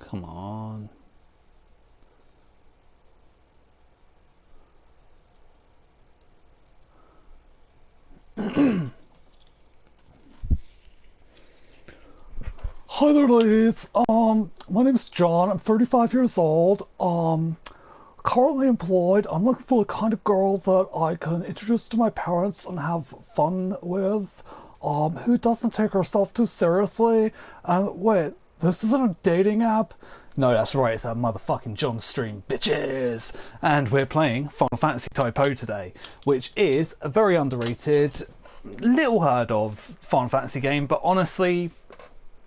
Come on. Hi there, ladies. My name is John. I'm 35 years old. Currently employed. I'm looking for the kind of girl that I can introduce to my parents and have fun with. Who doesn't take herself too seriously. And wait, this isn't a dating app? No, that's right. It's a motherfucking John stream, bitches. And we're playing Final Fantasy Type-0 today, which is a very underrated, little heard of Final Fantasy game, but honestly,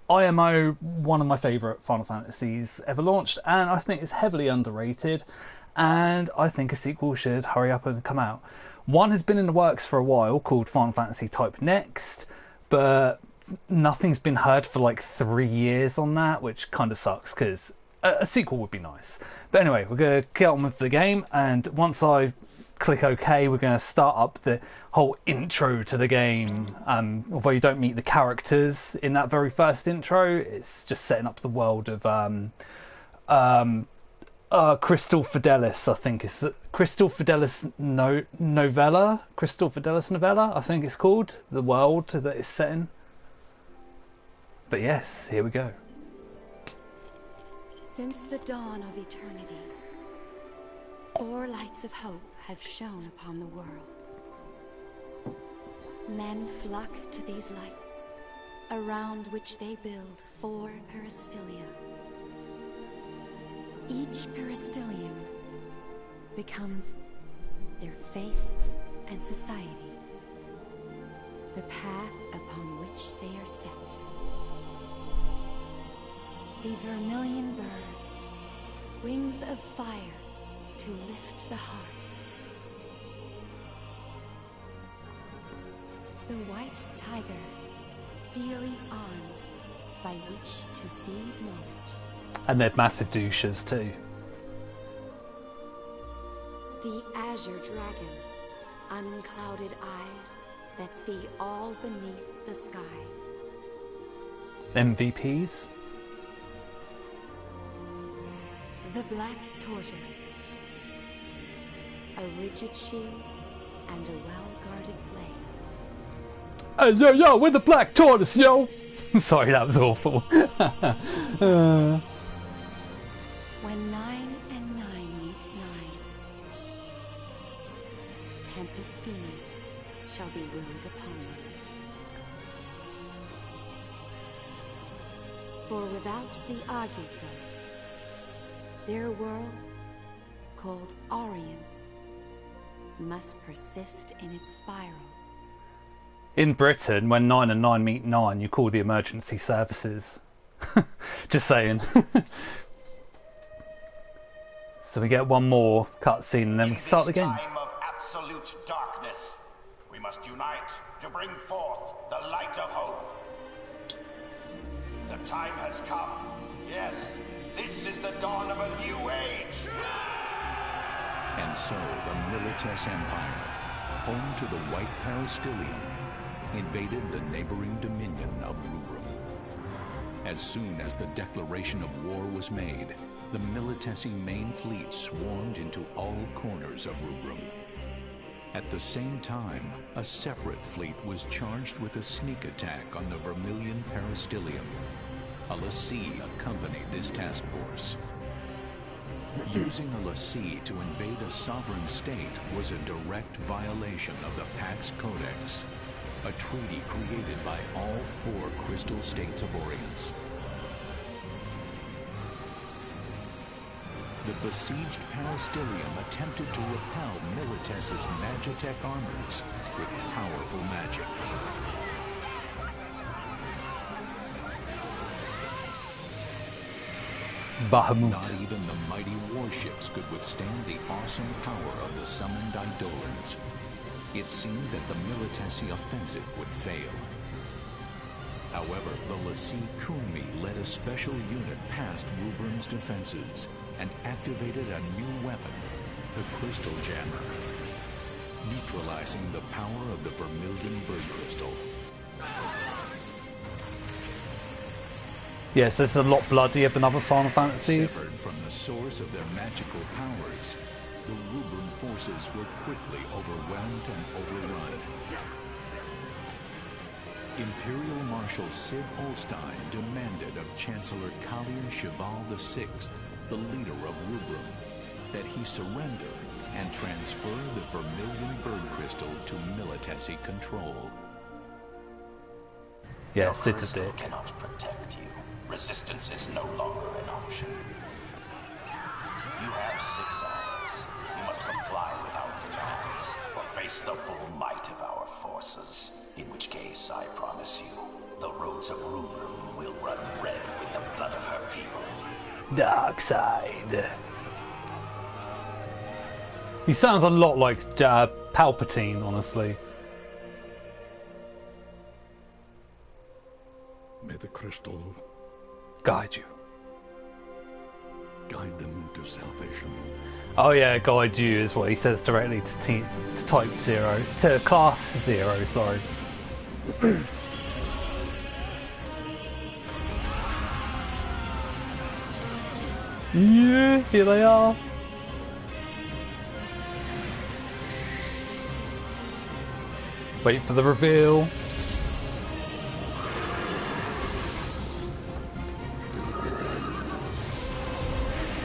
IMO, one of my favourite Final Fantasies ever launched, and I think it's heavily underrated, and I think a sequel should hurry up and come out. One has been in the works for a while, called Final Fantasy Type Next, but nothing's been heard for like 3 years on that, which kind of sucks, because a sequel would be nice. But anyway, we're going to get on with the game, and once I click OK, we're going to start up the whole intro to the game. Although you don't meet the characters in that very first intro, it's just setting up the world of Crystal Fidelis, I think it's Crystal Fidelis Novella. Crystal Fidelis Novella, I think it's called, the world that it's set in. But yes, here we go. Since the dawn of eternity, 4 lights of hope have shone upon the world. Men flock to these lights, around which they build 4 peristylia. Each peristilium becomes their faith and society, the path upon which they are set. The vermilion bird, wings of fire to lift the heart. The white tiger, steely arms by which to seize knowledge. And they're massive douches too. The azure dragon, unclouded eyes that see all beneath the sky. MVPs. The black tortoise, a rigid shield and a well-guarded blade. Hey, yo, we're the black tortoise, yo! Sorry, that was awful. When 9 and 9 meet 9, Tempest Phoenix shall be willed upon them. For without the Arguta, their world, called Orience, must persist in its spiral. In Britain, when 9 and 9 meet 9, you call the emergency services. Just saying. So we get one more cutscene and then we start the game. In this time of absolute darkness, we must unite to bring forth the light of hope. The time has come. Yes, this is the dawn of a new age. And so the Milites Empire, home to the White Peristilium, invaded the neighboring dominion of Rubrum. As soon as the declaration of war was made, the Militesi main fleet swarmed into all corners of Rubrum. At the same time, a separate fleet was charged with a sneak attack on the Vermilion Peristilium. A lessee accompanied this task force. Using a lessee to invade a sovereign state was a direct violation of the Pax Codex, a treaty created by all 4 crystal states of Orience. The besieged Peristilium attempted to repel Milites's Magitech armors with powerful magic. Bahamut. Not even the mighty warships could withstand the awesome power of the summoned Eidolons. It seemed that the Militesi offensive would fail. However, the Lassie Kunmi led a special unit past Rubrum's defenses and activated a new weapon, the Crystal Jammer, neutralizing the power of the Vermilion Bird Crystal. Yes, it's a lot bloodier than other Final Fantasies. Severed from the source of their magical powers, the Rubrum forces were quickly overwhelmed and overrun. Imperial Marshal Sid Olstein demanded of Chancellor Kalian Cheval VI, the leader of Rubrum, that he surrender and transfer the Vermilion Bird Crystal to Militesi control. Yeah, Your Sid's a crystal dick. cannot protect you. Resistance is no longer an option. You have 6 hours. You must comply with our demands, or face the full might of our forces. In which case, I promise you, the roads of Rubrum will run red with the blood of her people. Dark side. He sounds a lot like Palpatine, honestly. May the crystal Guide you. guide them to salvation. Oh yeah, guide you is what he says directly to Type-0. To Class 0, sorry. Yeah, here they are. Wait for the reveal.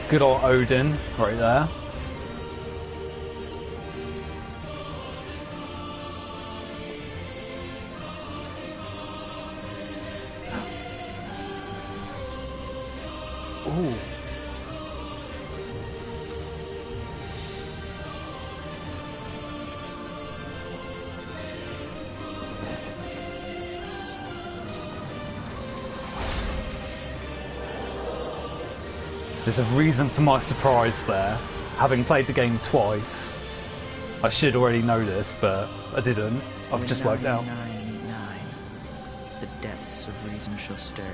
Good old Odin, right there. Ooh. There's a reason for my surprise there. Having played the game twice, I should already know this, but I didn't. I've just worked out. 999, the depths of reason shall stir.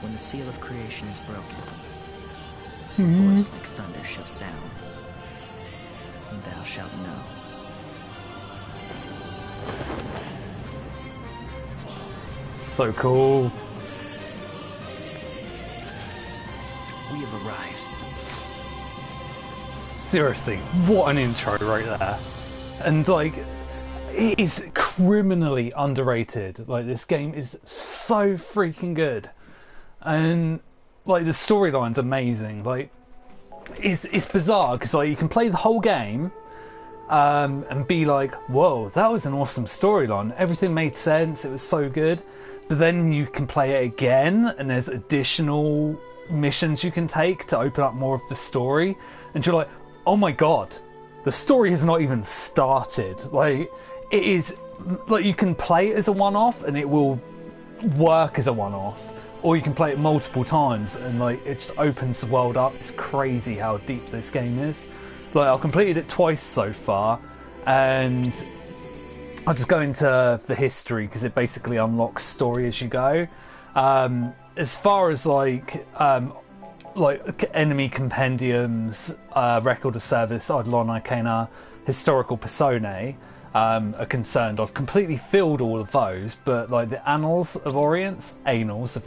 When the seal of creation is broken, a voice like thunder shall sound, and thou shalt know. So cool. We have arrived. Seriously, what an intro right there. And like, it is criminally underrated. Like, this game is so freaking good. And like, the storyline's amazing. Like, it's bizarre because like, you can play the whole game and be like, whoa, that was an awesome storyline. Everything made sense, it was so good. But then you can play it again and there's additional missions you can take to open up more of the story, and you're like, oh my god, the story has not even started. Like, it is like, you can play it as a one-off and it will work as a one-off, or you can play it multiple times and like, it just opens the world up. It's crazy how deep this game is. Like, I've completed it twice so far, and I'll just go into the history because it basically unlocks story as you go. As far as like enemy compendiums, record of service, Eidolon Arcana, historical personae are concerned, I've completely filled all of those. But like the Annals of Orience, literally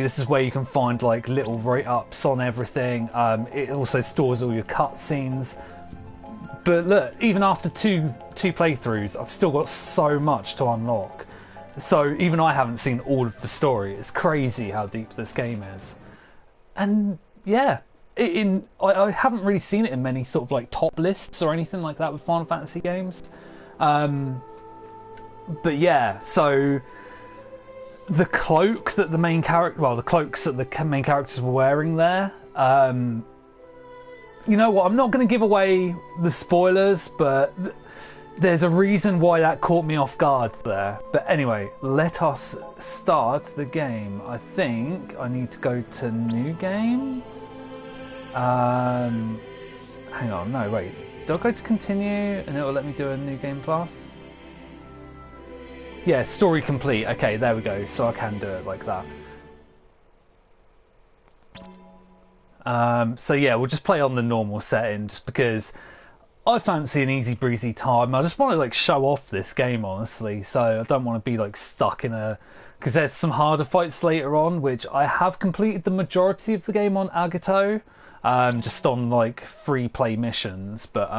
this is where you can find like little write-ups on everything. It also stores all your cutscenes. But look, even after two playthroughs, I've still got so much to unlock. So even I haven't seen all of the story. It's crazy how deep this game is. And yeah, I haven't really seen it in many sort of like top lists or anything like that with Final Fantasy games. But yeah, so the cloak that the main character, well, the cloaks that the main characters were wearing there, you know what, I'm not going to give away the spoilers, but there's a reason why that caught me off guard there. But anyway, let us start the game. I think I need to go to new game. Hang on, no, wait. Do I go to continue and it will let me do a new game plus? Yeah, story complete. Okay, there we go. So I can do it like that. So yeah, we'll just play on the normal setting just because I fancy an easy breezy time. I just want to like show off this game, honestly. So I don't want to be like stuck in a... Because there's some harder fights later on, which I have completed the majority of the game on Agato. Just on like free play missions. But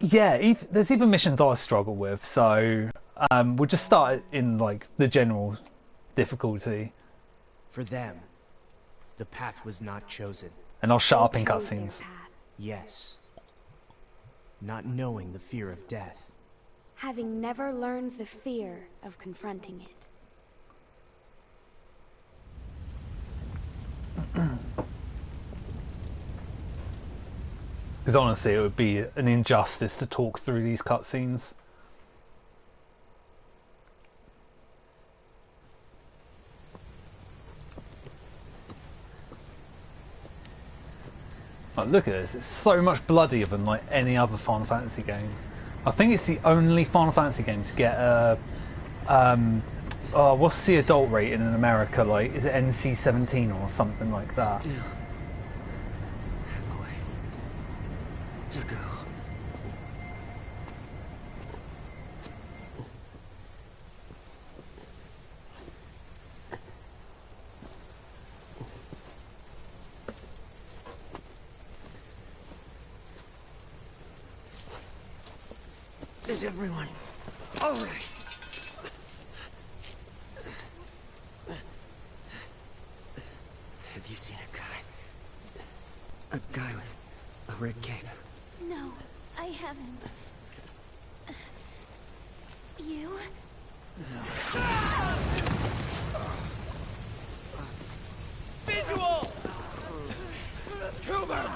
yeah, there's even missions I struggle with. So we'll just start in like the general difficulty. For them, the path was not chosen. And I'll shut up They in chose their cutscenes. path, Yes. Not knowing the fear of death. having never learned the fear of confronting it. Because honestly, it would be an injustice to talk through these cutscenes. Like, look at this, it's so much bloodier than like any other Final Fantasy game. I think it's the only Final Fantasy game to get a... oh, what's the adult rating in America? Like, is it NC-17 or something like that? Still. Always. To go. Is everyone all right? Have you seen a guy? A guy with a red cape? No, I haven't. You? Visual! Kill them!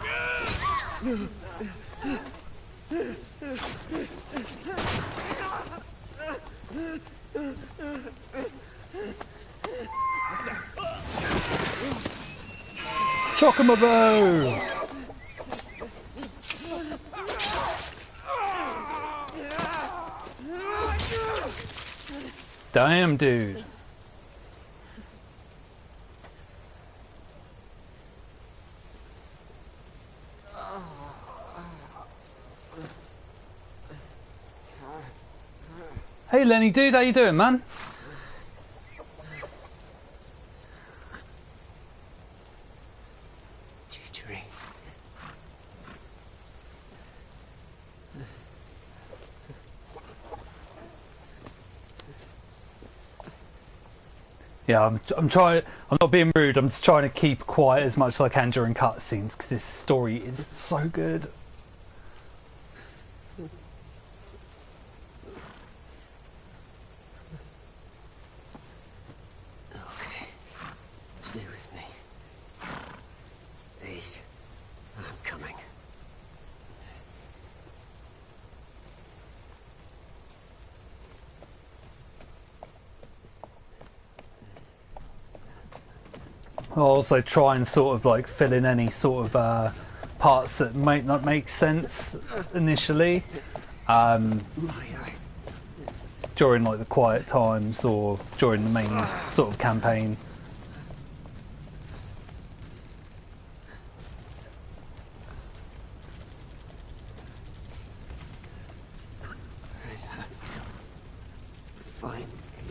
Chocobo! Damn, dude. Hey Lenny, dude, how you doing, man? Teachery. Yeah, I'm trying. I'm not being rude. I'm just trying to keep quiet as much as I can during cutscenes because this story is so good. Okay. Stay with me. Ace, I'm coming. I'll also try and sort of like fill in any sort of parts that might not make sense initially My eyes. during like the quiet times or during the main sort of campaign. I have to find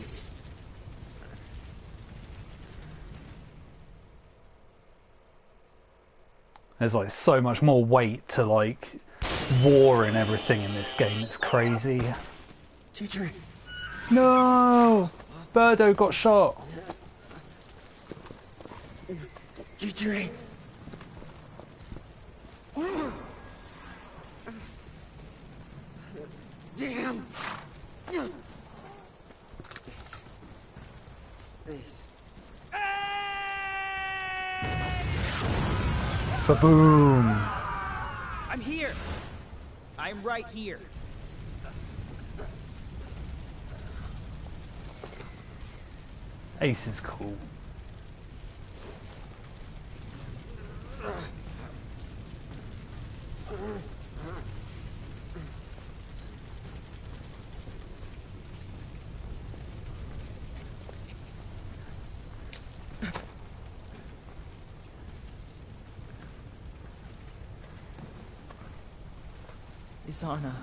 Ace. There's like so much more weight to like war and everything in this game. It's crazy. Teacher. No, Birdo got shot. Teacher. Damn. Ace. Ba-boom. I'm here. I'm right here. Ace is cool. is on a...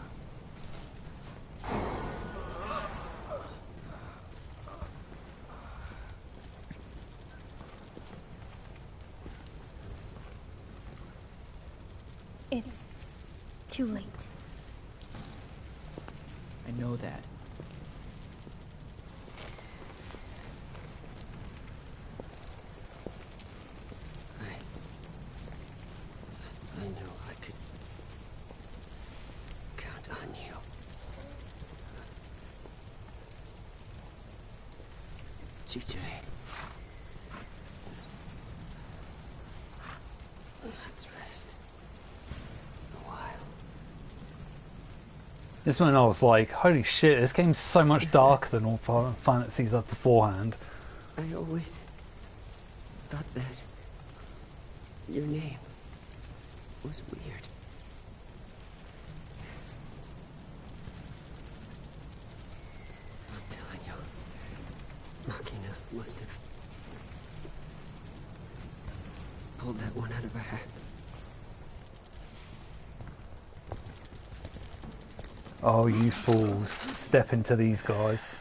It's too late. I know that. I knew I could count on you. TJ. Let's rest. A while. This one I was like, holy shit, this game's so much darker than all Final Fantasies of beforehand. I always thought that your name was weird. I'm telling you, Machina must have pulled that one out of a hat. Oh, you fools. Step into these guys.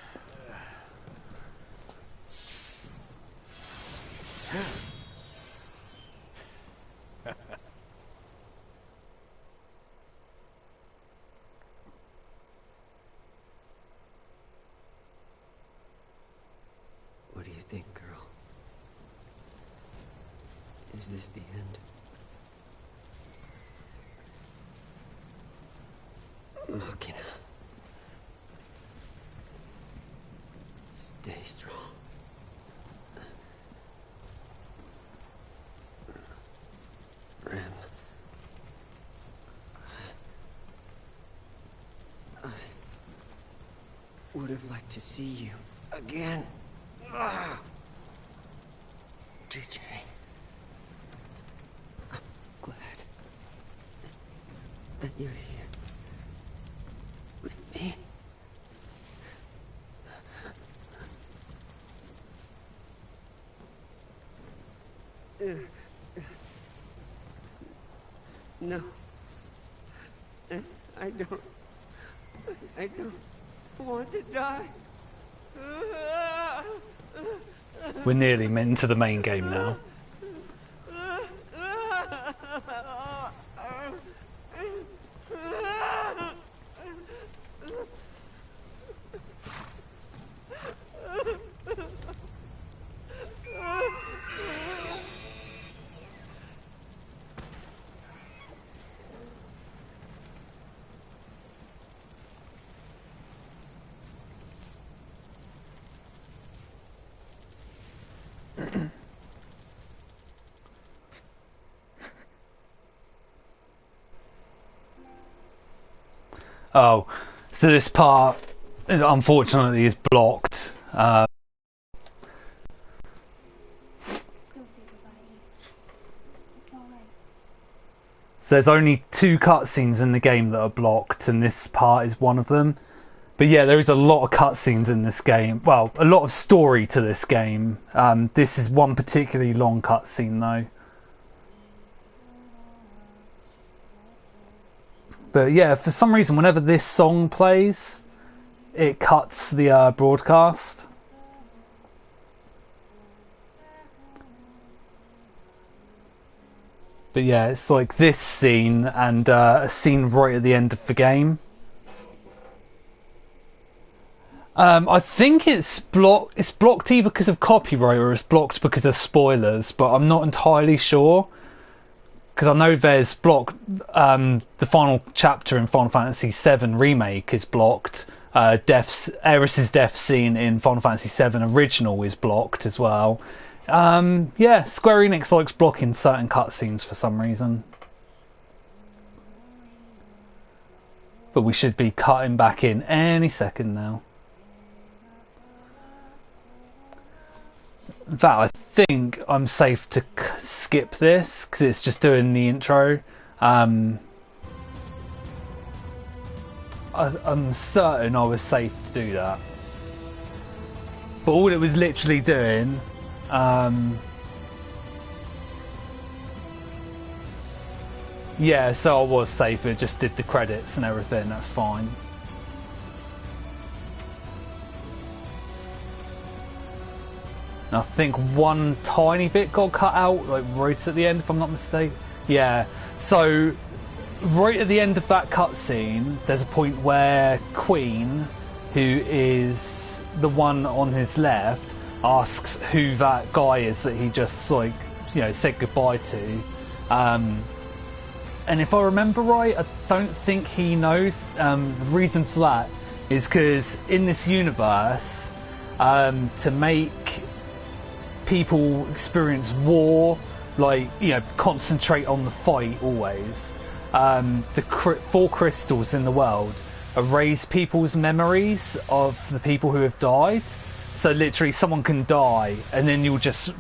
What do you think, girl? Is this the end? Machina. Stay strong. Rem. I would have liked to see you again. TJ. I'm glad that you're here with me. No. I don't want to die. We're nearly into the main game now. Oh, so this part, unfortunately, is blocked. So there's only 2 cutscenes in the game that are blocked, and this part is one of them. But yeah, there is a lot of cutscenes in this game. Well, a lot of story to this game. This is one particularly long cutscene, though. But yeah, for some reason, whenever this song plays, it cuts the broadcast. But yeah, it's like this scene and a scene right at the end of the game. I think it's blocked. It's blocked either because of copyright or it's blocked because of spoilers. But I'm not entirely sure. Because I know there's blocked. The final chapter in Final Fantasy VII Remake is blocked. Aeris's death scene in Final Fantasy VII Original is blocked as well. Yeah, Square Enix likes blocking certain cutscenes for some reason. But we should be cutting back in any second now. In fact, I think I'm safe to skip this because it's just doing the intro. I'm certain I was safe to do that. But all it was literally doing, Yeah, so I was safe. It just did the credits and everything. That's fine. And I think one tiny bit got cut out, like right at the end, if I'm not mistaken. Yeah. So right at the end of that cutscene, there's a point where Queen, who is the one on his left, asks who that guy is that he just like, you know, said goodbye to. And if I remember right, I don't think he knows. The reason for that is because in this universe, to make people experience war, like, you know, concentrate on the fight always, the 4 crystals in the world erase people's memories of the people who have died. So literally someone can die and then you'll just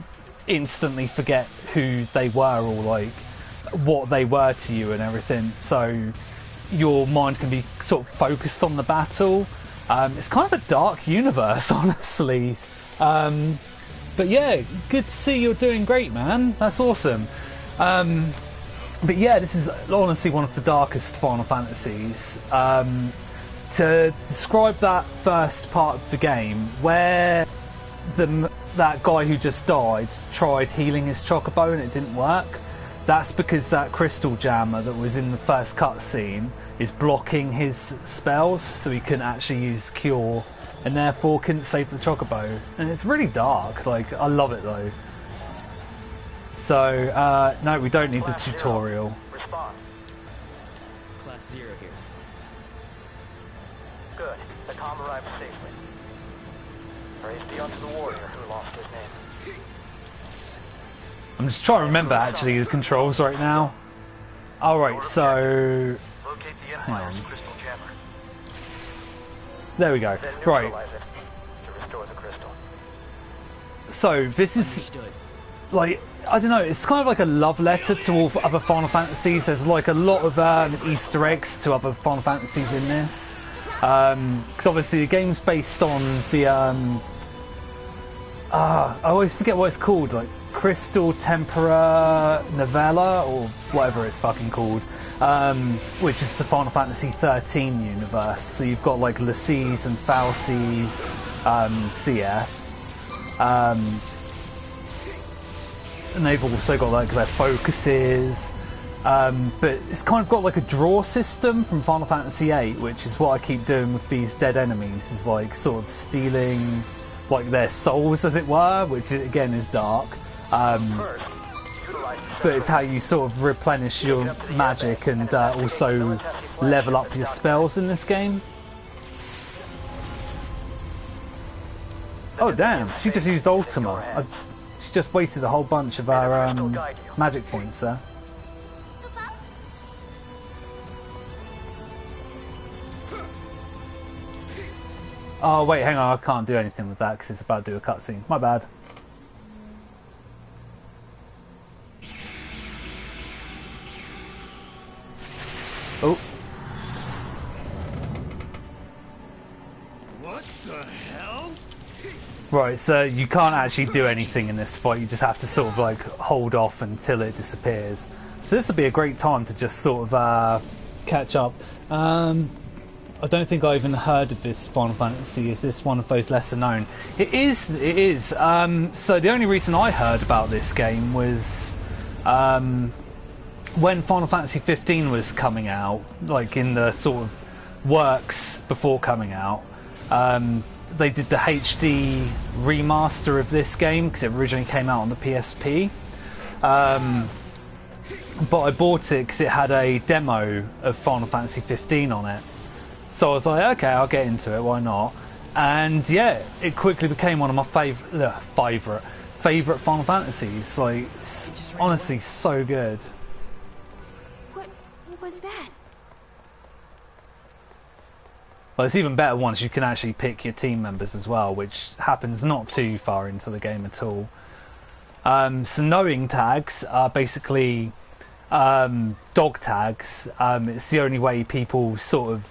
instantly forget who they were or like what they were to you and everything. So your mind can be sort of focused on the battle. It's kind of a dark universe, honestly. But yeah, good to see you're doing great, man. That's awesome. But yeah, this is honestly one of the darkest Final Fantasies. To describe that first part of the game, where that guy who just died tried healing his chocobo and it didn't work, that's because that crystal jammer that was in the first cutscene is blocking his spells, so he couldn't actually use Cure, and therefore couldn't save the chocobo. And it's really dark. Like, I love it though. So no, we don't need the tutorial. Respond. Class 0 here. Good. The comm arrived safely. Praise be unto the warrior who lost his name. I'm just trying to remember actually the controls right now. Alright, so Locate the Empire's crystal jammer. there we go. Then Right. neutralize it to restore the crystal. So this is Understood. like, I don't know, it's kind of like a love letter to all other Final Fantasies. There's like a lot of Easter eggs to other Final Fantasies in this. Because obviously the game's based on the I always forget what it's called, like Crystal Tempera Novella or whatever it's fucking called, which is the Final Fantasy 13 universe. So you've got like Lacies and Falsies, CF, and they've also got like their focuses, but it's kind of got like a draw system from Final Fantasy 8, which is what I keep doing with these dead enemies, is like sort of stealing like their souls, as it were, which again is dark. First, utilize But it's how you sort of replenish your magic and also level up your spells in this game. Oh damn, she just used Ultima. She just wasted a whole bunch of our magic points there. Oh wait, hang on, I can't do anything with that because it's about to do a cutscene. My bad. Oh. What the hell? Right, so you can't actually do anything in this fight, you just have to sort of like hold off until it disappears. So this would be a great time to just sort of catch up. I don't think I even heard of this Final Fantasy. Is this one of those lesser known? It is. So the only reason I heard about this game was when Final Fantasy 15 was coming out, like in the sort of works before coming out. They did the HD remaster of this game because it originally came out on the PSP. But I bought it because it had a demo of Final Fantasy 15 on it. So I was like, okay, I'll get into it, why not? And yeah, it quickly became one of my favourite Final Fantasies. Like, it's honestly so good. What was that? Well, it's even better once you can actually pick your team members as well, which happens not too far into the game at all. So knowing tags are basically dog tags. It's the only way people sort of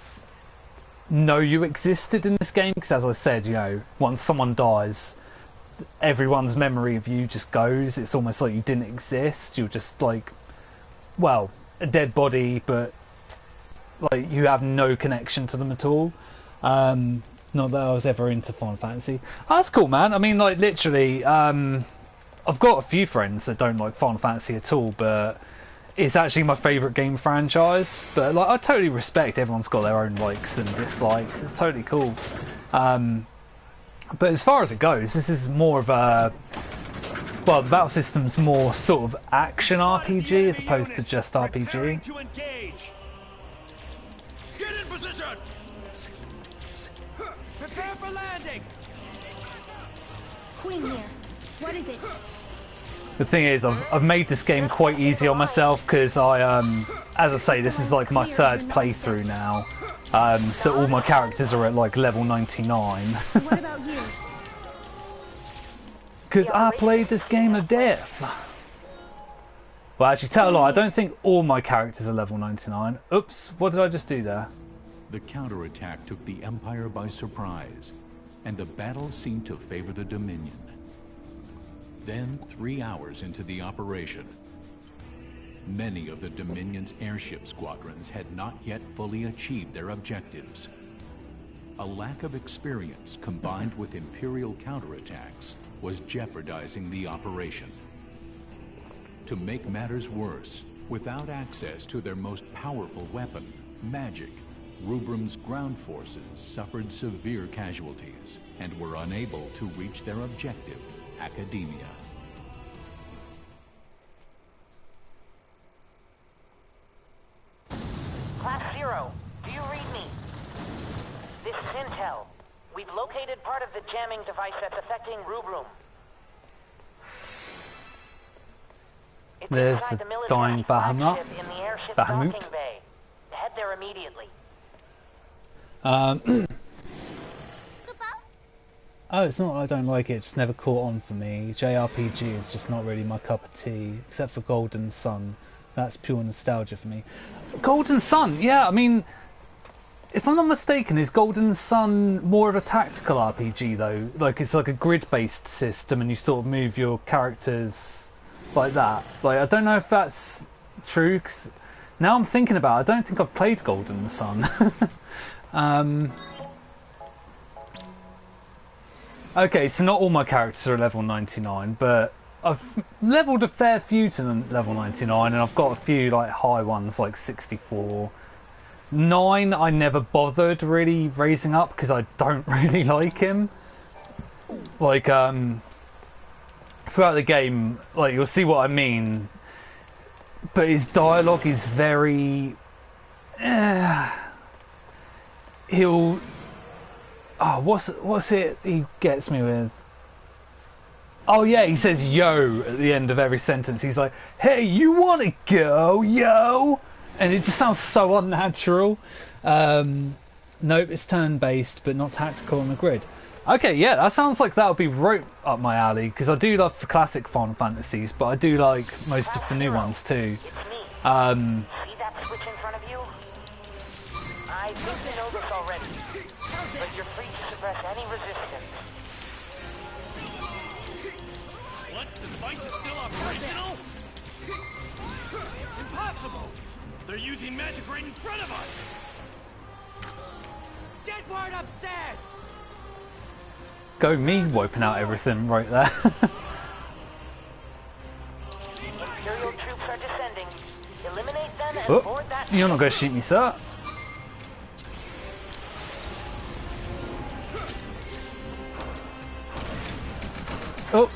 know you existed in this game, because as I said, you know, once someone dies, everyone's memory of you just goes. It's almost like you didn't exist. You're just like, well, a dead body, but like you have no connection to them at all. Not that I was ever into Final Fantasy. Oh, that's cool, man. I mean, like literally, I've got a few friends that don't like Final Fantasy at all, but it's actually my favourite game franchise. But like, I totally respect everyone's got their own likes and dislikes. It's totally cool. But as far as it goes, this is more of a, well, the battle system's more sort of action RPG as opposed to just RPG. Get in position. Prepare for landing. Queen here. What is it? The thing is, I've made this game quite easy on myself because as I say, this is like my third playthrough now. So all my characters are at like level 99. What about you? Because I played this game to death. Well, actually, tell a lie, I don't think all my characters are level 99. Oops, what did I just do there? The counterattack took the Empire by surprise, and the battle seemed to favor the Dominion. Then, 3 hours into the operation, many of the Dominion's airship squadrons had not yet fully achieved their objectives. A lack of experience combined with Imperial counterattacks was jeopardizing the operation. To make matters worse, without access to their most powerful weapon, magic, Rubrum's ground forces suffered severe casualties and were unable to reach their objective, Academia. Class 0, do you read me? This is Intel. We've located part of the jamming device that's affecting Rubrum. It's There's inside the the military dying flagship in the airship Bahamut. docking bay. Head there immediately. Oh, it's not that I don't like it, it's just never caught on for me. JRPG is just not really my cup of tea, except for Golden Sun. That's pure nostalgia for me. Golden Sun, yeah, I mean, if I'm not mistaken, is Golden Sun more of a tactical RPG though? Like it's like a grid-based system and you sort of move your characters like that. Like I don't know if that's true, 'cause now I'm thinking about it, I don't think I've played Golden Sun. Okay, so not all my characters are level 99, but I've leveled a fair few to level 99, and I've got a few like high ones like 64. 9 I never bothered really raising up because I don't really like him. Like throughout the game, like you'll see what I mean, but his dialogue is very he'll what's it he gets me with? Oh yeah, he says yo at the end of every sentence. He's like, hey, you wanna go, yo? And it just sounds so unnatural. Nope, it's turn-based, but not tactical on the grid. Okay, yeah, that sounds like that would be right up my alley, because I do love the classic Final Fantasies, but I do like most of the new ones too. See that switch in front of you? I think you know this already, but you're free to suppress any resistance. What? The device is still operational? Impossible! They're using magic right in front of us! Dead ward upstairs! Go me wiping out everything right there. Imperial troops are descending. Eliminate them and Oh, board that. you're not going to shoot me, sir. Oh.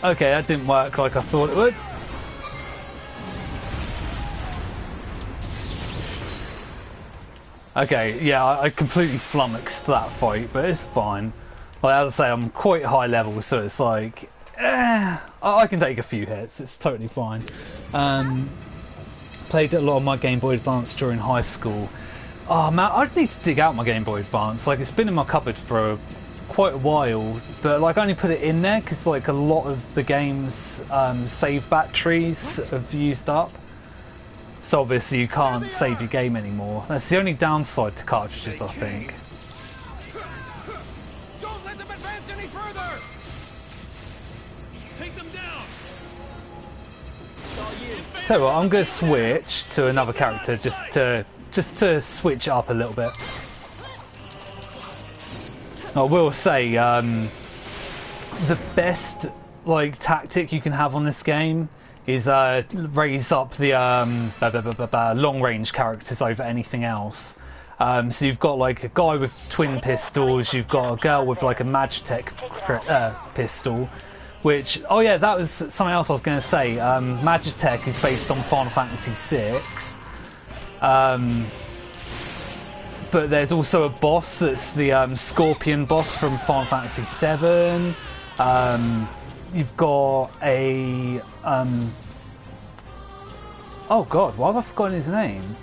Okay, that didn't work like I thought it would. Okay, yeah, I completely flummoxed that fight, but it's fine. Like, as I say, I'm quite high level, so it's like, I can take a few hits, it's totally fine. Played a lot of my Game Boy Advance during high school. Oh man, I'd need to dig out my Game Boy Advance. Like, it's been in my cupboard for quite a while, but like I only put it in there because like a lot of the game's save batteries have used up. So obviously you can't save your game anymore. That's the only downside to cartridges, I think. Don't let them advance any further! Take them down! Tell you what, I'm going to switch to another character just to switch it up a little bit. I will say, the best like tactic you can have on this game is raise up the long range characters over anything else. So you've got like a guy with twin pistols, you've got a girl with like a Magitech pistol, which, oh yeah, that was something else I was going to say. Magitech is based on Final Fantasy VI, but there's also a boss that's the Scorpion boss from Final Fantasy VII. You've got a oh god, why have I forgotten his name?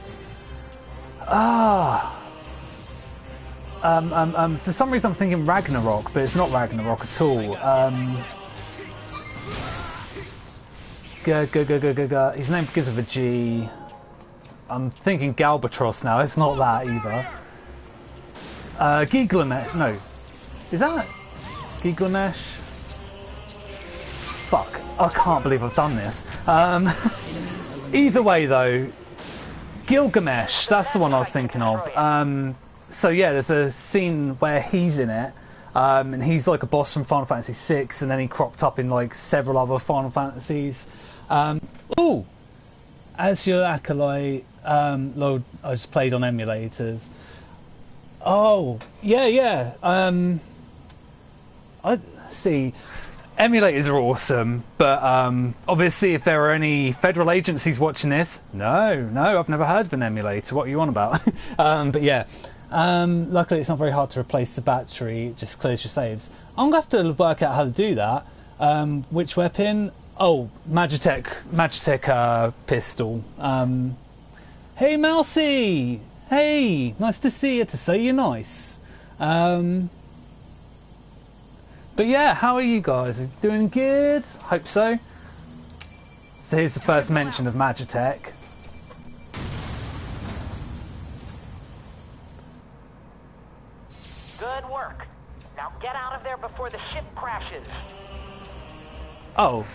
For some reason I'm thinking Ragnarok, but it's not Ragnarok at all. His name begins with a G. I'm thinking Galbatros now, it's not that either. Gilgamesh, no. Is that Gilgamesh? Fuck, I can't believe I've done this. Either way though, Gilgamesh, that's the one I was thinking of. So yeah, there's a scene where he's in it, and he's like a boss from Final Fantasy VI, and then he cropped up in like several other Final Fantasies. Ooh! As your acolyte, Lord, I just played on emulators. Oh, yeah. I see. Emulators are awesome, but obviously if there are any federal agencies watching this, no, I've never heard of an emulator. What are you on about? But yeah, luckily it's not very hard to replace the battery. It just clears your saves. I'm gonna have to work out how to do that. Which weapon? Oh, Magitech pistol. Hey, Mousy! Hey, nice to see you. To say you're nice. But yeah, how are you guys? Doing good? Hope so. So here's the first mention of Magitech. Good work. Now get out of there before the ship crashes. Oh,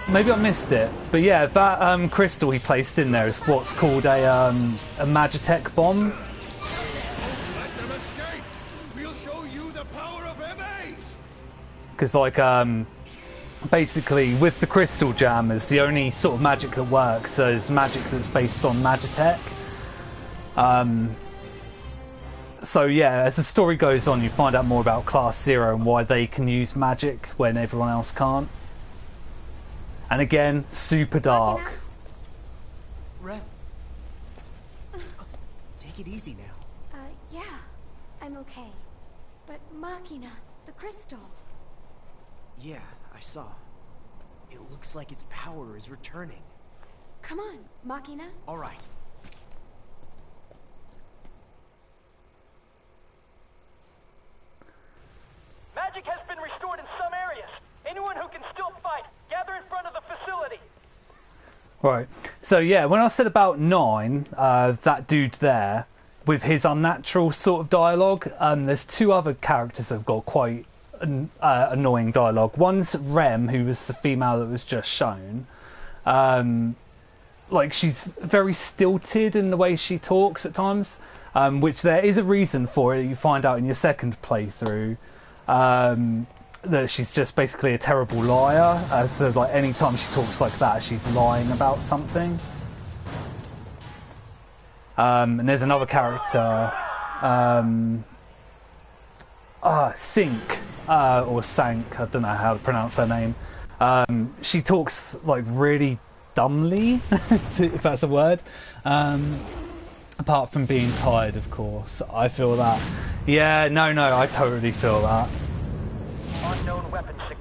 maybe I missed it. But yeah, that crystal he placed in there is what's called a Magitech bomb. Let them escape. We'll show you the power of M8. Because like basically with the crystal jammers, the only sort of magic that works is magic that's based on Magitech. So yeah, as the story goes on, you find out more about Class 0 and why they can use magic when everyone else can't. And again, super dark. Red. Take it easy now. Yeah, I'm okay. But Machina, the crystal. Yeah, I saw. It looks like its power is returning. Come on, Machina. All right. Magic has been restored in some areas. Anyone who can still fight, gather in front of the facility. Right. So yeah, when I said about 9, that dude there, with his unnatural sort of dialogue, there's 2 other characters that have got quite annoying dialogue. One's Rem, who was the female that was just shown. Like, she's very stilted in the way she talks at times, which there is a reason for it. You find out in your second playthrough. That she's just basically a terrible liar, so like any time she talks like that, she's lying about something. And there's another character, Sink, or Sank, I don't know how to pronounce her name. She talks like really dumbly, if that's a word. Apart from being tired, of course. I feel that. Yeah, no, I totally feel that.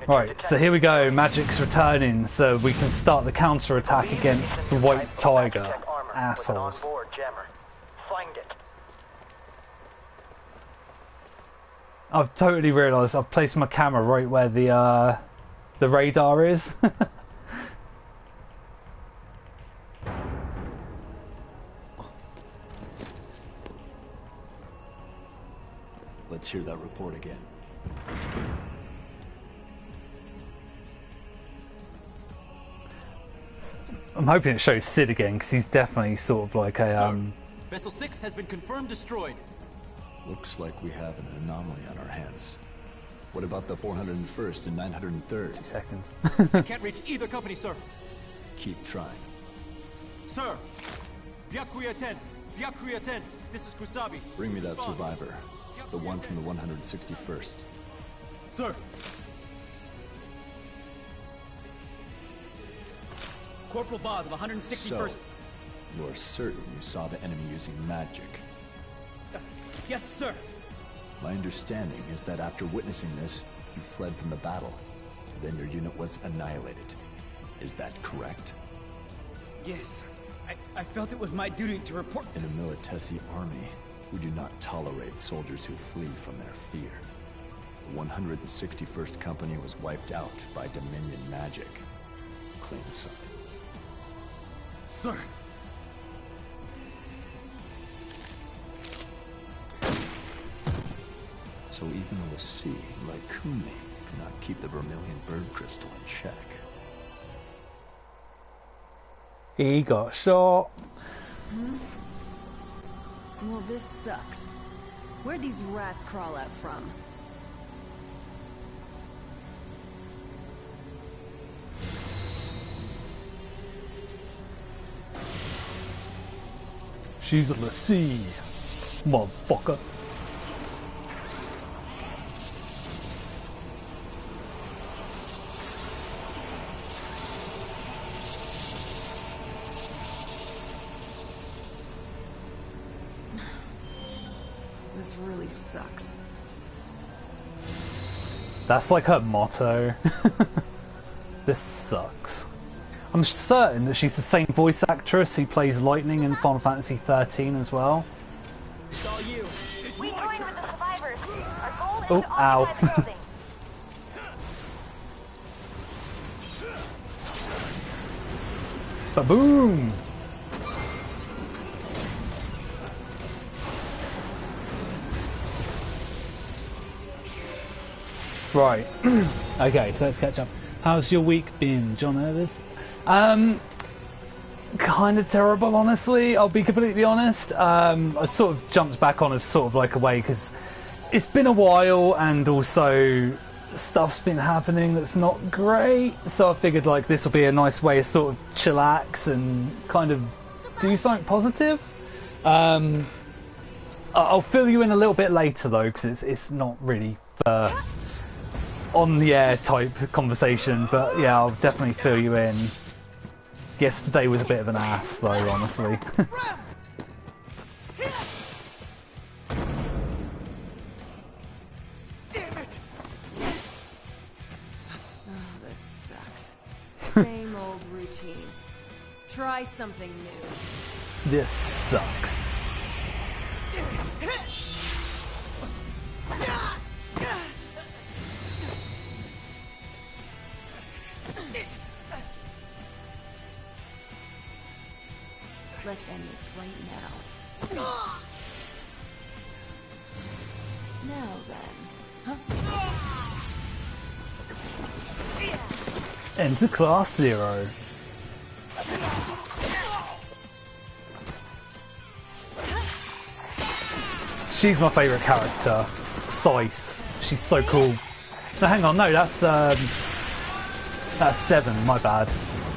Right, so here we go. Magic's returning, so we can start the counter-attack against the White Tiger. Assholes. I've totally realised I've placed my camera right where the radar is. Let's hear that report again. I'm hoping it shows Sid again, because he's definitely sort of like a, Sir, Vessel 6 has been confirmed destroyed. Looks like we have an anomaly on our hands. What about the 401st and 903rd? 2 seconds. I can't reach either company, sir. Keep trying. Sir! Byakuya 10! Byakuya 10! This is Kusabi. Bring me that Respond. survivor. The one from the 161st. Sir! Corporal Boz of 161st. So, you're certain you saw the enemy using magic? Yes, sir! My understanding is that after witnessing this, you fled from the battle. Then your unit was annihilated. Is that correct? Yes. I felt it was my duty to report. In a Militesi army, we do not tolerate soldiers who flee from their fear. The 161st Company was wiped out by Dominion magic. Clean us up. Sir! So even a Lassie like Kumi cannot keep the Vermilion Bird Crystal in check. He got shot. Well, this sucks. Where'd these rats crawl out from? She's a Lassie, motherfucker. This really sucks. That's like her motto. This sucks. I'm certain that she's the same voice actress who plays Lightning in Final Fantasy 13 as well. It's all you. It's We my join turn. with the survivors. Our goal is Oh, to ow. occupy the building. Ba-boom! Right. Okay, so let's catch up. How's your week been, John Ellis? Kind of terrible, honestly. I'll be completely honest. I sort of jumped back on as sort of like a way because it's been a while, and also stuff's been happening that's not great. So I figured like this will be a nice way to sort of chillax and kind of do something positive. I'll fill you in a little bit later though, because it's not really on the air type conversation, but yeah, I'll definitely fill you in. Yesterday was a bit of an ass though, honestly. Damn it! Oh, this sucks. Same old routine. Try something new. This sucks. Let's end this right now. Now then. Enter Class 0. She's my favourite character. Sice. She's so cool. No, hang on, no, that's 7, my bad.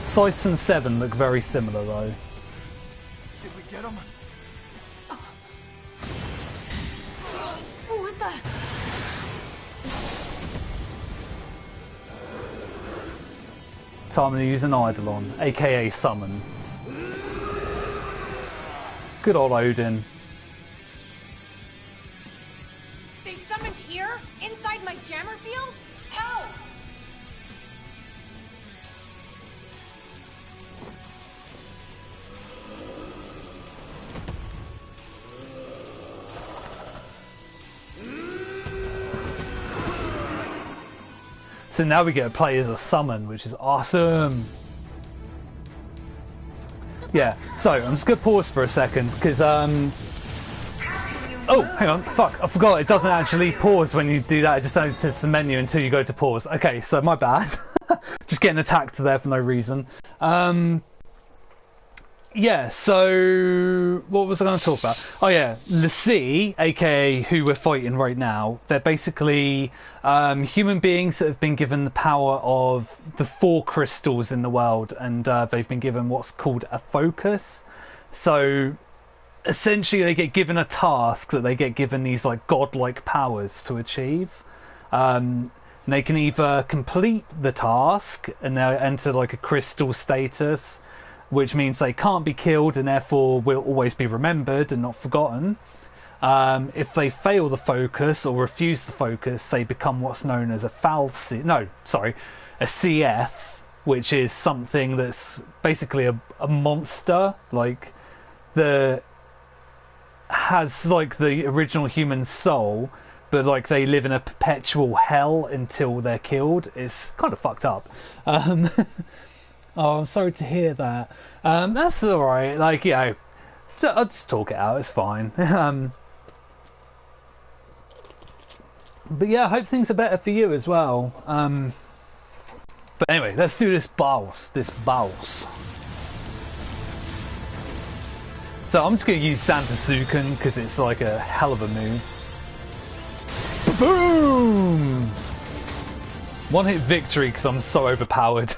Sice and 7 look very similar though. Did we get him? What the? Time to use an Eidolon, aka Summon. Good old Odin. They summoned here? Inside my jammer field? How? So now we get to play as a summon, which is awesome. Yeah, so I'm just gonna pause for a second because oh, hang on, fuck, I forgot it doesn't actually pause when you do that. It just opens the menu until you go to pause. Okay, so my bad. Just getting attacked there for no reason. Yeah, so what was I going to talk about? Oh yeah, L'Cie, aka who we're fighting right now, they're basically human beings that have been given the power of the 4 crystals in the world, and they've been given what's called a focus. So essentially they get given a task that they get given these like godlike powers to achieve. And they can either complete the task and they'll enter like a crystal status, which means they can't be killed and therefore will always be remembered and not forgotten. If they fail the focus or refuse the focus, they become what's known as a a CF, which is something that's basically a monster, like has like the original human soul, but like they live in a perpetual hell until they're killed. It's kind of fucked up. Oh, I'm sorry to hear that. That's alright. Like, I'll just talk it out. It's fine. But yeah, I hope things are better for you as well. But anyway, let's do this boss. So I'm just going to use Dantazuken because it's like a hell of a move. Boom! One hit victory because I'm so overpowered.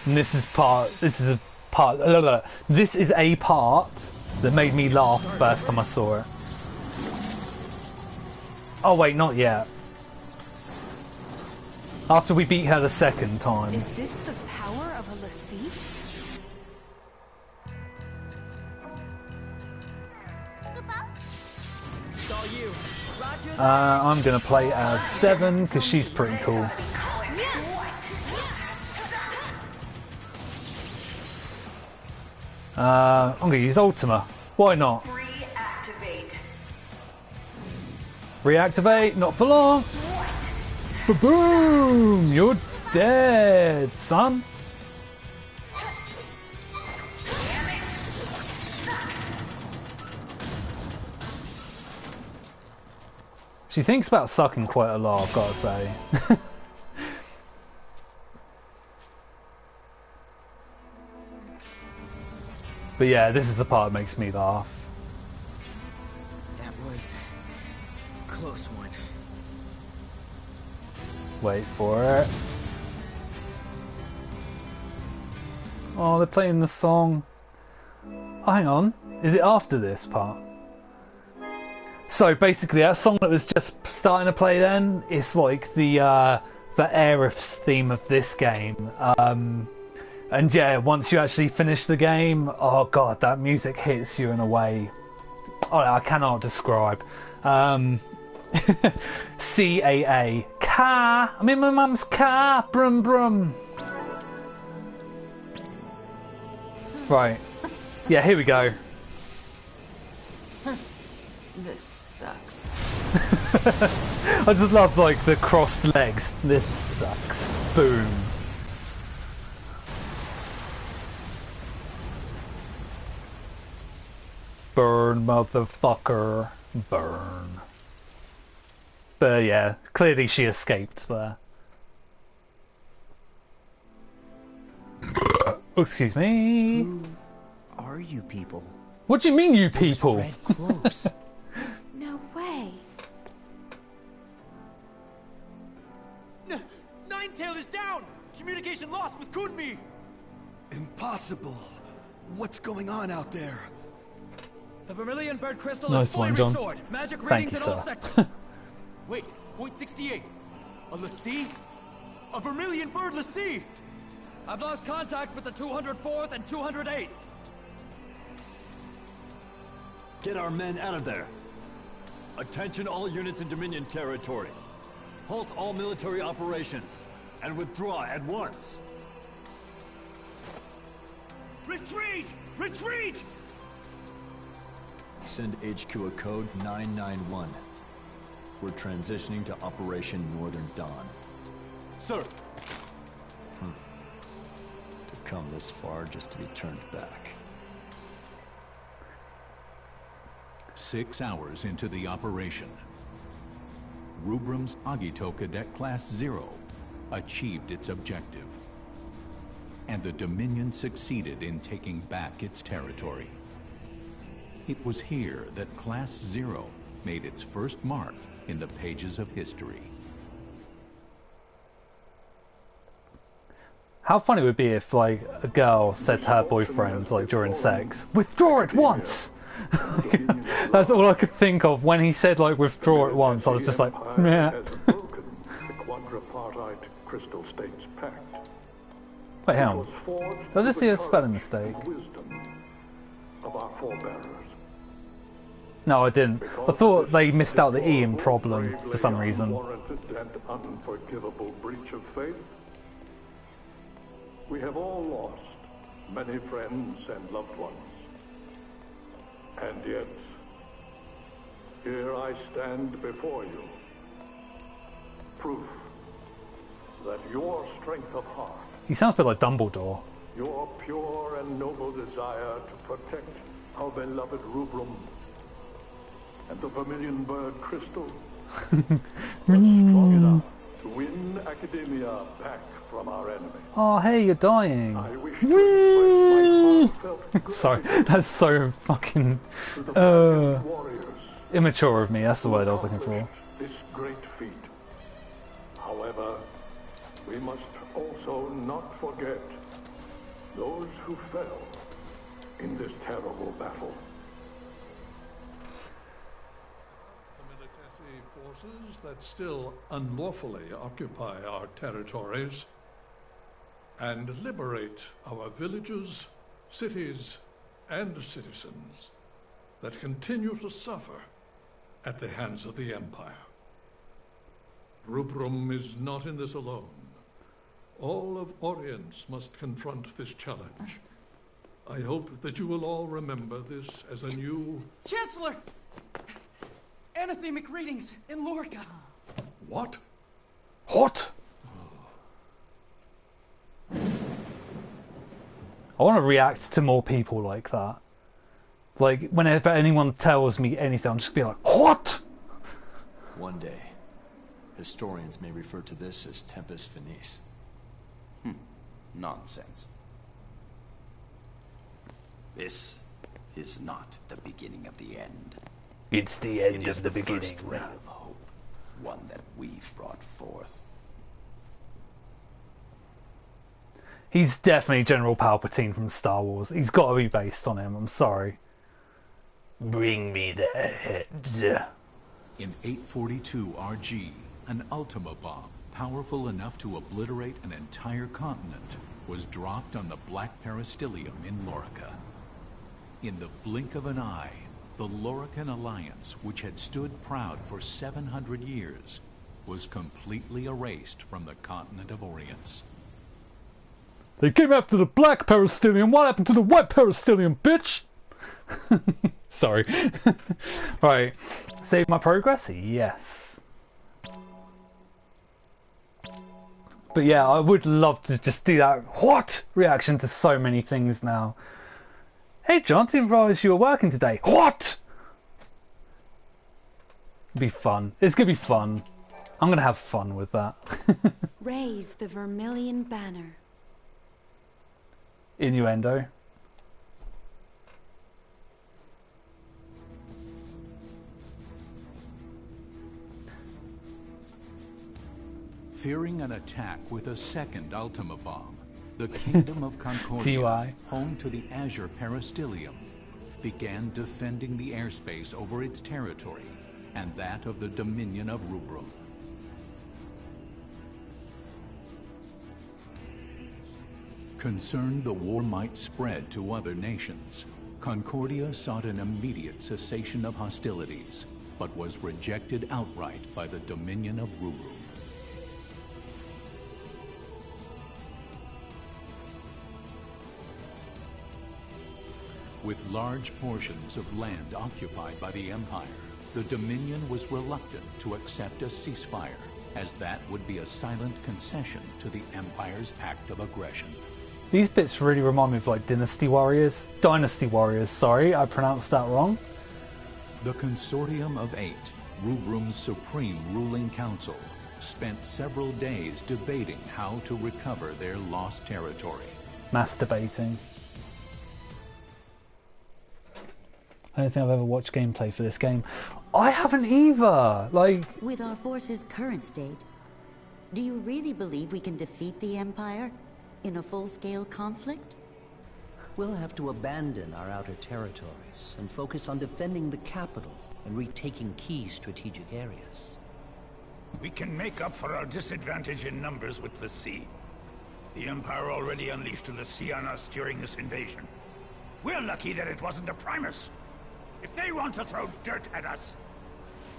And this is a part that made me laugh first time I saw it. Oh wait, not yet. After we beat her the second time. Is this the power of a L'Cie? I'm gonna play as 7 because she's pretty cool. I'm gonna use Ultima. Why not? Reactivate, not for long. Boom! You're dead, son. She thinks about sucking quite a lot, I've got to say. But yeah, this is the part that makes me laugh. That was a close one. Wait for it. Oh, they're playing the song. Oh, hang on. Is it after this part? So basically, that song that was just starting to play then is like the Aerith's theme of this game. And yeah, once you actually finish the game, oh god, that music hits you in a way I cannot describe. CAA. Car! I'm in my mum's car! Brum brum! Right. Yeah, here we go. This sucks. I just love like the crossed legs. This sucks. Boom. Burn, motherfucker. Burn. But yeah, clearly she escaped there. Excuse me. Who are you people? What do you mean, you people? Red cloaks. No way. Ninetail is down! Communication lost with Kunmi! Impossible. What's going on out there? The Vermilion Bird Crystal Nice is fully one, John. restored. Magic Thank readings you, in all sir. sectors. Wait, point 68. A L'Cie? A Vermilion Bird L'Cie! I've lost contact with the 204th and 208th. Get our men out of there. Attention all units in Dominion territory. Halt all military operations and withdraw at once. Retreat! Retreat! Send HQ a code 991. We're transitioning to Operation Northern Dawn. Sir. To come this far just to be turned back. 6 hours into the operation. Rubrum's Agito Cadet Class 0 achieved its objective, and the Dominion succeeded in taking back its territory. It was here that Class 0 made its first mark in the pages of history. How funny it would be if, like, a girl said to her boyfriend, like, during sex, "Withdraw it once!" That's all I could think of when he said, like, "withdraw it once." I was just like, yeah. The quadripartite Crystal States Pact. Wait, hang on. Did I just see a spelling mistake? Wisdom of our forebearers. No, I didn't. I thought they missed out the Ian problem for some reason. Unwarranted and unforgivable breach of faith. We have all lost many friends and loved ones. And yet, here I stand before you. Proof that your strength of heart, He sounds a bit like Dumbledore. your pure and noble desire to protect our beloved Rubrum and the Vermilion Bird Crystal was strong enough to win Academia back from our enemy. Oh, hey, you're dying. I wish to express my heartfelt Sorry, that's so fucking immature of me. That's the word I was looking for. this great feat. However, we must also not forget those who fell in this terrible battle. Forces that still unlawfully occupy our territories and liberate our villages, cities, and citizens that continue to suffer at the hands of the Empire. Rubrum is not in this alone. All of Orience must confront this challenge. I hope that you will all remember this as a new... Chancellor! Anathemic readings in Lorca. What? What? I want to react to more people like that. Like, whenever anyone tells me anything, I'm just gonna be like, what? One day, historians may refer to this as Tempus Finis. Nonsense. This is not the beginning of the end. It's the end of the beginning. First ray of hope, one that we've brought forth. He's definitely General Palpatine from Star Wars. He's got to be based on him. I'm sorry. Bring me the heads. In 842 RG, an Ultima bomb, powerful enough to obliterate an entire continent, was dropped on the Black Peristilium in Lorica. In the blink of an eye, the Lorican Alliance, which had stood proud for 700 years, was completely erased from the continent of Orience. They came after the Black Peristilium. What happened to the White Peristilium, bitch? Sorry. Right. Save my progress? Yes. But yeah, I would love to just do that what reaction to so many things now. Hey John, didn't realize you were working today. What? It'll be fun. It's gonna be fun. I'm gonna have fun with that. Raise the Vermilion Banner. Innuendo. Fearing an attack with a second Ultima bomb, the Kingdom of Concordia, DY. home to the Azure Peristilium, began defending the airspace over its territory and that of the Dominion of Rubrum. Concerned the war might spread to other nations, Concordia sought an immediate cessation of hostilities, but was rejected outright by the Dominion of Rubrum. With large portions of land occupied by the Empire, the Dominion was reluctant to accept a ceasefire, as that would be a silent concession to the Empire's act of aggression. These bits really remind me of like Dynasty Warriors, sorry, I pronounced that wrong. The Consortium of Eight, Rubrum's supreme ruling council spent several days debating how to recover their lost territory. Masturbating. I don't think I've ever watched gameplay for this game. I haven't either! Like... With our force's current state, do you really believe we can defeat the Empire in a full-scale conflict? We'll have to abandon our outer territories and focus on defending the capital and retaking key strategic areas. We can make up for our disadvantage in numbers with the sea. The Empire already unleashed the sea on us during this invasion. We're lucky that it wasn't a Primus. If they want to throw dirt at us,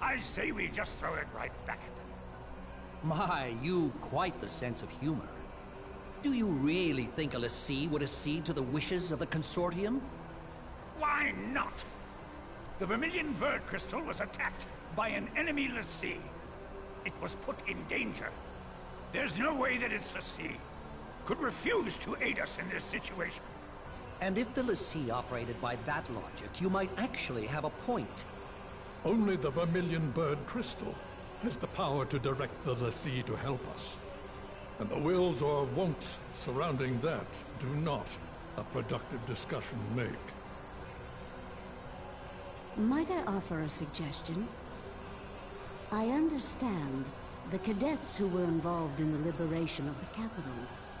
I say we just throw it right back at them. My, you've quite the sense of humor. Do you really think a l'Cie would accede to the wishes of the Consortium? Why not? The Vermilion Bird Crystal was attacked by an enemy l'Cie. It was put in danger. There's no way that its l'Cie could refuse to aid us in this situation. And if the l'Cie operated by that logic, you might actually have a point. Only the Vermilion Bird Crystal has the power to direct the l'Cie to help us. And the wills or won'ts surrounding that do not a productive discussion make. Might I offer a suggestion? I understand the cadets who were involved in the liberation of the capital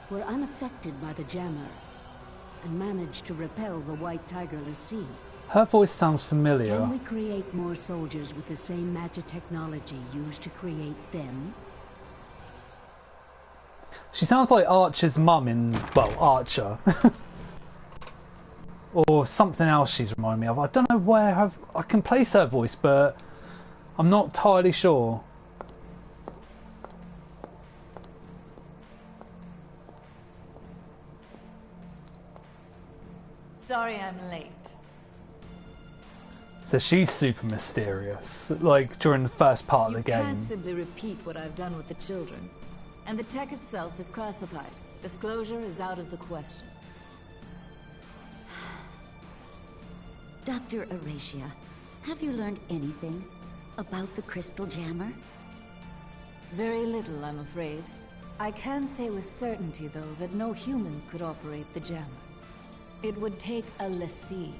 were unaffected by the jammer and managed to repel the White Tiger l'Cie. Her voice sounds familiar. Can we create more soldiers with the same magic technology used to create them? She sounds like Archer's mum in, well, Archer. Or something else she's reminding me of. I don't know where I can place her voice, but I'm not entirely sure. Sorry I'm late. So she's super mysterious, like during the first part of the game. You can't simply repeat what I've done with the children. And the tech itself is classified. Disclosure is out of the question. Dr. Aracia, have you learned anything about the crystal jammer? Very little, I'm afraid. I can say with certainty, though, that no human could operate the jammer. It would take a l'Cie.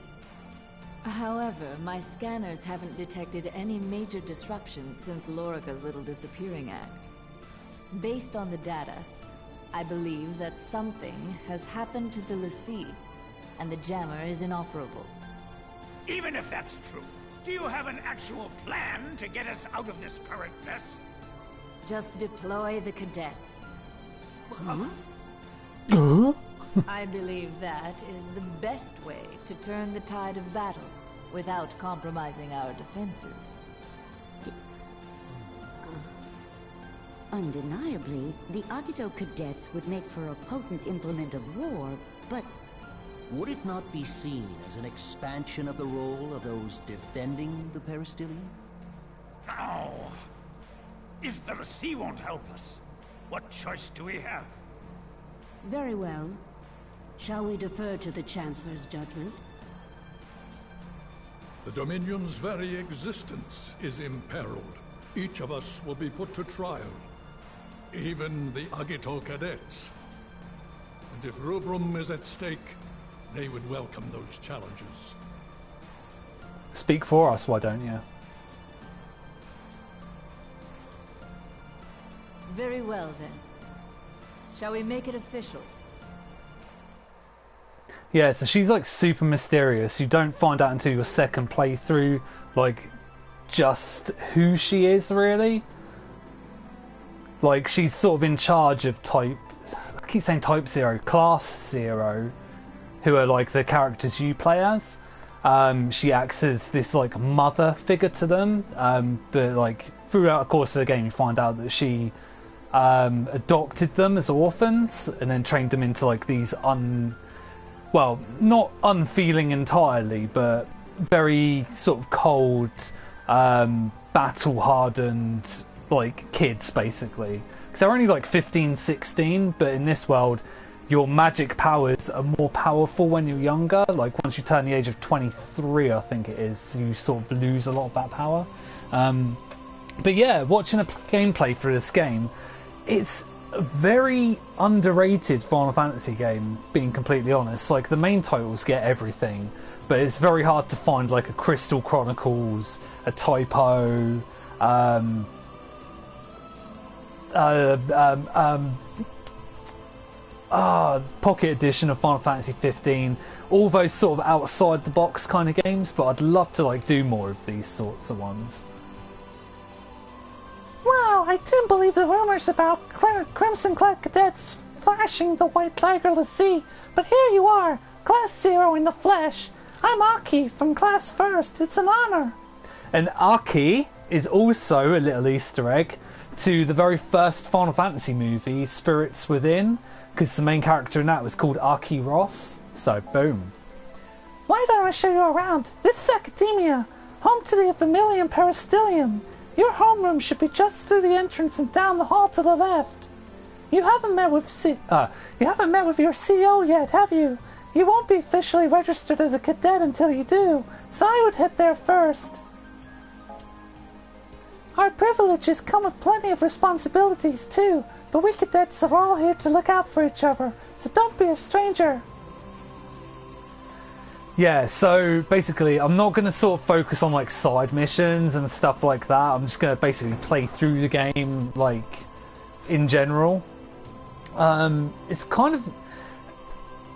However, my scanners haven't detected any major disruptions since Lorica's little disappearing act. Based on the data, I believe that something has happened to the l'Cie, and the jammer is inoperable. Even if that's true, do you have an actual plan to get us out of this current mess? Just deploy the cadets. I believe that is the best way to turn the tide of battle without compromising our defenses. Undeniably, the Agito cadets would make for a potent implement of war, but... Would it not be seen as an expansion of the role of those defending the Peristilium? No. If the l'Cie won't help us, what choice do we have? Very well. Shall we defer to the Chancellor's judgment? The Dominion's very existence is imperiled. Each of us will be put to trial. Even the Agito cadets. And if Rubrum is at stake, they would welcome those challenges. Speak for us, why don't you? Very well, then. Shall we make it official? Yeah, so she's like super mysterious. You don't find out until your second playthrough, like, just who she is, really. Like, she's sort of in charge of I keep saying Type-0, Class 0, who are like the characters you play as. She acts as this like mother figure to them, but like throughout the course of the game you find out that she adopted them as orphans and then trained them into like these well, not unfeeling entirely, but very sort of cold, battle-hardened like kids, basically. Because they're only like 15, 16, but in this world your magic powers are more powerful when you're younger. Like once you turn the age of 23, I think it is, you sort of lose a lot of that power. But yeah, watching a gameplay through this game, it's a very underrated Final Fantasy game, being completely honest. Like, the main titles get everything, but it's very hard to find like a Crystal Chronicles, a Type-0, Pocket Edition of Final Fantasy 15, all those sort of outside the box kind of games, but I'd love to like do more of these sorts of ones. Wow, I didn't believe the rumors about Crimson Clad cadets flashing the white tiger Lassie, but here you are, Class 0 in the flesh. I'm Aki from Class First. It's an honor. And Aki is also a little Easter egg to the very first Final Fantasy movie, Spirits Within, because the main character in that was called Aki Ross. So, boom. Why don't I show you around? This is Academia, home to the Vermilion Peristyllium. Your homeroom should be just through the entrance and down the hall to the left. You haven't met with your CO yet, have you? You won't be officially registered as a cadet until you do, so I would head there first. Our privileges come with plenty of responsibilities too, but we cadets are all here to look out for each other, so don't be a stranger. Yeah, so basically I'm not going to sort of focus on like side missions and stuff like that. I'm just going to basically play through the game like in general. It's kind of,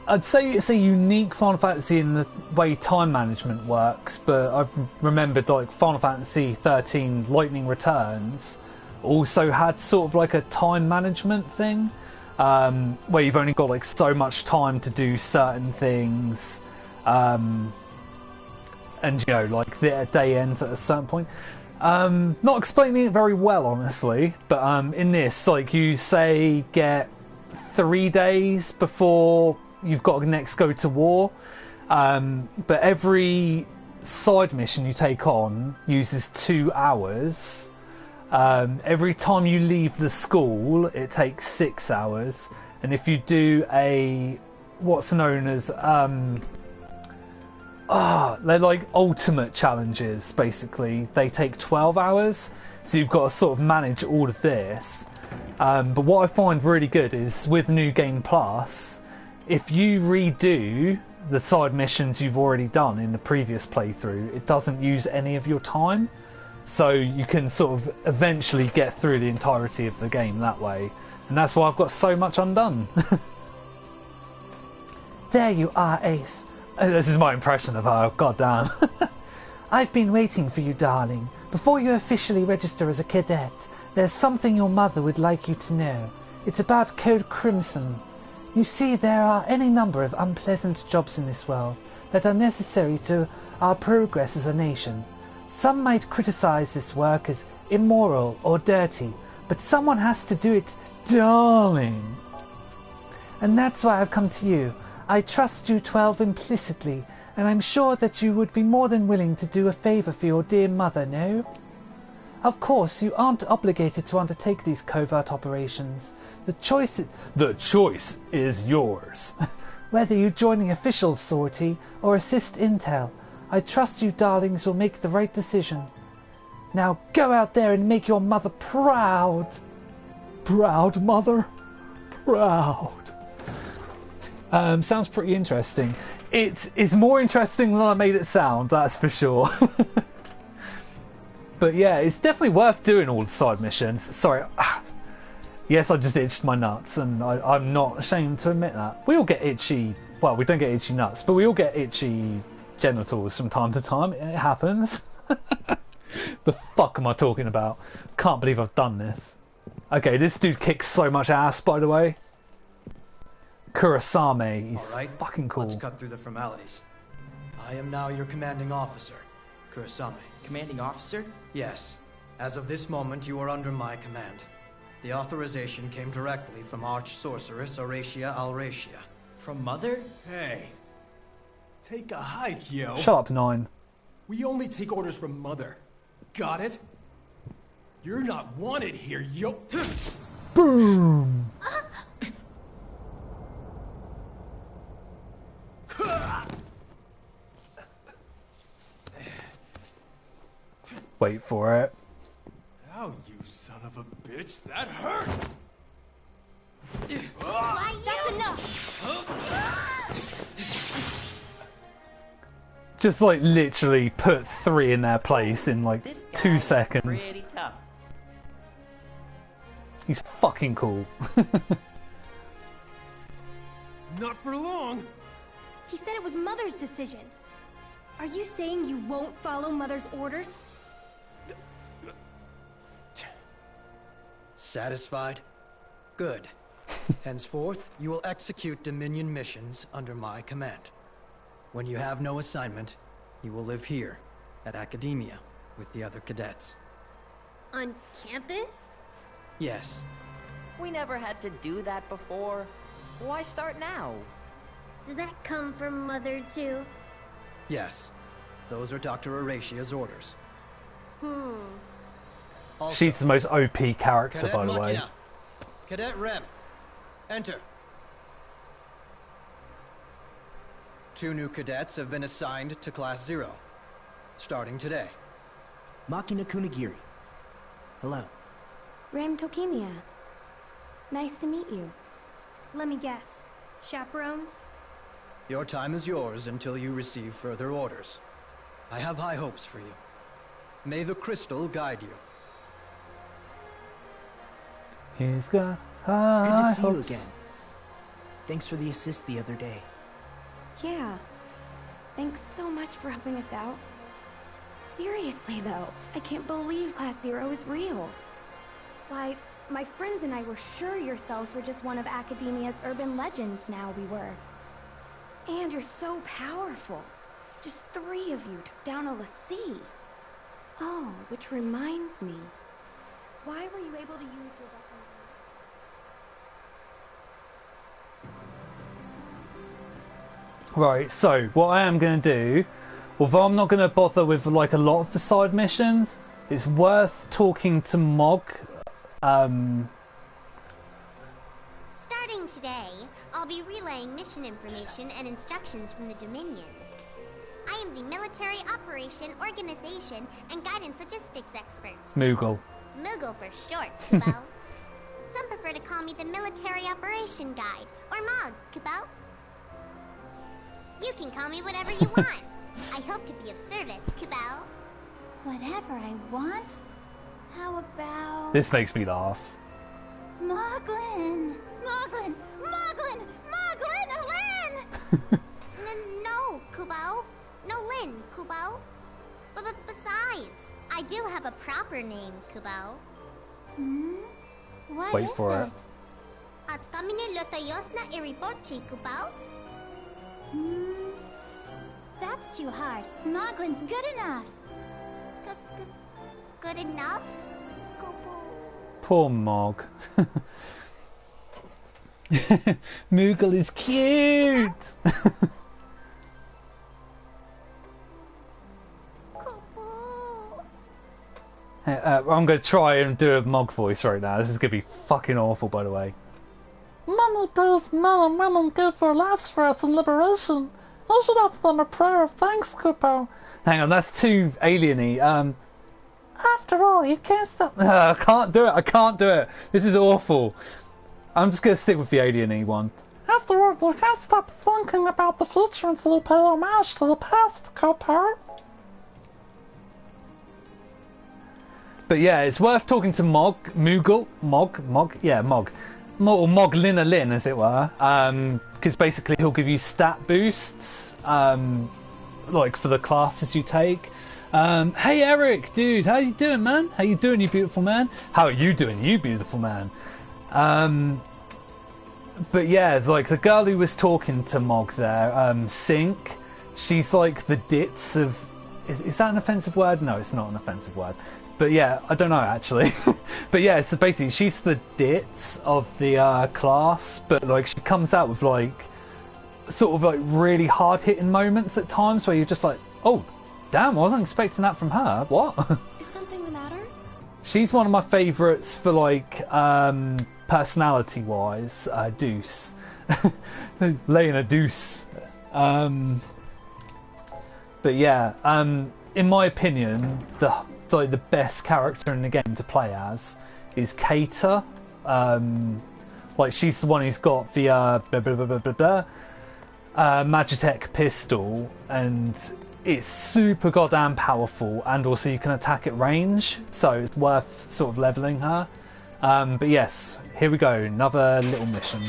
I'd say it's a unique Final Fantasy in the way time management works, but I've remembered like Final Fantasy 13 Lightning Returns also had sort of like a time management thing, where you've only got like so much time to do certain things, and you know, like the day ends at a certain point. Not explaining it very well, honestly, but in this, like, you say get 3 days before you've got to next go to war, but every side mission you take on uses 2 hours. Every time you leave the school, it takes 6 hours, and if you do a what's known as they're like ultimate challenges, basically, they take 12 hours, so you've got to sort of manage all of this. But what I find really good is with New Game Plus, if you redo the side missions you've already done in the previous playthrough, it doesn't use any of your time, so you can sort of eventually get through the entirety of the game that way, and that's why I've got so much undone. There you are, Ace. This is my impression of her, goddamn. I've been waiting for you, darling. Before you officially register as a cadet, there's something your mother would like you to know. It's about Code Crimson. You see, there are any number of unpleasant jobs in this world that are necessary to our progress as a nation. Some might criticize this work as immoral or dirty, but someone has to do it, darling. And that's why I've come to you. I trust you 12 implicitly, and I'm sure that you would be more than willing to do a favor for your dear mother, no? Of course, you aren't obligated to undertake these covert operations. The choice is yours. Whether you join the official sortie or assist intel, I trust you darlings will make the right decision. Now go out there and make your mother proud. Proud, mother? Proud. Sounds pretty interesting. It is more interesting than I made it sound, that's for sure. But yeah, it's definitely worth doing all the side missions. Sorry. Yes, I just itched my nuts, and I'm not ashamed to admit that. We all get itchy, well, we don't get itchy nuts, but we all get itchy genitals from time to time. It happens. The fuck am I talking about? Can't believe I've done this. Okay, this dude kicks so much ass, by the way. Kurosame, he's fucking cool. Let's cut through the formalities. I am now your commanding officer, Kurosame. Commanding officer? Yes. As of this moment, you are under my command. The authorization came directly from Arch-Sorceress Auracia Alracia. From Mother? Hey. Take a hike, yo. Shut up, 9. We only take orders from Mother. Got it? You're not wanted here, yo. Boom! Wait for it. Oh, you son of a bitch, that hurt! Why that's enough! Just like literally put 3 in their place in like 2 seconds. Pretty tough. He's fucking cool. Not for long! He said it was Mother's decision. Are you saying you won't follow Mother's orders? Satisfied? Good. Henceforth, you will execute Dominion missions under my command. When you have no assignment, you will live here, at Academia, with the other cadets. On campus? Yes. We never had to do that before. Why start now? Does that come from Mother, too? Yes. Those are Dr. Horatia's orders. Also, she's the most OP character, Cadet by the way. Machina. Cadet Rem. Enter. 2 new cadets have been assigned to Class 0, starting today. Machina Kunigiri. Hello. Ram Tokimia. Nice to meet you. Let me guess. Chaperones? Your time is yours until you receive further orders. I have high hopes for you. May the crystal guide you. He's got Good to see you hopes. again. Thanks for the assist the other day. Yeah. Thanks so much for helping us out. Seriously, though, I can't believe Class 0 is real. Why, my friends and I were sure yourselves were just one of Academia's urban legends now we were. And you're so powerful. Just 3 of you took down a l'Cie. Oh, which reminds me. Why were you able to use your weapons? Right, so what I am going to do, although I'm not going to bother with like a lot of the side missions, it's worth talking to Mog. Starting today, I'll be relaying mission information and instructions from the Dominion. I am the Military Operation Organization and Guidance Logistics Expert. Moogle. Moogle for short, Kubo. Some prefer to call me the Military Operation Guide, or MOG, Kubo. You can call me whatever you want. I hope to be of service, Kubo. Whatever I want? How about... This makes me laugh. Moglin! Moglin! Moglin! Moglin! Lin! No, Kubo. No Lin, Kubo. Besides, I do have a proper name, Kubo. What Wait is for it? Atskamine lotayosna iriporchi, Kubo. That's too hard. Moglin's good enough. Good enough? Kubo. Poor Mog. Moogle is cute! I'm going to try and do a Mog voice right now. This is going to be fucking awful, by the way. Many brave men and women gave their lives for us in liberation. I should offer them a prayer of thanks, Kupo. Hang on, that's too alien-y. After all, you can't stop... I can't do it, I can't do it. This is awful. I'm just going to stick with the alien-y one. After all, you can't stop thinking about the future until you pay homage to the past, Kupo. But yeah, it's worth talking to Mog, Moogle, Mog, or Moglina Lin, as it were, because basically he'll give you stat boosts, like for the classes you take. Hey Eric, dude, how you doing, man? How you doing, you beautiful man? How are you doing, you beautiful man? But yeah, like the girl who was talking to Mog there, Sink, she's like the ditz of... Is that an offensive word? No, it's not an offensive word. But yeah, I don't know actually. But yeah, so basically she's the ditz of the class, but like she comes out with like sort of like really hard hitting moments at times where you're just like, oh damn, I wasn't expecting that from her. What? Is something the matter? She's one of my favourites for like personality wise. Deuce. laying a deuce. But yeah, in my opinion, the best character in the game to play as is Kater. Like, she's the one who's got the Magitech pistol, and it's super goddamn powerful, and also you can attack at range, so it's worth sort of leveling her. But yes, here we go, another little mission.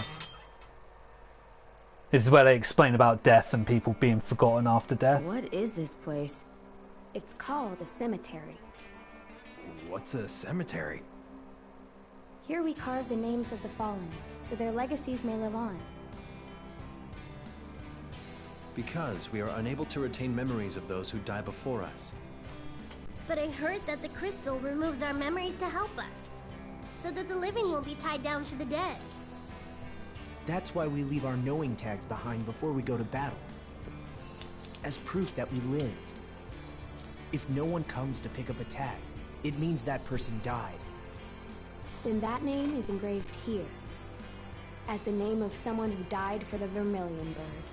This is where they explain about death and people being forgotten after death. What is this place? It's called a cemetery. What's a cemetery? Here we carve the names of the fallen, so their legacies may live on. Because we are unable to retain memories of those who die before us. But I heard that the crystal removes our memories to help us, so that the living will be tied down to the dead. That's why we leave our knowing tags behind before we go to battle. As proof that we lived. If no one comes to pick up a tag, it means that person died. Then that name is engraved here, as the name of someone who died for the Vermilion Bird.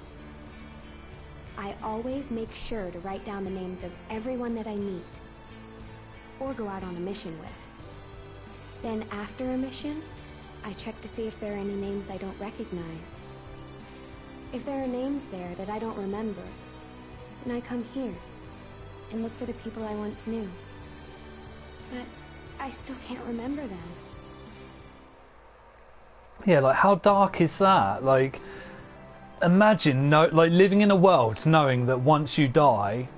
I always make sure to write down the names of everyone that I meet, or go out on a mission with. Then after a mission, I check to see if there are any names I don't recognize. If there are names there that I don't remember, then I come here and look for the people I once knew. But I still can't remember them. Yeah, like, how dark is that? Like, imagine living in a world knowing that once you die,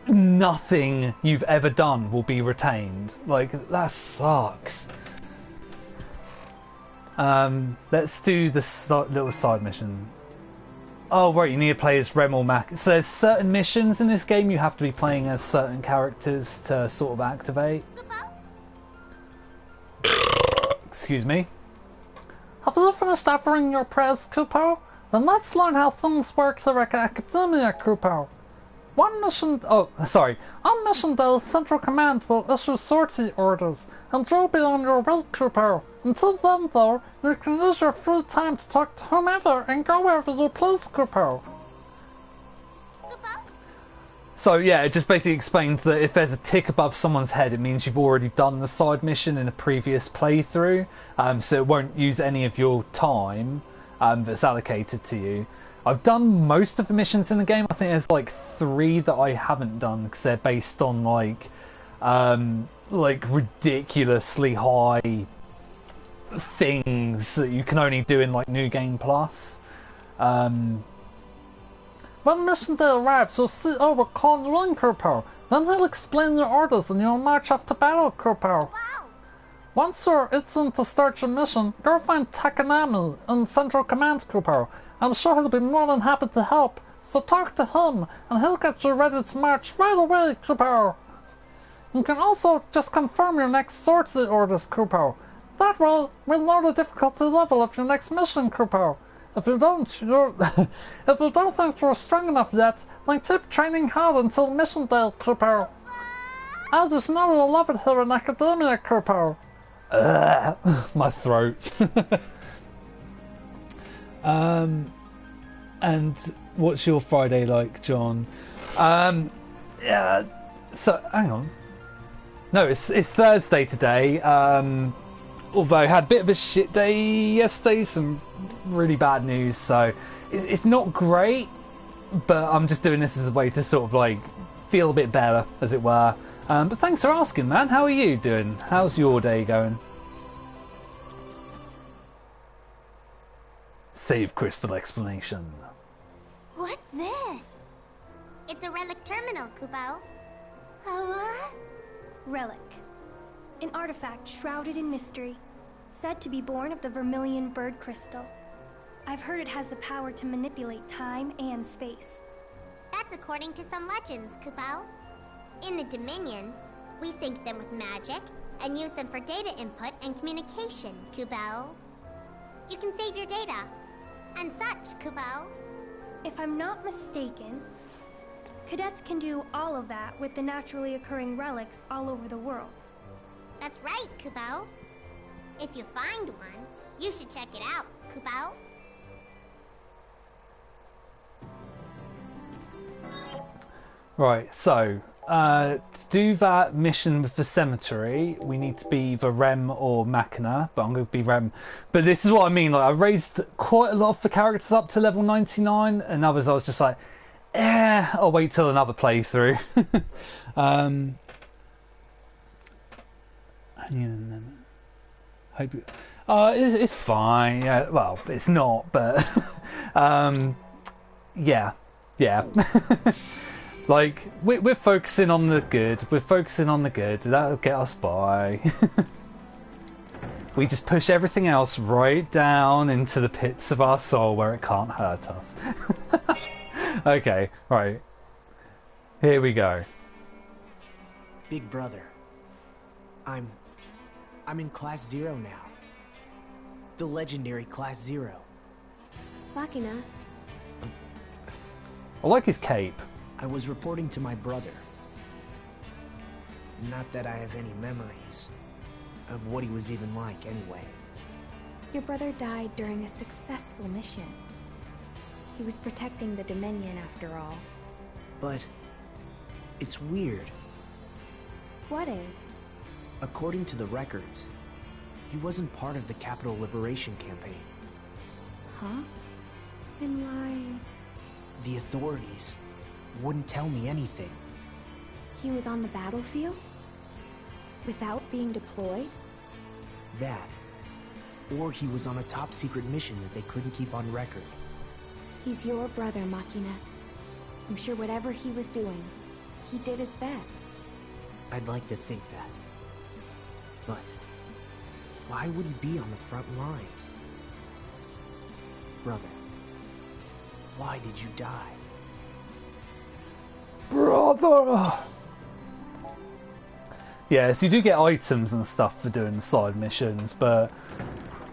nothing you've ever done will be retained. Like, that sucks. Let's do this little side mission. Oh right, you need to play as Rem or Mac. So there's certain missions in this game you have to be playing as certain characters to sort of activate. Excuse me. Have you finished offering your prayers, Kupo? Then let's learn how things work here at Academia, Kupo. On mission day, Central Command will issue sortie orders, and you'll be on your way, Kupo. Until then, though, you can use your free time to talk to whomever and go wherever you please, Kupo. So yeah, it just basically explains that if there's a tick above someone's head, it means you've already done the side mission in a previous playthrough, so it won't use any of your time that's allocated to you. I've done most of the missions in the game. I think there's like 3 that I haven't done because they're based on like ridiculously high things that you can only do in like New Game Plus. When mission day arrives, you'll see will call you in, Kupo. Then he'll explain your orders and you'll march off to battle, Kupo. Once you're itching to start your mission, go find Takanami in Central Command, Kupo. I'm sure he'll be more than happy to help, so talk to him, and he'll get you ready to march right away, Kupo. You can also just confirm your next sortie orders, Kupo. That way, we'll know the difficulty level of your next mission, Kupo. If you don't think you're strong enough yet, then keep training hard until mission day, Kupo. I just know you'll love it here in Academia, Kupo. My throat. And what's your Friday like, John? Yeah. So hang on. No, it's Thursday today. Although I had a bit of a shit day yesterday, some really bad news, so it's not great, but I'm just doing this as a way to sort of like feel a bit better, as it were. But thanks for asking, man. How are you doing? How's your day going? Save crystal explanation. What's this? It's a relic terminal, Kupo. A what? Relic. An artifact shrouded in mystery, said to be born of the Vermilion Bird Crystal. I've heard it has the power to manipulate time and space. That's according to some legends, Kupo. In the Dominion, we sync them with magic and use them for data input and communication, Kupo. You can save your data and such, Kupo. If I'm not mistaken, cadets can do all of that with the naturally occurring relics all over the world. That's right, Kupo. If you find one, you should check it out, Kupo. Right, so to do that mission with the cemetery, we need to be either Rem or Machina, but I'm going to be Rem. But this is what I mean, like I raised quite a lot of the characters up to level 99, and others I was just like, I'll wait till another playthrough. Hope it's fine. Yeah, well, it's not, but yeah. Like we're focusing on the good. We're focusing on the good. That'll get us by. We just push everything else right down into the pits of our soul where it can't hurt us. Okay, right. Here we go. Big brother. I'm in Class 0 now. The legendary Class 0. Machina. I like his cape. I was reporting to my brother. Not that I have any memories of what he was even like anyway. Your brother died during a successful mission. He was protecting the Dominion after all. But it's weird. What is? According to the records, he wasn't part of the Capital Liberation Campaign. Huh? Then why? The authorities wouldn't tell me anything. He was on the battlefield? Without being deployed? That. Or he was on a top secret mission that they couldn't keep on record. He's your brother, Machina. I'm sure whatever he was doing, he did his best. I'd like to think that. But why would he be on the front lines? Brother, why did you die? Brother! Yeah, so you do get items and stuff for doing side missions, but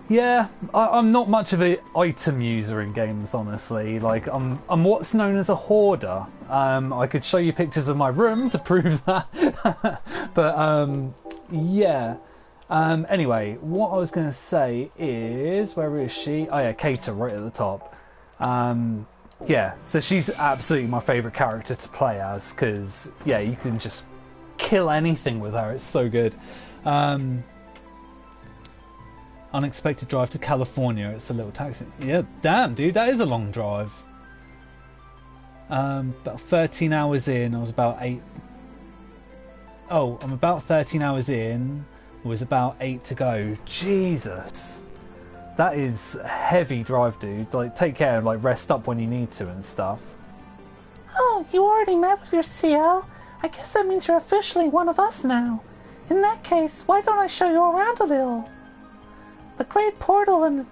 yeah, I'm not much of an item user in games, honestly. Like, I'm what's known as a hoarder. I could show you pictures of my room to prove that. But yeah. Anyway, what I was going to say is, where is she? Oh yeah, Kato, right at the top. Yeah, so she's absolutely my favourite character to play as, because yeah, you can just kill anything with her. It's so good. Unexpected drive to California. It's a little taxi. Yeah, damn, dude, that is a long drive. About 13 hours in. I was about 8. Oh, I'm about 13 hours in. It was about 8 to go. Jesus, that is a heavy drive, dude. Like, take care, like rest up when you need to and stuff. Oh, you already met with your CL? I guess that means you're officially one of us now. In that case, why don't I show you around a little? The Great Portal and...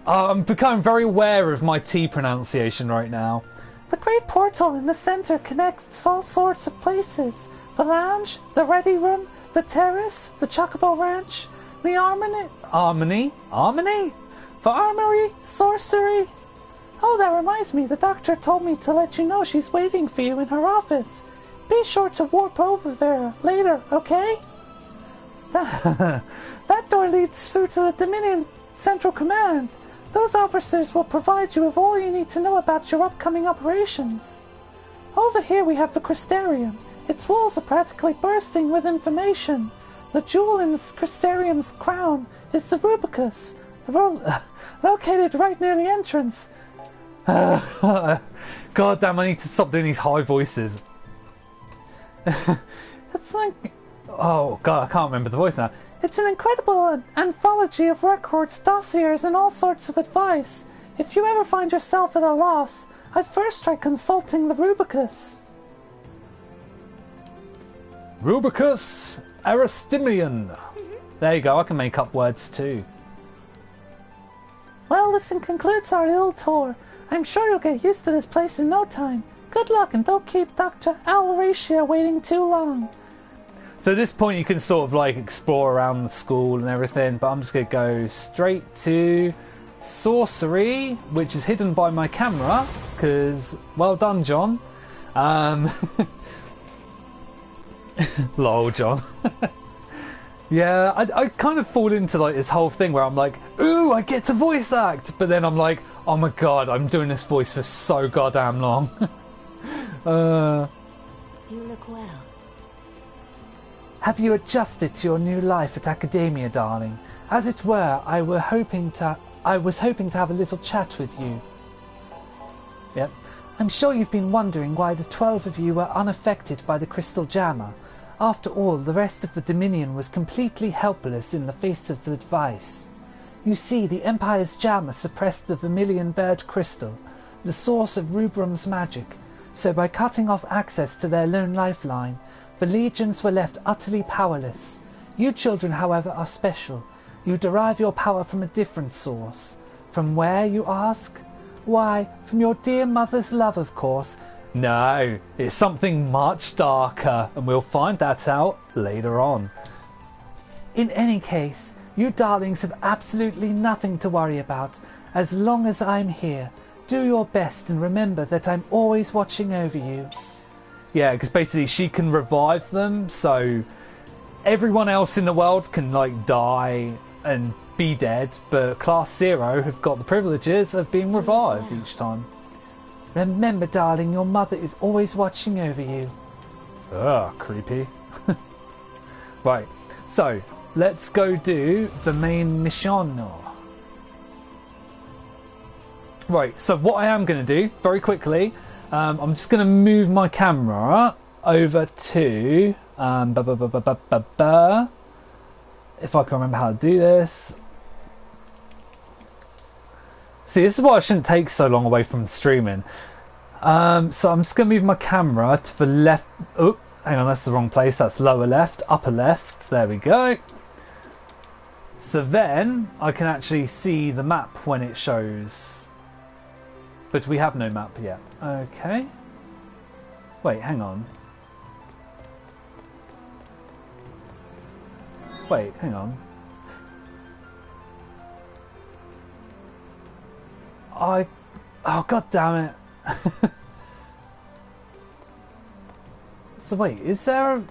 I'm becoming very aware of my T pronunciation right now. The Great Portal in the center connects all sorts of places. The lounge, the ready room, the terrace, the Chocobo Ranch, the Armory? The armory, sorcery. Oh, that reminds me, the doctor told me to let you know she's waiting for you in her office. Be sure to warp over there later, okay? That door leads through to the Dominion Central Command. Those officers will provide you with all you need to know about your upcoming operations. Over here we have the Crystarium. Its walls are practically bursting with information. The jewel in the Crystarium's crown is the Rubicus, located right near the entrance. God damn, I need to stop doing these high voices. It's like... Oh god, I can't remember the voice now. It's an incredible anthology of records, dossiers, and all sorts of advice. If you ever find yourself at a loss, I'd first try consulting the Rubicus. Rubicus Aristimian. There you go, I can make up words too. Well, this concludes our little tour. I'm sure you'll get used to this place in no time. Good luck, and don't keep Dr. Alracia waiting too long. So at this point you can sort of like explore around the school and everything, but I'm just going to go straight to sorcery, which is hidden by my camera, because well done, John. Lol, John. Yeah, I kind of fall into like this whole thing where I'm like, ooh, I get to voice act, but then I'm like, oh my god, I'm doing this voice for so goddamn long. You look well. Have you adjusted to your new life at Academia, darling? As it were, I was hoping to have a little chat with you. Yep. I'm sure you've been wondering why the 12 of you were unaffected by the crystal jammer. After all, the rest of the Dominion was completely helpless in the face of the device. You see, the Empire's jammer suppressed the vermilion bird crystal, the source of Rubrum's magic, so by cutting off access to their lone lifeline, the legions were left utterly powerless. You children, however, are special. You derive your power from a different source. From where, you ask? Why, from your dear mother's love, of course. No, it's something much darker, and we'll find that out later on. In any case, you darlings have absolutely nothing to worry about. As long as I'm here, do your best and remember that I'm always watching over you. Yeah, because basically she can revive them, so everyone else in the world can, like, die and be dead, but Class 0 have got the privileges of being revived each time. Remember, darling, your mother is always watching over you. Ugh, creepy. Right, so let's go do the main mission. Right, so what I am going to do, very quickly, I'm just going to move my camera over to... if I can remember how to do this. See, this is why I shouldn't take so long away from streaming. So I'm just going to move my camera to the left. Oh, hang on, that's the wrong place. That's lower left, upper left. There we go. So then I can actually see the map when it shows. But we have no map yet. Okay. Wait, hang on. Wait, hang on. Oh, god damn it. So wait, is there a...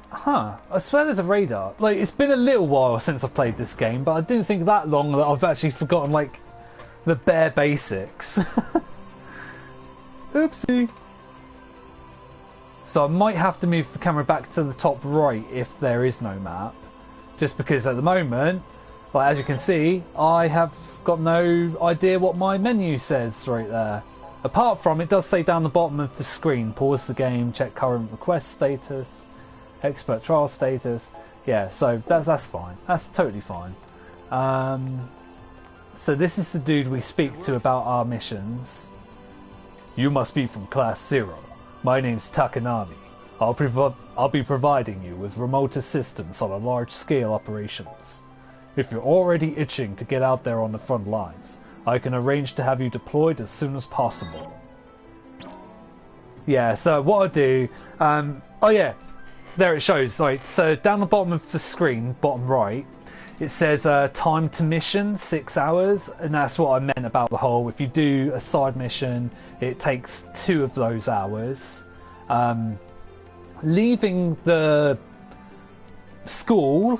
Huh, I swear there's a radar. Like, it's been a little while since I've played this game, but I didn't think that long that I've actually forgotten, like, the bare basics. Oopsie. So I might have to move the camera back to the top right if there is no map. Just because at the moment, like, as you can see, I have got no idea what my menu says right there. Apart from, it does say down the bottom of the screen, pause the game, check current request status, expert trial status. Yeah, so that's fine. That's totally fine. So this is the dude we speak to about our missions. You must be from Class 0. My name's Takanami. I'll be providing you with remote assistance on a large-scale operations. If you're already itching to get out there on the front lines, I can arrange to have you deployed as soon as possible. Yeah, so what I'll do... oh yeah, there it shows. Right, so down the bottom of the screen, bottom right, it says time to mission, 6 hours, and that's what I meant about the whole, if you do a side mission, it takes 2 of those hours. Leaving the school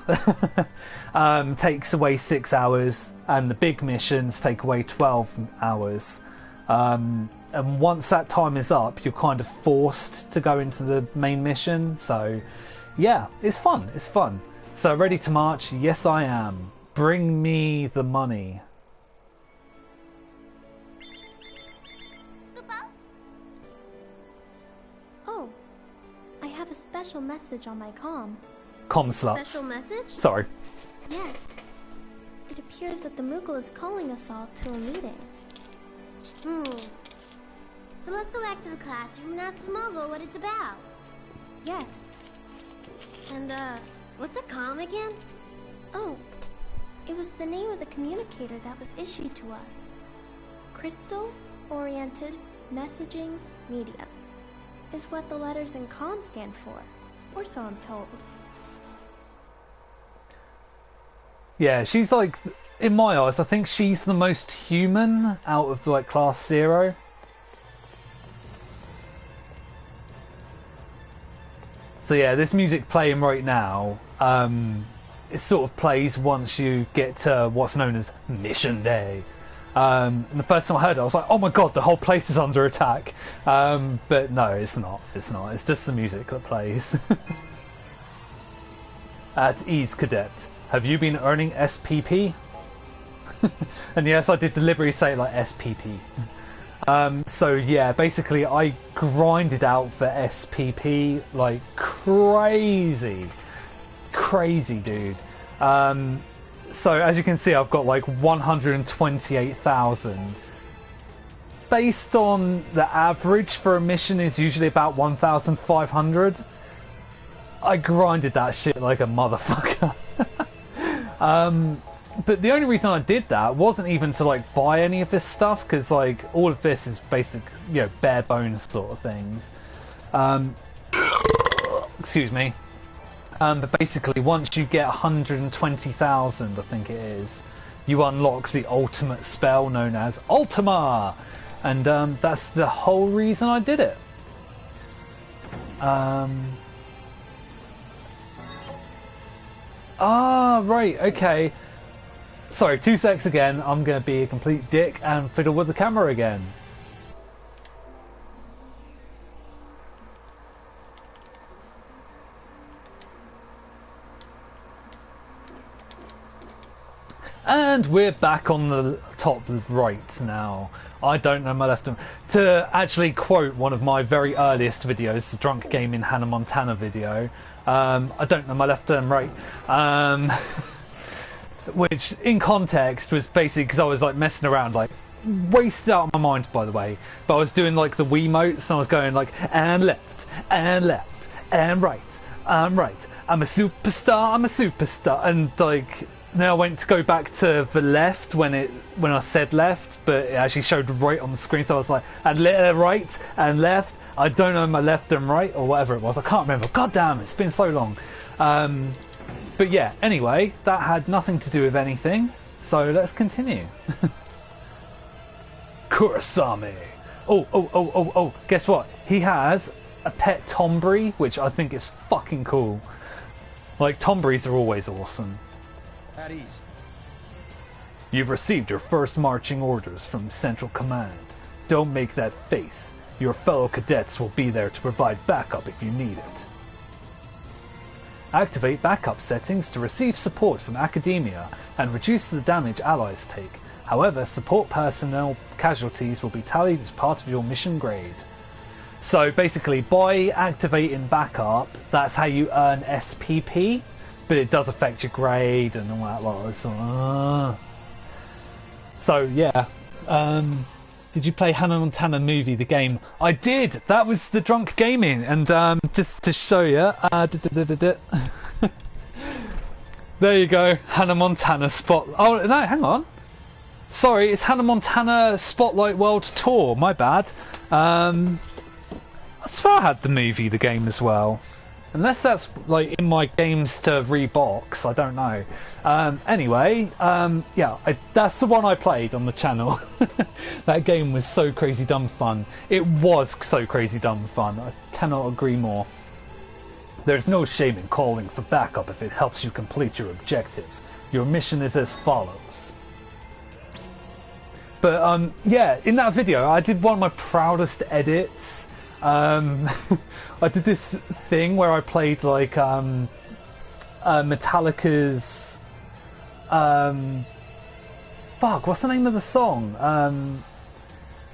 takes away 6 hours, and the big missions take away 12 hours. And once that time is up, you're kind of forced to go into the main mission. So yeah, it's fun. It's fun. So ready to march? Yes, I am. Bring me the money. Oh, I have a special message on my comm. Comm sluts. Special message? Sorry. Yes. It appears that the Moogle is calling us all to a meeting. So let's go back to the classroom and ask the Mogul what it's about. Yes. And, what's a comm again? Oh, it was the name of the communicator that was issued to us. Crystal-Oriented Messaging Medium is what the letters in comm stand for, or so I'm told. Yeah, she's like, in my eyes, I think she's the most human out of like Class 0. So yeah, this music playing right now, it sort of plays once you get to what's known as Mission Day. And the first time I heard it, I was like, oh my god, the whole place is under attack. But no, it's not. It's not. It's just the music that plays. At ease, Cadet. Have you been earning SPP? And yes, I did deliberately say like SPP. So yeah, basically I grinded out for SPP like crazy, dude. So as you can see, I've got like 128,000. Based on the average for a mission is usually about 1,500. I grinded that shit like a motherfucker. But the only reason I did that wasn't even to like buy any of this stuff, because like all of this is basic, you know, bare bones sort of things. Excuse me. But basically, once you get 120,000, I think it is, you unlock the ultimate spell known as Ultima, and that's the whole reason I did it. Right, okay. Sorry, 2 secs again. I'm going to be a complete dick and fiddle with the camera again. And we're back on the top right now. I don't know my left. To actually quote one of my very earliest videos, the Drunk Gaming Hannah Montana video, I don't know my left and right. Which, in context, was basically because I was like messing around, like wasted out of my mind, by the way. But I was doing like the Wiimotes, and I was going like and left, and left, and right, right. I'm a superstar, and like. Now I went to go back to the left when I said left, but it actually showed right on the screen. So I was like, and right and left. I don't know my left and right or whatever it was. I can't remember. God damn, it's been so long. But yeah, anyway, that had nothing to do with anything. So let's continue. Kurasame. Oh. Guess what? He has a pet Tombury, which I think is fucking cool. Like, Tomburys are always awesome. At ease. You've received your first marching orders from Central Command. Don't make that face. Your fellow cadets will be there to provide backup if you need it. Activate backup settings to receive support from Academia and reduce the damage allies take. However, support personnel casualties will be tallied as part of your mission grade. So basically, by activating backup, that's how you earn SPP. But it does affect your grade and all that lot. So yeah. Did you play Hannah Montana movie, the game? I did! That was the Drunk Gaming, and just to show you, there you go, Hannah Montana Spot. Oh no, hang on. Sorry, it's Hannah Montana Spotlight World Tour. My bad. I swear I had the movie, the game as well. Unless that's like in my games to rebox, I don't know. Anyway, yeah, that's the one I played on the channel. That game was so crazy dumb fun. It was so crazy dumb fun. I cannot agree more. There's no shame in calling for backup if it helps you complete your objective. Your mission is as follows. But yeah, in that video, I did one of my proudest edits. I did this thing where I played like Metallica's fuck, what's the name of the song?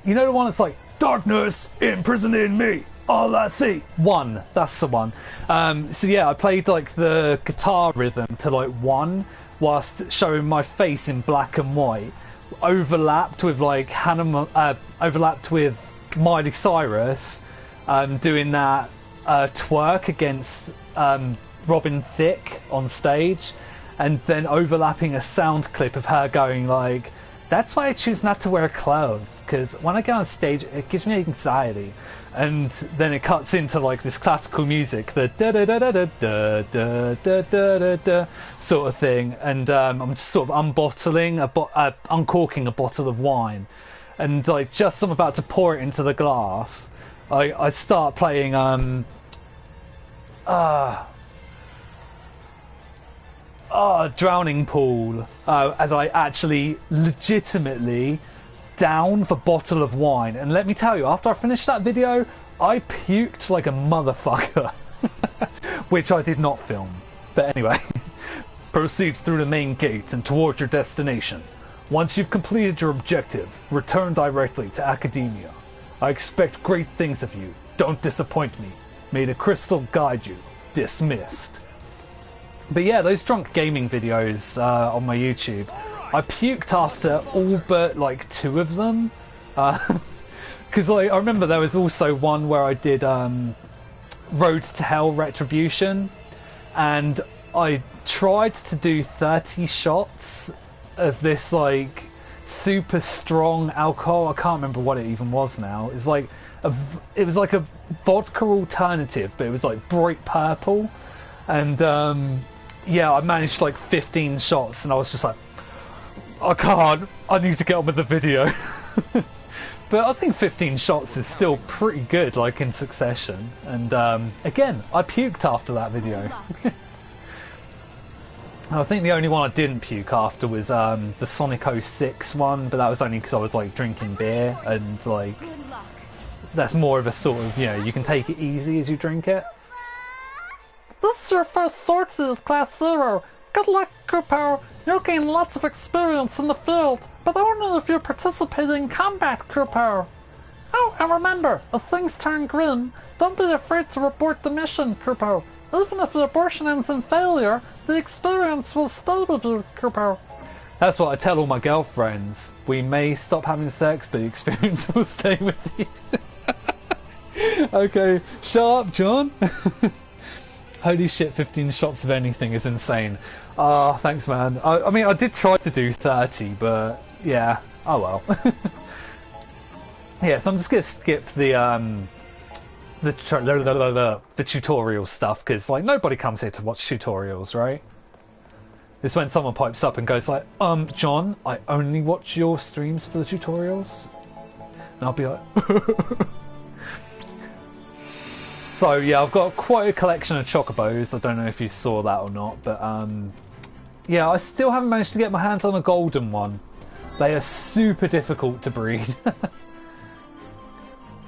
You know the one that's like darkness imprisoning me, all I see. One, that's the one. So yeah, I played like the guitar rhythm to like one whilst showing my face in black and white, overlapped with like overlapped with Miley Cyrus doing that twerk against Robin Thicke on stage, and then overlapping a sound clip of her going like, that's why I choose not to wear clothes, because when I go on stage it gives me anxiety. And then it cuts into like this classical music, the da da da da da da da da da da sort of thing, and I'm just sort of uncorking a bottle of wine, and like just as I'm about to pour it into the glass, I start playing Drowning Pool, as I actually legitimately down the bottle of wine, and let me tell you, after I finished that video, I puked like a motherfucker. Which I did not film. But anyway, proceed through the main gate and towards your destination. Once you've completed your objective, return directly to Academia. I expect great things of you. Don't disappoint me. May the crystal guide you. Dismissed. But yeah, those drunk gaming videos on my YouTube, I puked after all but like 2 of them. Because like, I remember there was also one where I did Road to Hell Retribution, and I tried to do 30 shots of this like super strong alcohol. I can't remember what it even was now. It was like a vodka alternative, but it was like bright purple. And yeah, I managed like 15 shots, and I was just like, I can't. I need to get on with the video. But I think 15 shots is still pretty good, like in succession. And again, I puked after that video. I think the only one I didn't puke after was the Sonic 06 one, but that was only because I was like drinking beer, and like that's more of a sort of, you know, you can take it easy as you drink it. This is your first sortie as Class 0. Good luck, Cooper. You'll gain lots of experience in the field, but only if you participate in combat, Cooper. Oh, and remember, if things turn grim, don't be afraid to report the mission, Cooper. Even if the abortion ends in failure, the experience will stay with you, Cooper. That's what I tell all my girlfriends. We may stop having sex, but the experience will stay with you. Okay, shut up, John. Holy shit, 15 shots of anything is insane. Ah, thanks, man. I mean, I did try to do 30, but yeah. Oh well. Yeah, so I'm just gonna skip the tutorial stuff, because like nobody comes here to watch tutorials, right? It's when someone pipes up and goes like, John, I only watch your streams for the tutorials. And I'll be like, So yeah, I've got quite a collection of chocobos. I don't know if you saw that or not, but yeah, I still haven't managed to get my hands on a golden one. They are super difficult to breed.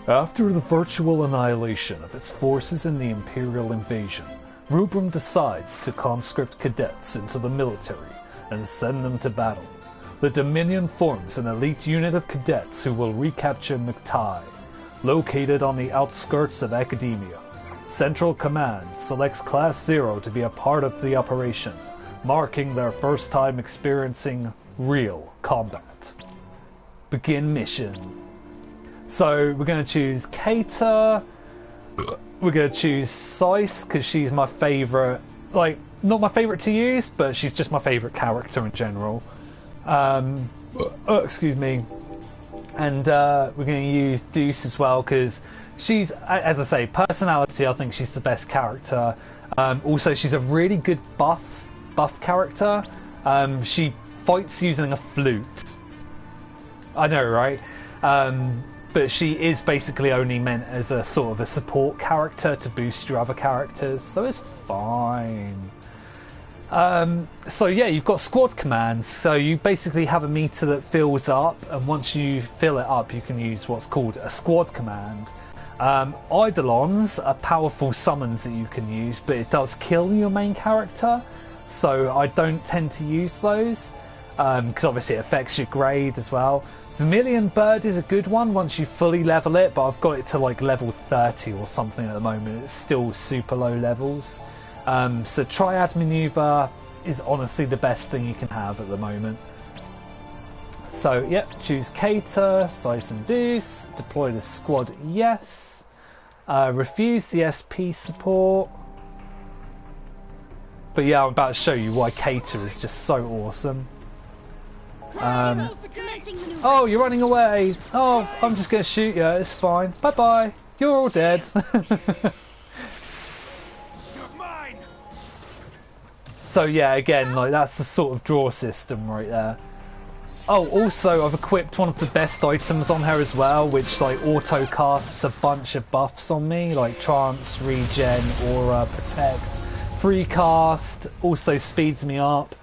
After the virtual annihilation of its forces in the Imperial invasion, Rubrum decides to conscript cadets into the military and send them to battle. The Dominion forms an elite unit of cadets who will recapture McTie, located on the outskirts of Academia. Central Command selects Class 0 to be a part of the operation, marking their first time experiencing real combat. Begin mission. So we're going to choose Kater. We're going to choose Seiss because she's my favourite, like, not my favourite to use, but she's just my favourite character in general. Excuse me. And we're going to use Deuce as well because she's, as I say, personality, I think she's the best character. Also, she's a really good buff character. She fights using a flute. I know, right? But she is basically only meant as a sort of a support character to boost your other characters, so it's fine. So yeah, you've got squad commands, so you basically have a meter that fills up, and once you fill it up you can use what's called a squad command. Eidolons are powerful summons that you can use, but it does kill your main character, so I don't tend to use those, because obviously it affects your grade as well. Vermilion Bird is a good one once you fully level it, but I've got it to like level 30 or something at the moment. It's still super low levels. So Triad Maneuver is honestly the best thing you can have at the moment. So yep, choose Kater, Seiss and Deuce, deploy the squad, yes. Refuse the SP support. But yeah, I'm about to show you why Kater is just so awesome. Oh, you're running away. Oh, I'm just going to shoot you. It's fine. Bye-bye. You're all dead. So yeah, again, like that's the sort of draw system right there. Oh, also I've equipped one of the best items on her as well, which like auto casts a bunch of buffs on me, like Trance, Regen, Aura, Protect, Free Cast, also speeds me up.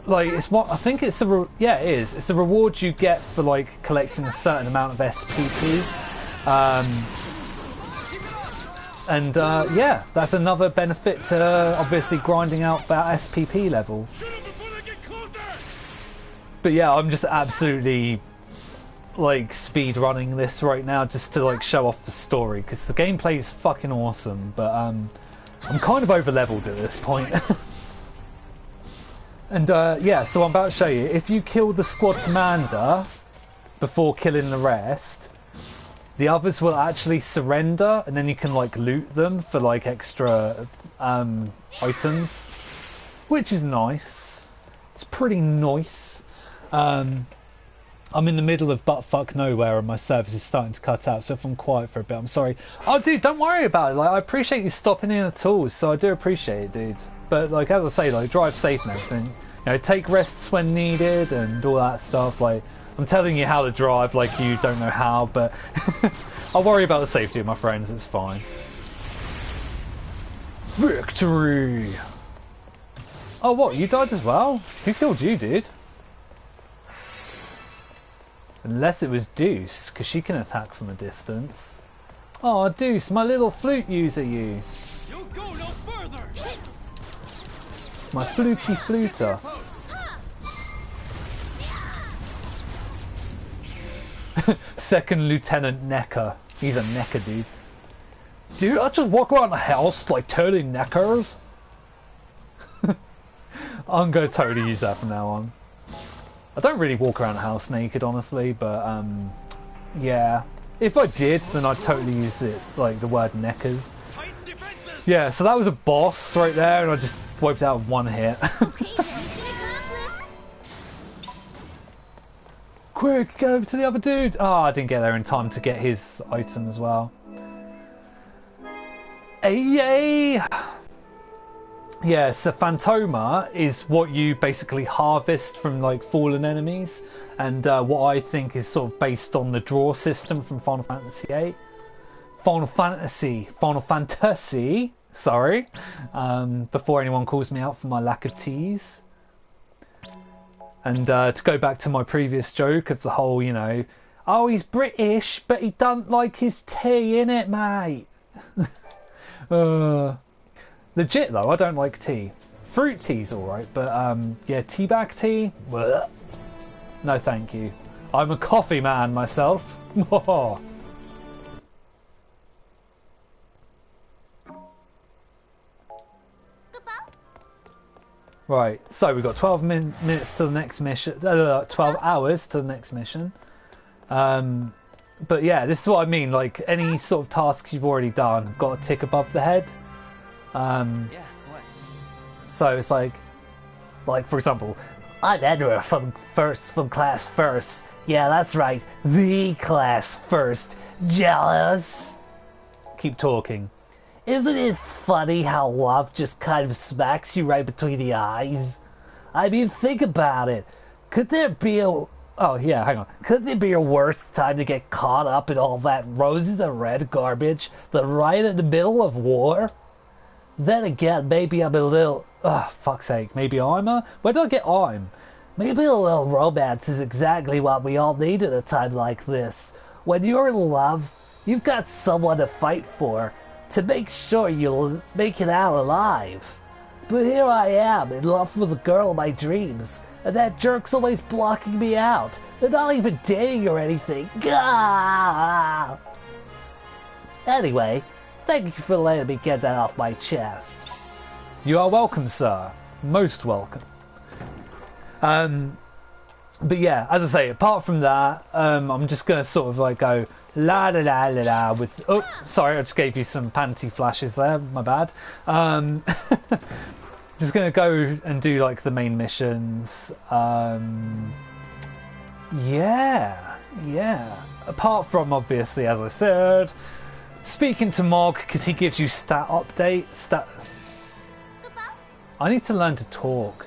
like it's what I think it's yeah, it is. It's a reward you get for like collecting a certain amount of SPP. And yeah, that's another benefit to obviously grinding out that SPP level. But yeah, I'm just absolutely like speed running this right now just to like show off the story because the gameplay is fucking awesome. But I'm kind of over leveled at this point. And yeah, so I'm about to show you. If you kill the squad commander before killing the rest, the others will actually surrender, and then you can like loot them for like extra items, which is nice. It's pretty nice. I'm in the middle of buttfuck nowhere and my service is starting to cut out, so if I'm quiet for a bit, I'm sorry. Oh dude, don't worry about it. Like, I appreciate you stopping in at all, so I do appreciate it, dude. But like, as I say, like, drive safe and everything. You know, take rests when needed and all that stuff. Like, I'm telling you how to drive like you don't know how, but I'll worry about the safety of my friends, it's fine. Victory! Oh what, you died as well? Who killed you, dude? Unless it was Deuce, because she can attack from a distance. Oh, Deuce, my little flute user, you. You'll go no further. My fluky fluter. Second Lieutenant Necker. He's a Necker, dude. Dude, I just walk around the house like totally Neckers. I'm going to totally use that from now on. I don't really walk around the house naked, honestly, but yeah. If I did, then I'd totally use it, like the word Neckers. Yeah, so that was a boss right there, and I just wiped out one hit. Quick, get over to the other dude! Oh, I didn't get there in time to get his item as well. Yay! Yeah, so Phantoma is what you basically harvest from like fallen enemies, and what I think is sort of based on the draw system from Final Fantasy VIII. Final Fantasy, sorry, before anyone calls me out for my lack of T's. And to go back to my previous joke of the whole, you know, oh, he's British, but he doesn't like his tea, innit, mate? Legit though, I don't like tea. Fruit tea's alright, but yeah, teabag tea? Blech. No thank you. I'm a coffee man myself. Right, so we've got 12 minutes to the next mission, 12 hours to the next mission. But yeah, this is what I mean, like any sort of tasks you've already done have got a tick above the head. Yeah, what? So it's like for example, I'm Edward from class first. Yeah, that's right, the class first. Jealous? Keep talking. Isn't it funny how love just kind of smacks you right between the eyes? I mean, think about it. Could there be a... Oh, yeah, hang on. Could there be a worse time to get caught up in all that roses and red garbage than right in the middle of war? Then again, maybe I'm a little... Oh, fuck's sake. Maybe I'm a... Where did I get I'm? Maybe a little romance is exactly what we all need at a time like this. When you're in love, you've got someone to fight for, to make sure you'll make it out alive. But here I am, in love with the girl of my dreams, and that jerk's always blocking me out. They're not even dating or anything. Gah! Anyway, thank you for letting me get that off my chest. You are welcome, sir. Most welcome. But yeah, as I say, apart from that, I'm just going to sort of like go la la la la la with... Oh, sorry, I just gave you some panty flashes there, my bad. Just going to go and do like the main missions. Yeah. Apart from, obviously, as I said, speaking to Mog, because he gives you stat update. I need to learn to talk.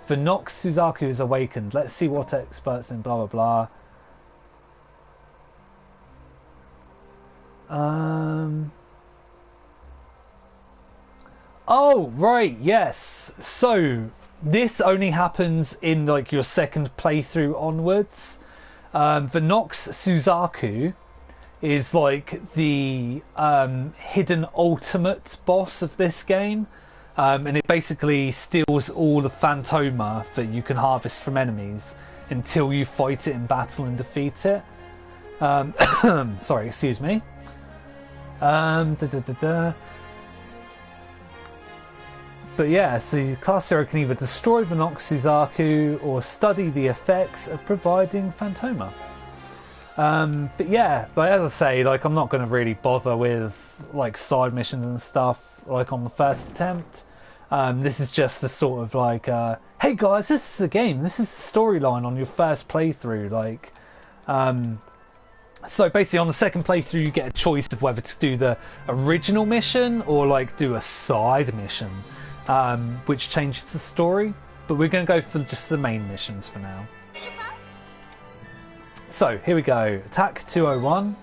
For Nox, Suzaku is awakened. Let's see what experts in blah blah blah. Oh, right, yes. So, this only happens in like your second playthrough onwards. The Nox Suzaku is like the hidden ultimate boss of this game, and it basically steals all the Phantoma that you can harvest from enemies until you fight it in battle and defeat it. Sorry, excuse me. But yeah, so Class 0 can either destroy the Nox Suzaku or study the effects of providing Phantoma. But yeah, like as I say, like I'm not going to really bother with like side missions and stuff like on the first attempt. This is just the sort of like, hey guys, this is a game. This is the storyline on your first playthrough. Like, so basically on the second playthrough, you get a choice of whether to do the original mission or like do a side mission, which changes the story. But we're going to go for just the main missions for now. So here we go. Attack 201.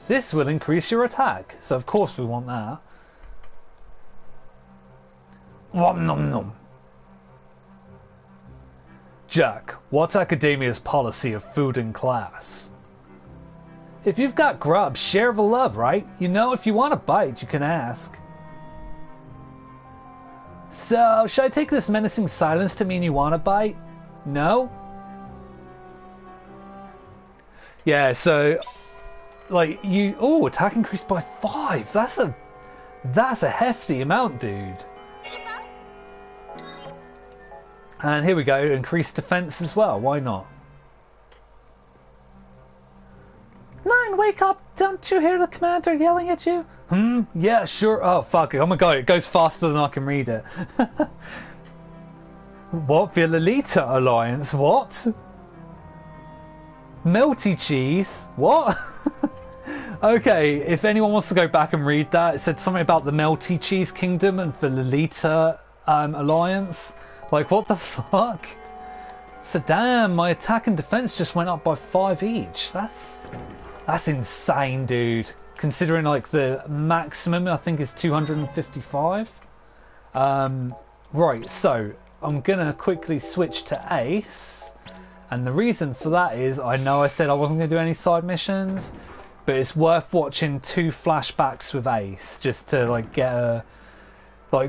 This will increase your attack. So of course we want that. Nom nom nom. Jack, what's Academia's policy of food in class? If you've got grub, share the love, right? You know, if you want a bite, you can ask. So, should I take this menacing silence to mean you want a bite? No? Yeah, so, like, you... Oh, attack increased by 5. That's a hefty amount, dude. And here we go, increased defense as well. Why not? 9, wake up! Don't you hear the commander yelling at you? Yeah, sure. Oh, fuck it. Oh my god, it goes faster than I can read it. What? The Lolita Alliance? What? Melty cheese? What? Okay, if anyone wants to go back and read that, it said something about the Melty Cheese Kingdom and the Lolita Alliance. Like, what the fuck? So damn, my attack and defense just went up by 5 each. That's insane, dude. Considering like the maximum I think is 255. Right, so I'm gonna quickly switch to Ace, and the reason for that is I know I said I wasn't gonna do any side missions, but it's worth watching 2 flashbacks with Ace just to like get a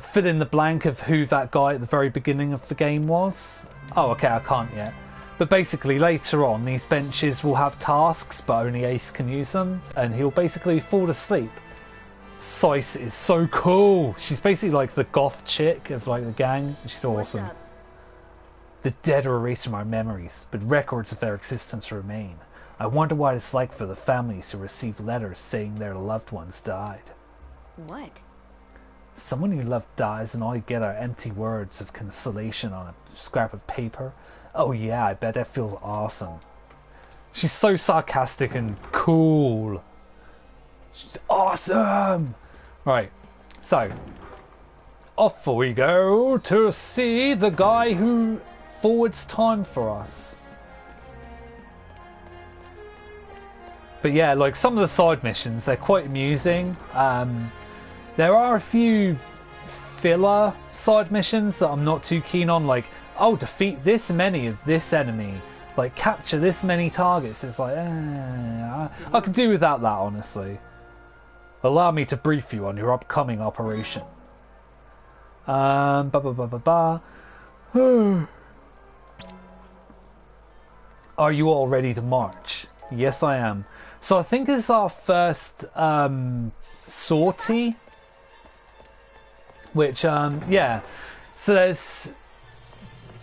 fill in the blank of who that guy at the very beginning of the game was. Oh, okay, I can't yet. But basically, later on, these benches will have tasks, but only Ace can use them, and he'll basically fall asleep. Seiss is so cool. She's basically like the goth chick of like the gang. She's awesome. The dead are erased from our memories, but records of their existence remain. I wonder what it's like for the families who receive letters saying their loved ones died. What? Someone you love dies and all you get are empty words of consolation on a scrap of paper. Oh yeah, I bet that feels awesome. She's so sarcastic and cool. She's awesome! Right, so off we go to see the guy who forwards time for us. But yeah, like some of the side missions, they're quite amusing. There are a few filler side missions that I'm not too keen on, like, oh, defeat this many of this enemy, like capture this many targets. It's like, I could do without that, honestly. Allow me to brief you on your upcoming operation. Are you all ready to march? Yes, I am. So I think this is our first sortie. Which, yeah. So there's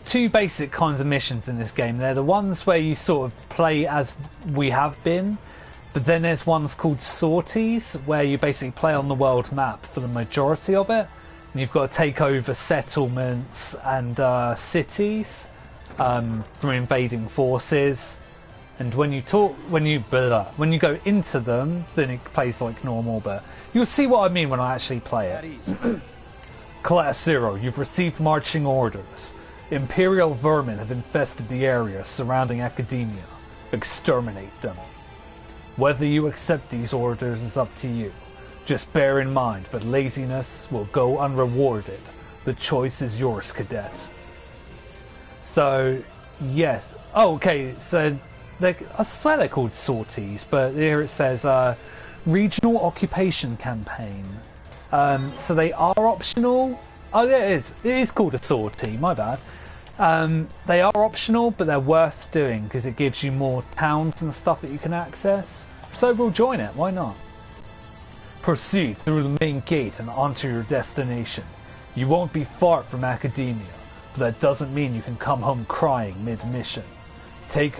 2 basic kinds of missions in this game. They're the ones where you sort of play as we have been. But then there's ones called sorties, where you basically play on the world map for the majority of it. And you've got to take over settlements and cities from invading forces. And when you go into them, then it plays like normal. But you'll see what I mean when I actually play it. Class 0, you've received marching orders. Imperial vermin have infested the area surrounding Academia. Exterminate them. Whether you accept these orders is up to you. Just bear in mind that laziness will go unrewarded. The choice is yours, cadet. So, yes. Oh, okay, so I swear they're called sorties, but here it says Regional Occupation Campaign. So they are optional. Oh yeah, it is. It is called a sortie, my bad. They are optional, but they're worth doing because it gives you more towns and stuff that you can access. So we'll join it, why not? Proceed through the main gate and onto your destination. You won't be far from academia, but that doesn't mean you can come home crying mid-mission. Take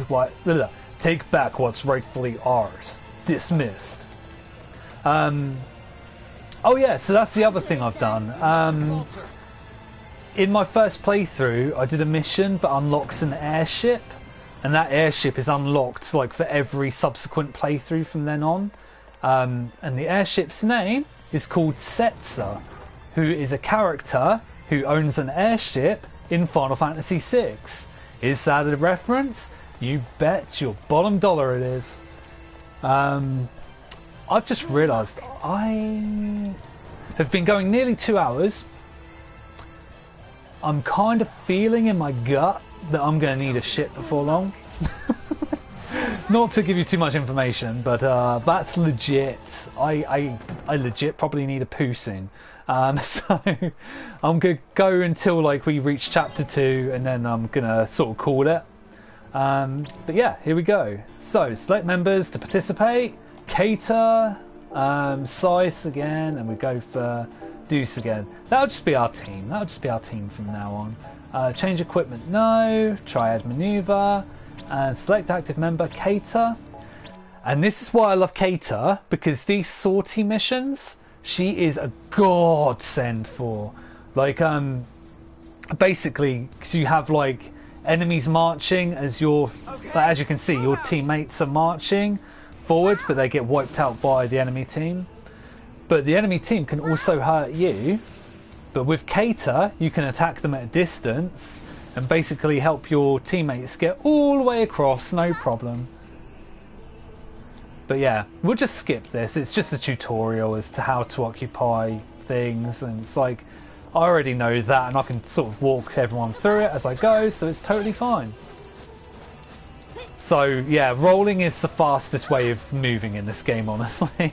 back what's rightfully ours. Dismissed. Oh yeah, so that's the other thing I've done. In my first playthrough, I did a mission that unlocks an airship, and that airship is unlocked like for every subsequent playthrough from then on. And the airship's name is called Setzer, who is a character who owns an airship in Final Fantasy VI. Is that a reference? You bet your bottom dollar it is. I've just realised I have been going nearly 2 hours. I'm kind of feeling in my gut that I'm going to need a shit before long. Not to give you too much information, but that's legit. I legit probably need a poo soon. So I'm going to go until like we reach chapter 2 and then I'm going to sort of call it. But yeah, here we go. So select members to participate. Cater, Sice again, and we go for Deuce again. That'll just be our team. That'll just be our team from now on. Change equipment, no. Triad maneuver, and select active member, Cater. And this is why I love Cater, because these sortie missions, she is a godsend for. Like, basically, cause you have like enemies marching as your, like, as you can see, your teammates are marching forward, but they get wiped out by the enemy team. But the enemy team can also hurt you. But with Cater, you can attack them at a distance and basically help your teammates get all the way across, no problem. But yeah, we'll just skip this. It's just a tutorial as to how to occupy things, and it's like, I already know that, and I can sort of walk everyone through it as I go, so it's totally fine. So yeah, rolling is the fastest way of moving in this game, honestly.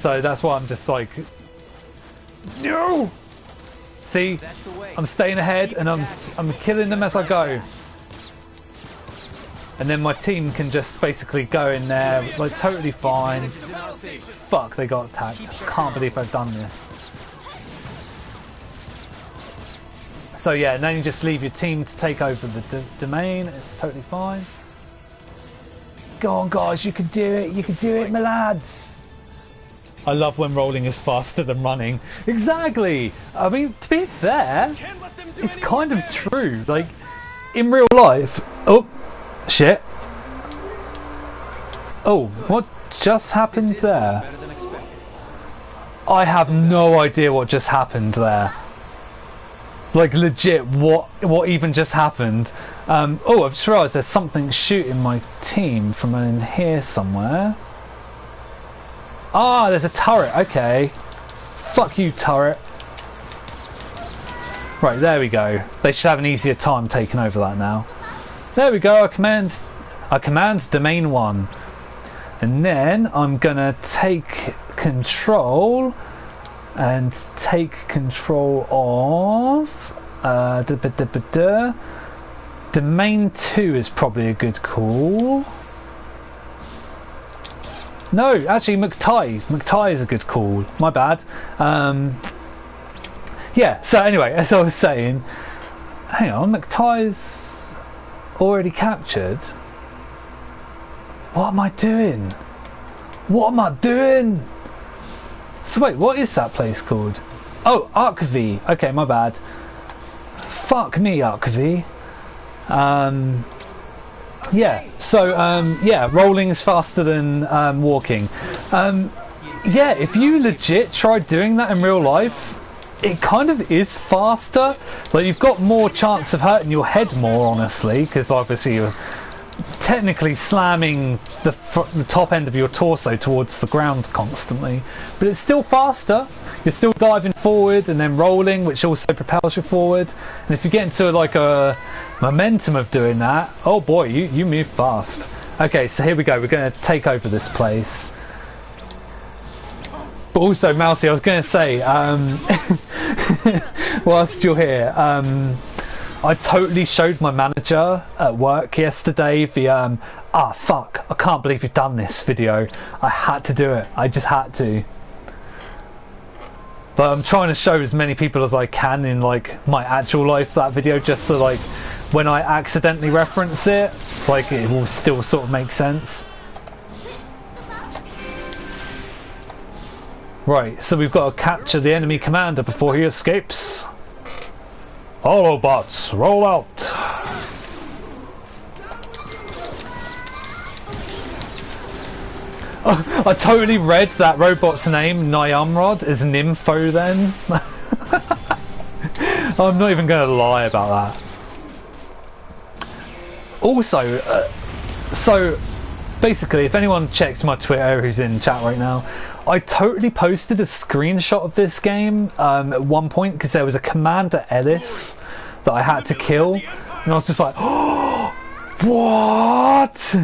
So that's why I'm just like, no! See, I'm staying ahead and I'm killing them as I go. And then my team can just basically go in there, like, totally fine. Fuck, they got attacked. I can't believe I've done this. So yeah, and then you just leave your team to take over the domain. It's totally fine. Go on, guys, you can do it. You can do it, my lads. I love when rolling is faster than running. Exactly! I mean, to be fair, it's kind of true. Like, in real life... Oh, shit. Oh, what just happened there? I have no idea what just happened there. Like, legit, what even just happened? Oh, I've just realised there's something shooting my team from in here somewhere. Ah, there's a turret, okay. Fuck you, turret. Right, there we go. They should have an easier time taking over that now. There we go, I command domain 1. And then I'm gonna take control and take control of domain 2 is probably a good call. No, actually McTie is a good call. My bad. Yeah, so anyway, as I was saying, hang on, McTie's already captured. What am I doing? What am I doing? So wait, what is that place called? Oh, Arcv. Okay, my bad. Fuck me, Arcv. Yeah, so yeah, rolling is faster than walking. Yeah, if you legit tried doing that in real life, it kind of is faster. Like, you've got more chance of hurting your head more, honestly, because obviously you're technically slamming the top end of your torso towards the ground constantly, but it's still faster. You're still diving forward and then rolling, which also propels you forward. And if you get into like a momentum of doing that, oh boy, you move fast. Okay, so here we go. We're going to take over this place. But also, Mousy, I was going to say, whilst you're here, I totally showed my manager at work yesterday the fuck, I can't believe you've done this video. I had to do it. I just had to. But I'm trying to show as many people as I can in like my actual life that video, just so like when I accidentally reference it, like it will still sort of make sense. Right, so we've got to capture the enemy commander before he escapes. Autobots, roll out! Oh, I totally read that robot's name, Nyamrod, as Nympho then. I'm not even going to lie about that. Also, so basically, if anyone checks my Twitter who's in chat right now, I totally posted a screenshot of this game at one point because there was a Commander Ellis that I had to kill, and I was just like, oh, what?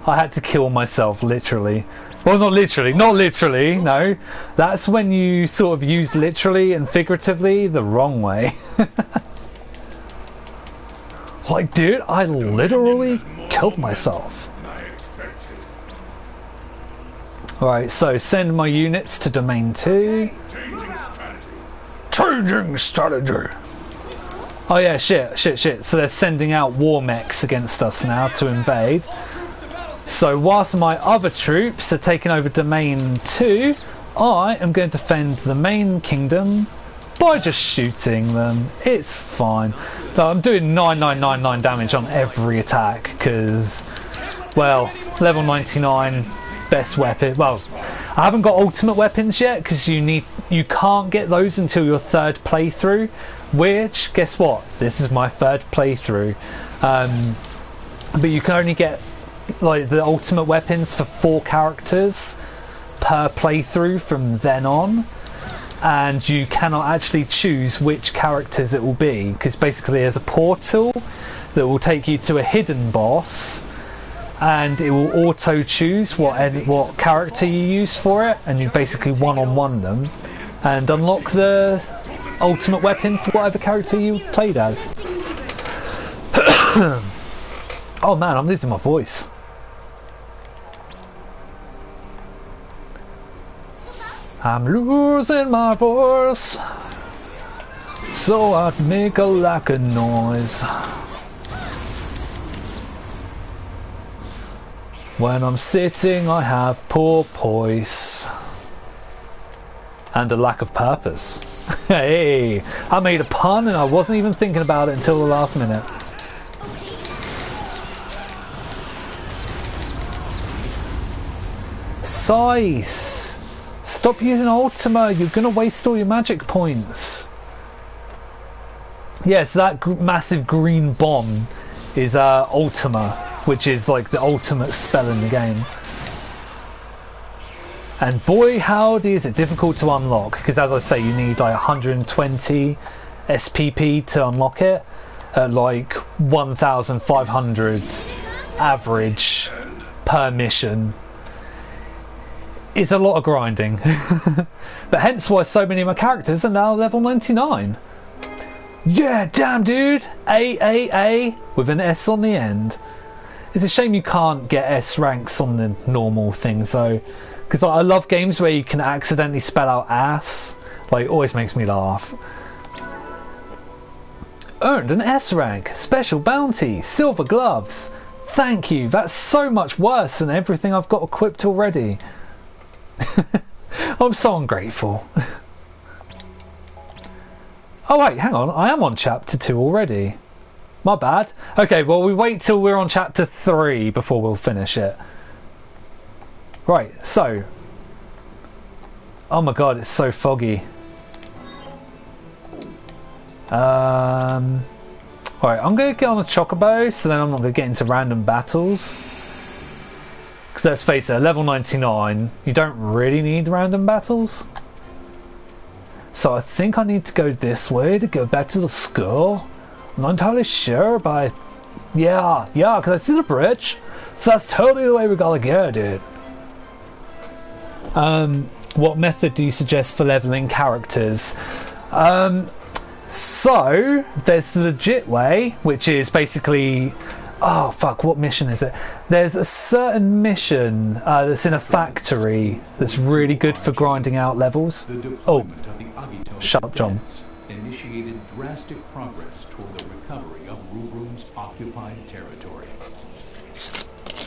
I had to kill myself, literally. Well, not literally, no. That's when you sort of use literally and figuratively the wrong way. Like, dude, I literally killed myself. Alright, so send my units to Domain 2. Changing strategy! Oh yeah, shit. So they're sending out war mechs against us now to invade. So whilst my other troops are taking over Domain 2, I am going to defend the main kingdom by just shooting them. It's fine. So I'm doing 9999 damage on every attack because, well, level 99, best weapon. Well, I haven't got ultimate weapons yet because you can't get those until your third playthrough. Which, guess what? This is my third playthrough. But you can only get like the ultimate weapons for 4 characters per playthrough from then on, and you cannot actually choose which characters it will be because basically there's a portal that will take you to a hidden boss and it will auto choose what character you use for it, and you basically one-on-one them and unlock the ultimate weapon for whatever character you played as. Oh man, I'm losing my voice. I'm losing my voice, so I'd make a like a noise. When I'm sitting, I have poor poise and a lack of purpose. Hey, I made a pun and I wasn't even thinking about it until the last minute. Size! Stop using Ultima, you're gonna waste all your magic points. Yes, that massive green bomb is Ultima, which is like the ultimate spell in the game. And boy howdy is it difficult to unlock, because as I say you need like 120 SPP to unlock it at like 1,500 average per mission. It's a lot of grinding. But hence why so many of my characters are now level 99. Yeah, damn dude! A with an S on the end. It's a shame you can't get S ranks on the normal things though, because I love games where you can accidentally spell out ass. Like, it always makes me laugh. Earned an S rank, special bounty, silver gloves. Thank you, that's so much worse than everything I've got equipped already. I'm so ungrateful. Oh wait, hang on, I am on chapter 2 already. My bad. Okay, well we wait till we're on chapter 3 before we'll finish it. Right, so... Oh my god, it's so foggy. Alright, I'm going to get on a chocobo, so then I'm not going to get into random battles. Because let's face it, at level 99, you don't really need random battles. So I think I need to go this way to go back to the school. I'm not entirely sure, but yeah, because I see the bridge. So that's totally the way we gotta go, dude. What method do you suggest for leveling characters? So there's the legit way, which is basically, oh fuck, what mission is it? There's a certain mission that's in a factory that's really good for grinding out levels. Oh, shut up, John. Initiated drastic progress toward the recovery of Rubrum's occupied territory.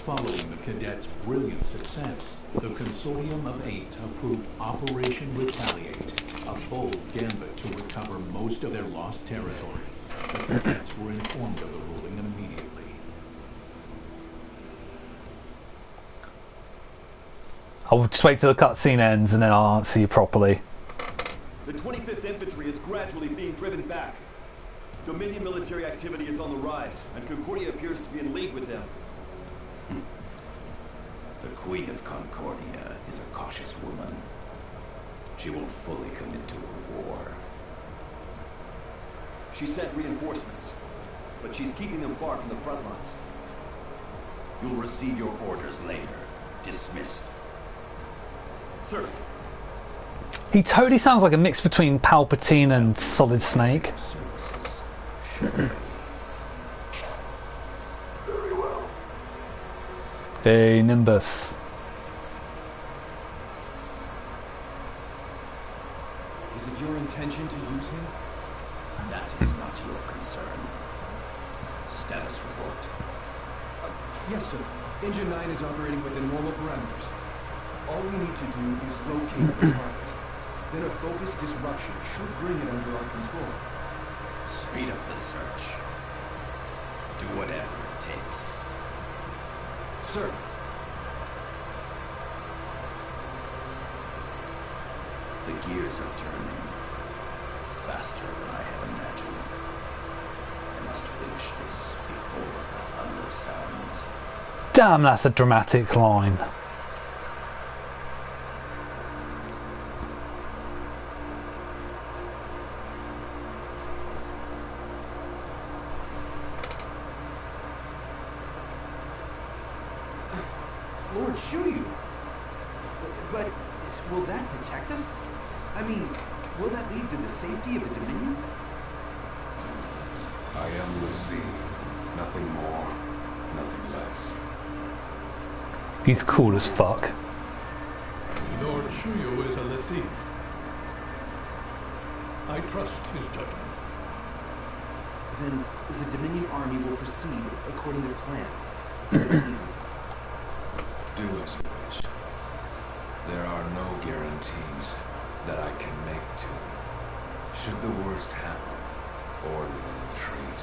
Following the cadets' brilliant success, the Consortium of 8 approved Operation Retaliate, a bold gambit to recover most of their lost territory. The cadets were informed of the ruling immediately. I'll just wait till the cutscene ends and then I'll answer you properly. The 25th Infantry is gradually being driven back. Dominion military activity is on the rise, and Concordia appears to be in league with them. The Queen of Concordia is a cautious woman. She won't fully commit to a war. She sent reinforcements, but she's keeping them far from the front lines. You'll receive your orders later. Dismissed. Sir. He totally sounds like a mix between Palpatine and Solid Snake. Hey, Nimbus. Is it your intention to use him? That is not your concern. Status report. Yes, sir. Engine 9 is operating within normal parameters. All we need to do is locate the target. Then a focused disruption should bring it under our control. Speed up the search. Do whatever it takes. Sir. The gears are turning. Faster than I have imagined. I must finish this before the thunder sounds. Damn, that's a dramatic line. Lord Shuyu! But will that protect us? I mean, will that lead to the safety of the Dominion? I am the sea. Nothing more, nothing less. He's cool as fuck. Lord Shuyu is a lessee. I trust his judgment. Then the Dominion army will proceed according to plan. If it pleases us. Do as you wish. There are no guarantees that I can make to you. Should the worst happen, order a retreat.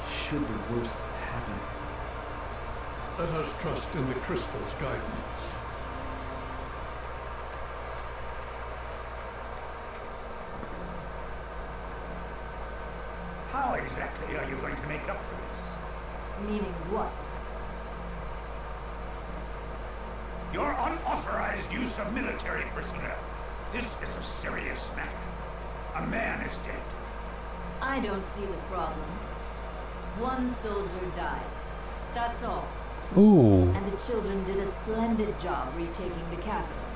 Should the worst happen? Let us trust in the crystal's guidance. How exactly are you going to make up for this? Meaning what? Your unauthorized use of military personnel. This is a serious matter. A man is dead. I don't see the problem. One soldier died. That's all. Ooh. And the children did a splendid job retaking the capital.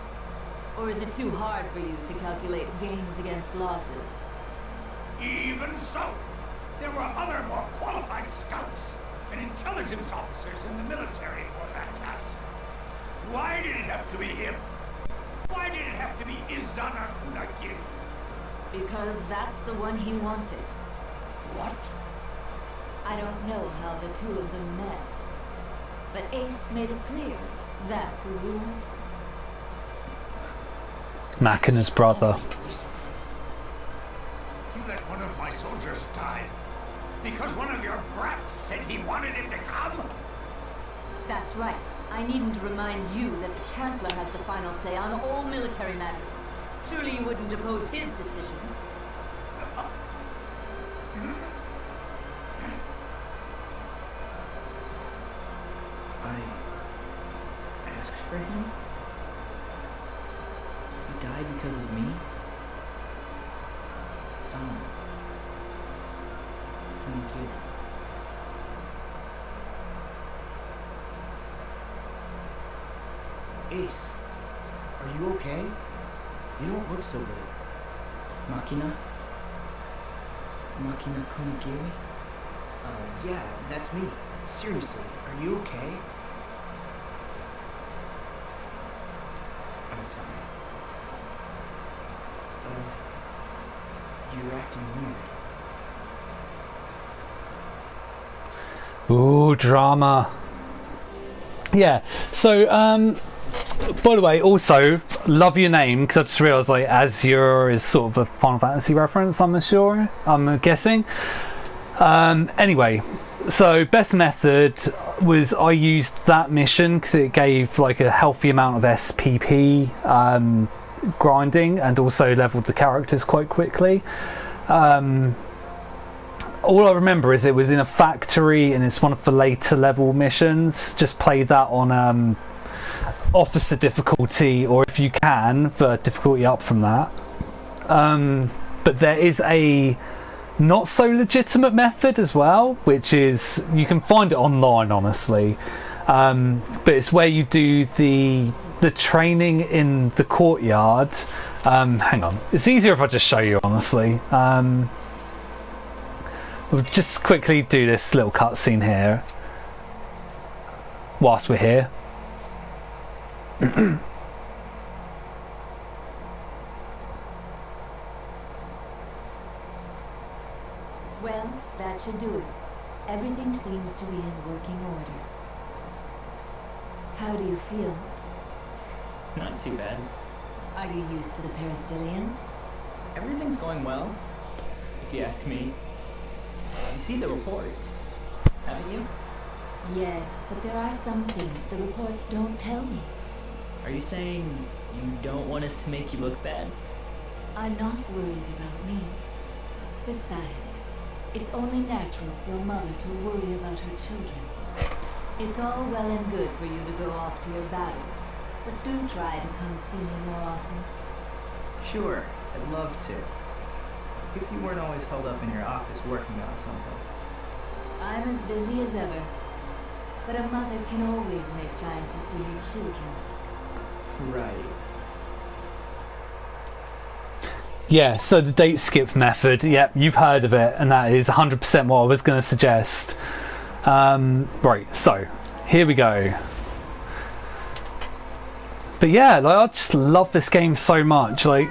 Or is it too hard for you to calculate gains against losses? Even so, there were other more qualified scouts and intelligence officers in the military for that task. Why did it have to be him? Why did it have to be Izana Kunagiri? Because that's the one he wanted. What? I don't know how the two of them met. But Ace made it clear that's who he wanted. Mac and his brother. You let one of my soldiers die because one of your brats said he wanted him to come? That's right. I needn't remind you that the Chancellor has the final say on all military matters. Surely you wouldn't oppose his decision. I asked for him? He died because of me? Someone. Thank you. Ace, are you okay? You don't look so good. Machina? Machina Konigiri? Yeah, that's me. Seriously, are you okay? I'm sorry. You're acting weird. Ooh, drama. Yeah, so, by the way, also, love your name, because I just realised, like, Azure is sort of a Final Fantasy reference, I'm guessing. Anyway, so best method was I used that mission because it gave, like, a healthy amount of SPP grinding and also leveled the characters quite quickly. All I remember is it was in a factory and it's one of the later level missions. Just play that on officer difficulty, or if you can, the difficulty up from that. But there is a not so legitimate method as well, which is, you can find it online honestly, but it's where you do the training in the courtyard. Hang on, it's easier if I just show you honestly. We'll just quickly do this little cutscene here whilst we're here. Well, that should do it. Everything seems to be in working order. How do you feel? Not too bad. Are you used to the Peristylian? Everything's going well, if you ask me. You see the reports, haven't you? Yes, but there are some things the reports don't tell me. Are you saying you don't want us to make you look bad? I'm not worried about me. Besides, it's only natural for a mother to worry about her children. It's all well and good for you to go off to your battles, but do try to come see me more often. Sure, I'd love to. If you weren't always held up in your office working on something. I'm as busy as ever, but a mother can always make time to see her children. Right. Yeah, so the date skip method, yep, you've heard of it, and that is 100% what I was going to suggest. Right, so, here we go. But yeah, like, I just love this game so much, like,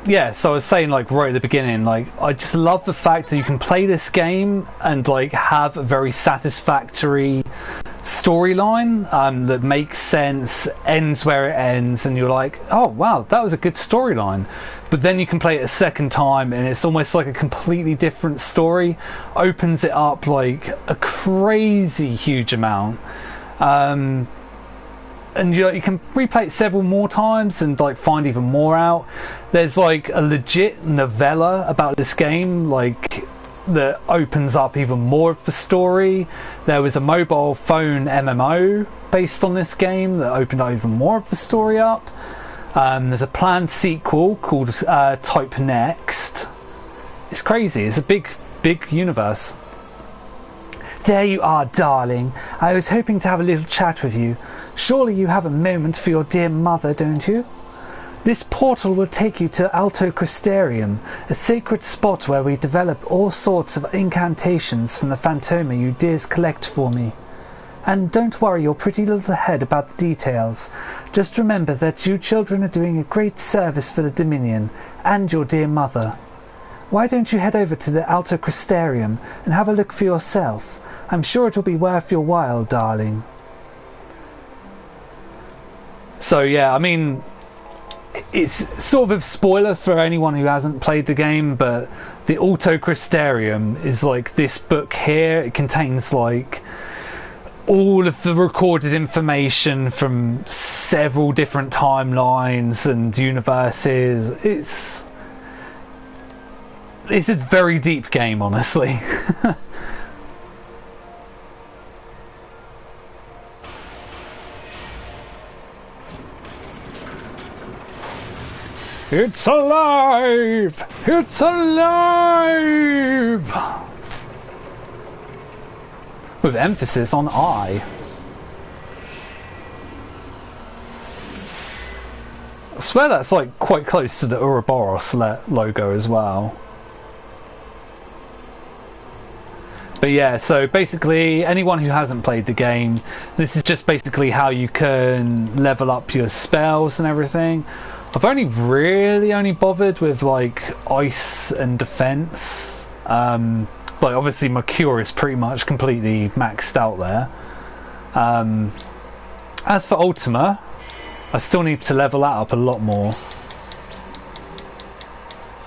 yeah, so I was saying, like, right at the beginning, like, I just love the fact that you can play this game and, like, have a very satisfactory storyline that makes sense, ends where it ends, and you're like, oh wow, that was a good storyline. But then you can play it a second time and it's almost like a completely different story, opens it up like a crazy huge amount, and you can replay it several more times and like find even more out. There's like a legit novella about this game, like, that opens up even more of the story. There was a mobile phone MMO based on this game that opened up even more of the story up. There's a planned sequel called Type Next. It's crazy. It's a big universe. There you are, darling. I was hoping to have a little chat with you. Surely you have a moment for your dear mother, don't you? This portal will take you to Alto Crystarium, a sacred spot where we develop all sorts of incantations from the Phantoma you dears collect for me. And don't worry your pretty little head about the details. Just remember that you children are doing a great service for the Dominion, and your dear mother. Why don't you head over to the Alto Crystarium and have a look for yourself? I'm sure it'll be worth your while, darling. So yeah, I mean, it's sort of a spoiler for anyone who hasn't played the game, but the Alto Crystarium is like this book here. It contains like all of the recorded information from several different timelines and universes. it's a very deep game, honestly. It's alive! It's alive! With emphasis on I. I swear that's like quite close to the Ouroboros logo as well. But yeah, so basically anyone who hasn't played the game, this is just basically how you can level up your spells and everything. I've only bothered with like ice and defense. Like obviously my cure is pretty much completely maxed out there. As for Ultima, I still need to level that up a lot more.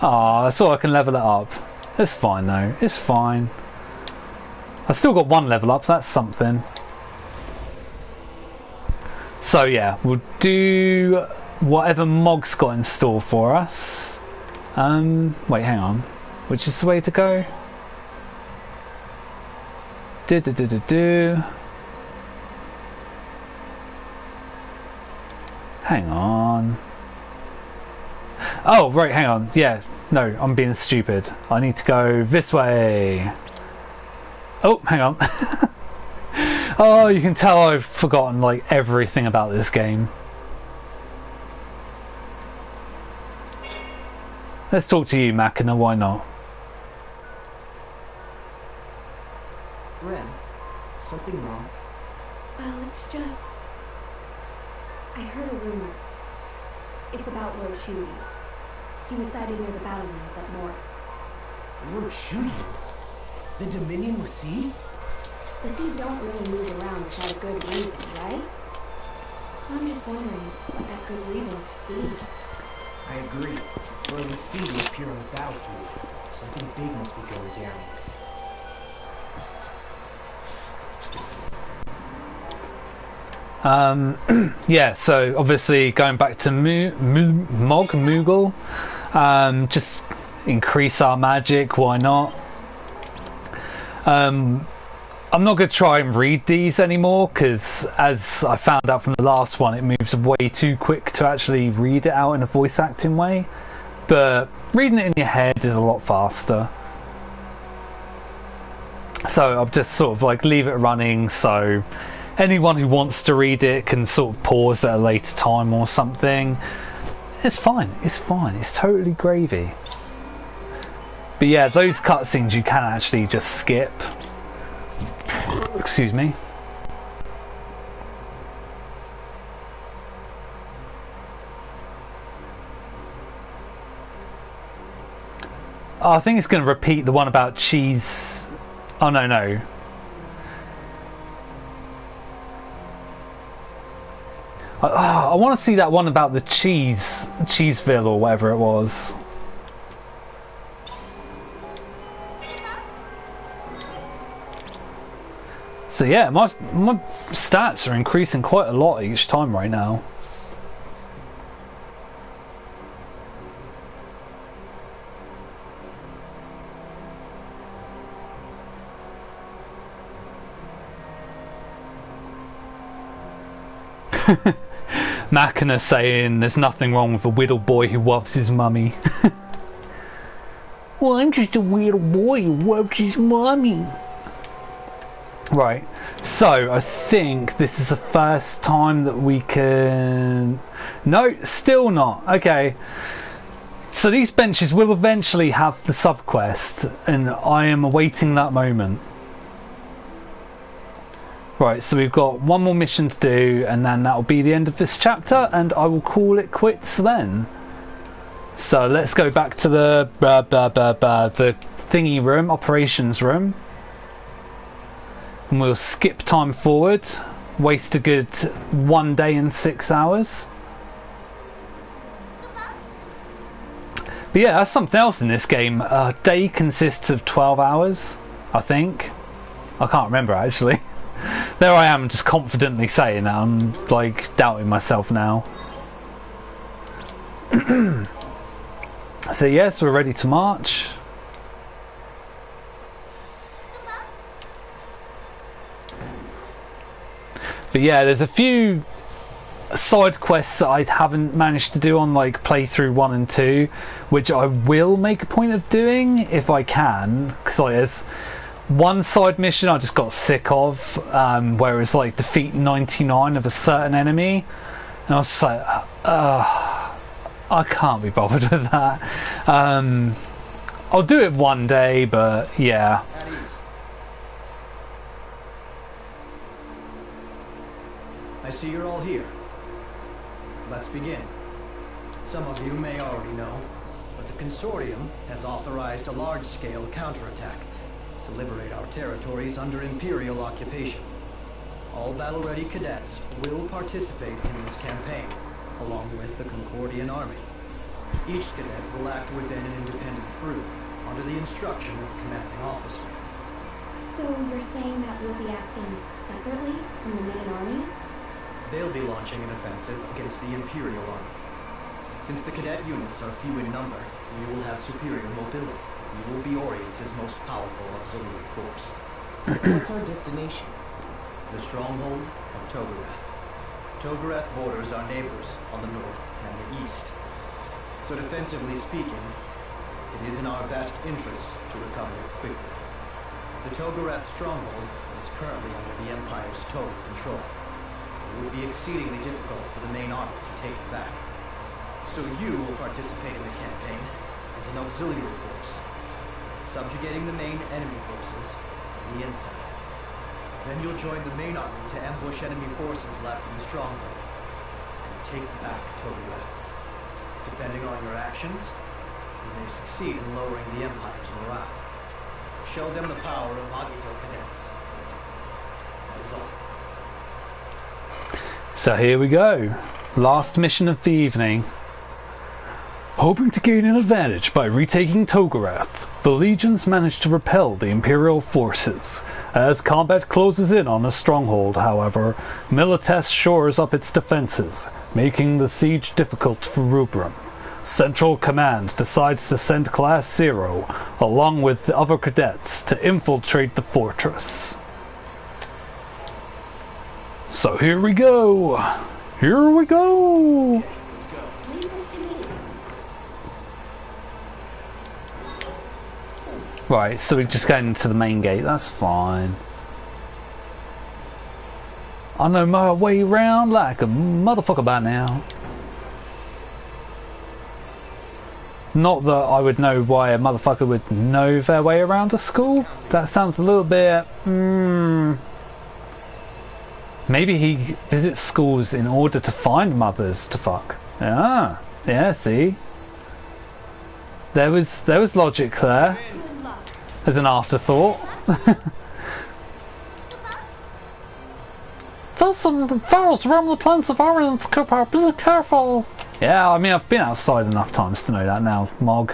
Ah, that's all I can level it up. It's fine though, it's fine. I still got one level up, that's something. So yeah, we'll do whatever Mog's got in store for us. Wait, hang on. Which is the way to go? Hang on. Oh, right, hang on. Yeah, no, I'm being stupid. I need to go this way. Oh, hang on. Oh, you can tell I've forgotten like everything about this game. Let's talk to you, Machina, why not? Ren, something wrong? Well, it's just... I heard a rumor. It's about Lord Shuyi. He was sighted near the Battlelands up north. Lord Shuyi? The Dominion Lassie? Lassie don't really move around without a good reason, right? So I'm just wondering what that good reason could be. I agree. For a Lassie to appear on the battlefield, something big must be going down. Yeah, so obviously going back to Moogle, just increase our magic, why not? I'm not going to try and read these anymore because, as I found out from the last one, it moves way too quick to actually read it out in a voice acting way. But reading it in your head is a lot faster. So I'll just sort of like leave it running so anyone who wants to read it can sort of pause at a later time or something. It's fine, it's fine, it's totally gravy. But yeah, those cutscenes you can actually just skip. Excuse me. Oh, I think it's going to repeat the one about cheese. Oh no, no. I want to see that one about the Cheeseville or whatever it was. So yeah, my stats are increasing quite a lot each time right now. Machina saying there's nothing wrong with a little boy who loves his mummy. Well, I'm just a little boy who loves his mummy. Right, so I think this is the first time that we can... No, still not. Okay, so these benches will eventually have the subquest, and I am awaiting that moment. Right, so we've got one more mission to do, and then that'll be the end of this chapter, and I will call it quits then. So let's go back to the thingy room, operations room. And we'll skip time forward, waste a good 1 day and 6 hours. But yeah, that's something else in this game. A day consists of 12 hours, I think. I can't remember actually. There I am just confidently saying that. I'm like doubting myself now. So yes, we're ready to march. But yeah, there's a few side quests that I haven't managed to do on like playthrough 1 and 2, which I will make a point of doing if I can, because like there's one side mission I just got sick of, where it's like defeat 99 of a certain enemy, and I was just like, I can't be bothered with that. I'll do it one day, but yeah. At ease. I see you're all here. Let's begin. Some of you may already know, but the Consortium has authorized a large-scale counterattack to liberate our territories under Imperial occupation. All battle-ready cadets will participate in this campaign, along with the Concordian Army. Each cadet will act within an independent group, under the instruction of a commanding officer. So you're saying that we'll be acting separately from the main army? They'll be launching an offensive against the Imperial Army. Since the cadet units are few in number, you will have superior mobility. You will be Orience's most powerful auxiliary force. What's our destination? The stronghold of Togareth. Togareth borders our neighbors on the north and the east. So defensively speaking, it is in our best interest to recover it quickly. The Togareth stronghold is currently under the Empire's total control. It would be exceedingly difficult for the main army to take it back. So you will participate in the campaign as an auxiliary force, subjugating the main enemy forces from the inside. Then you'll join the main army to ambush enemy forces left in the stronghold and take back Togareth. Depending on your actions, you may succeed in lowering the Empire's morale. Show them the power of Agito cadets. That is all. So here we go. Last mission of the evening. Hoping to gain an advantage by retaking Togareth, the legions manage to repel the Imperial forces. As combat closes in on the stronghold, however, Milites shores up its defenses, making the siege difficult for Rubrum. Central Command decides to send Class 0, along with the other cadets, to infiltrate the fortress. So here we go! Here we go! Okay, let's go. Leave this to me. Right, so we just get into the main gate, that's fine. I know my way around like a motherfucker by now. Not that I would know why a motherfucker would know their way around a school. That sounds a little bit... Maybe he visits schools in order to find mothers to fuck. Ah, yeah, see? There was logic there. As an afterthought. There's some ferals around the plains of Orience, Cooper. Be careful. Yeah, I mean, I've been outside enough times to know that now, Mog.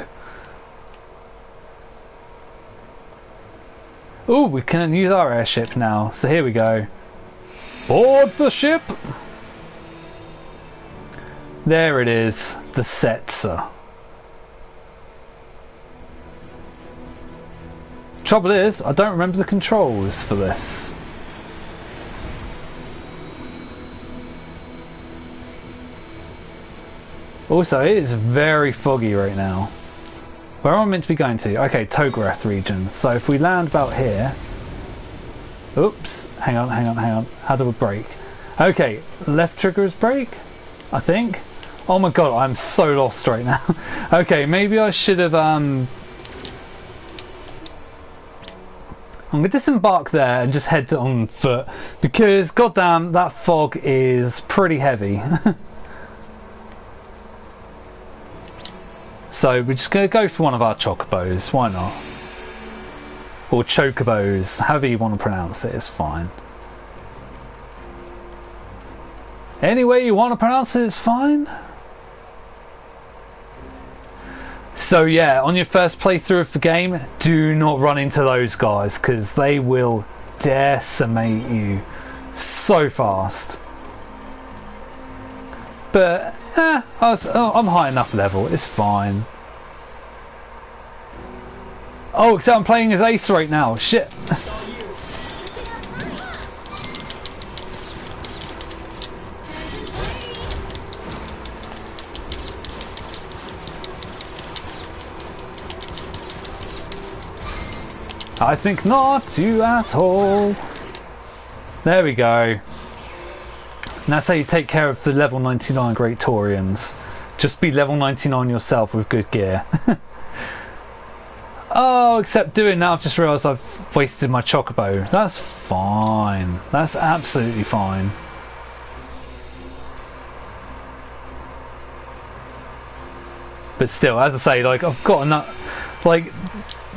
Ooh, we can use our airship now. So here we go. Board the ship! There it is, the Setzer. Trouble is, I don't remember the controls for this. Also, it is very foggy right now. Where am I meant to be going to? Okay, Togareth region. So if we land about here... Oops, hang on. How do we brake? Okay, left trigger is brake, I think. Oh my god, I'm so lost right now. Okay, maybe I should have... I'm going to disembark there and just head on foot, because goddamn, that fog is pretty heavy. So we're just going to go for one of our chocobos, why not? Or chocobos, however you want to pronounce it, is fine. Any way you want to pronounce it is fine. So yeah, on your first playthrough of the game, do not run into those guys, because they will decimate you so fast. But, I'm high enough level, it's fine. Oh, except I'm playing as Ace right now, shit. I think not, you asshole. There we go. And that's how you take care of the level 99 Great Taurians. Just be level 99 yourself with good gear. Oh, except doing that, I've just realised I've wasted my chocobo. That's fine. That's absolutely fine. But still, as I say, like, I've got enough. Like,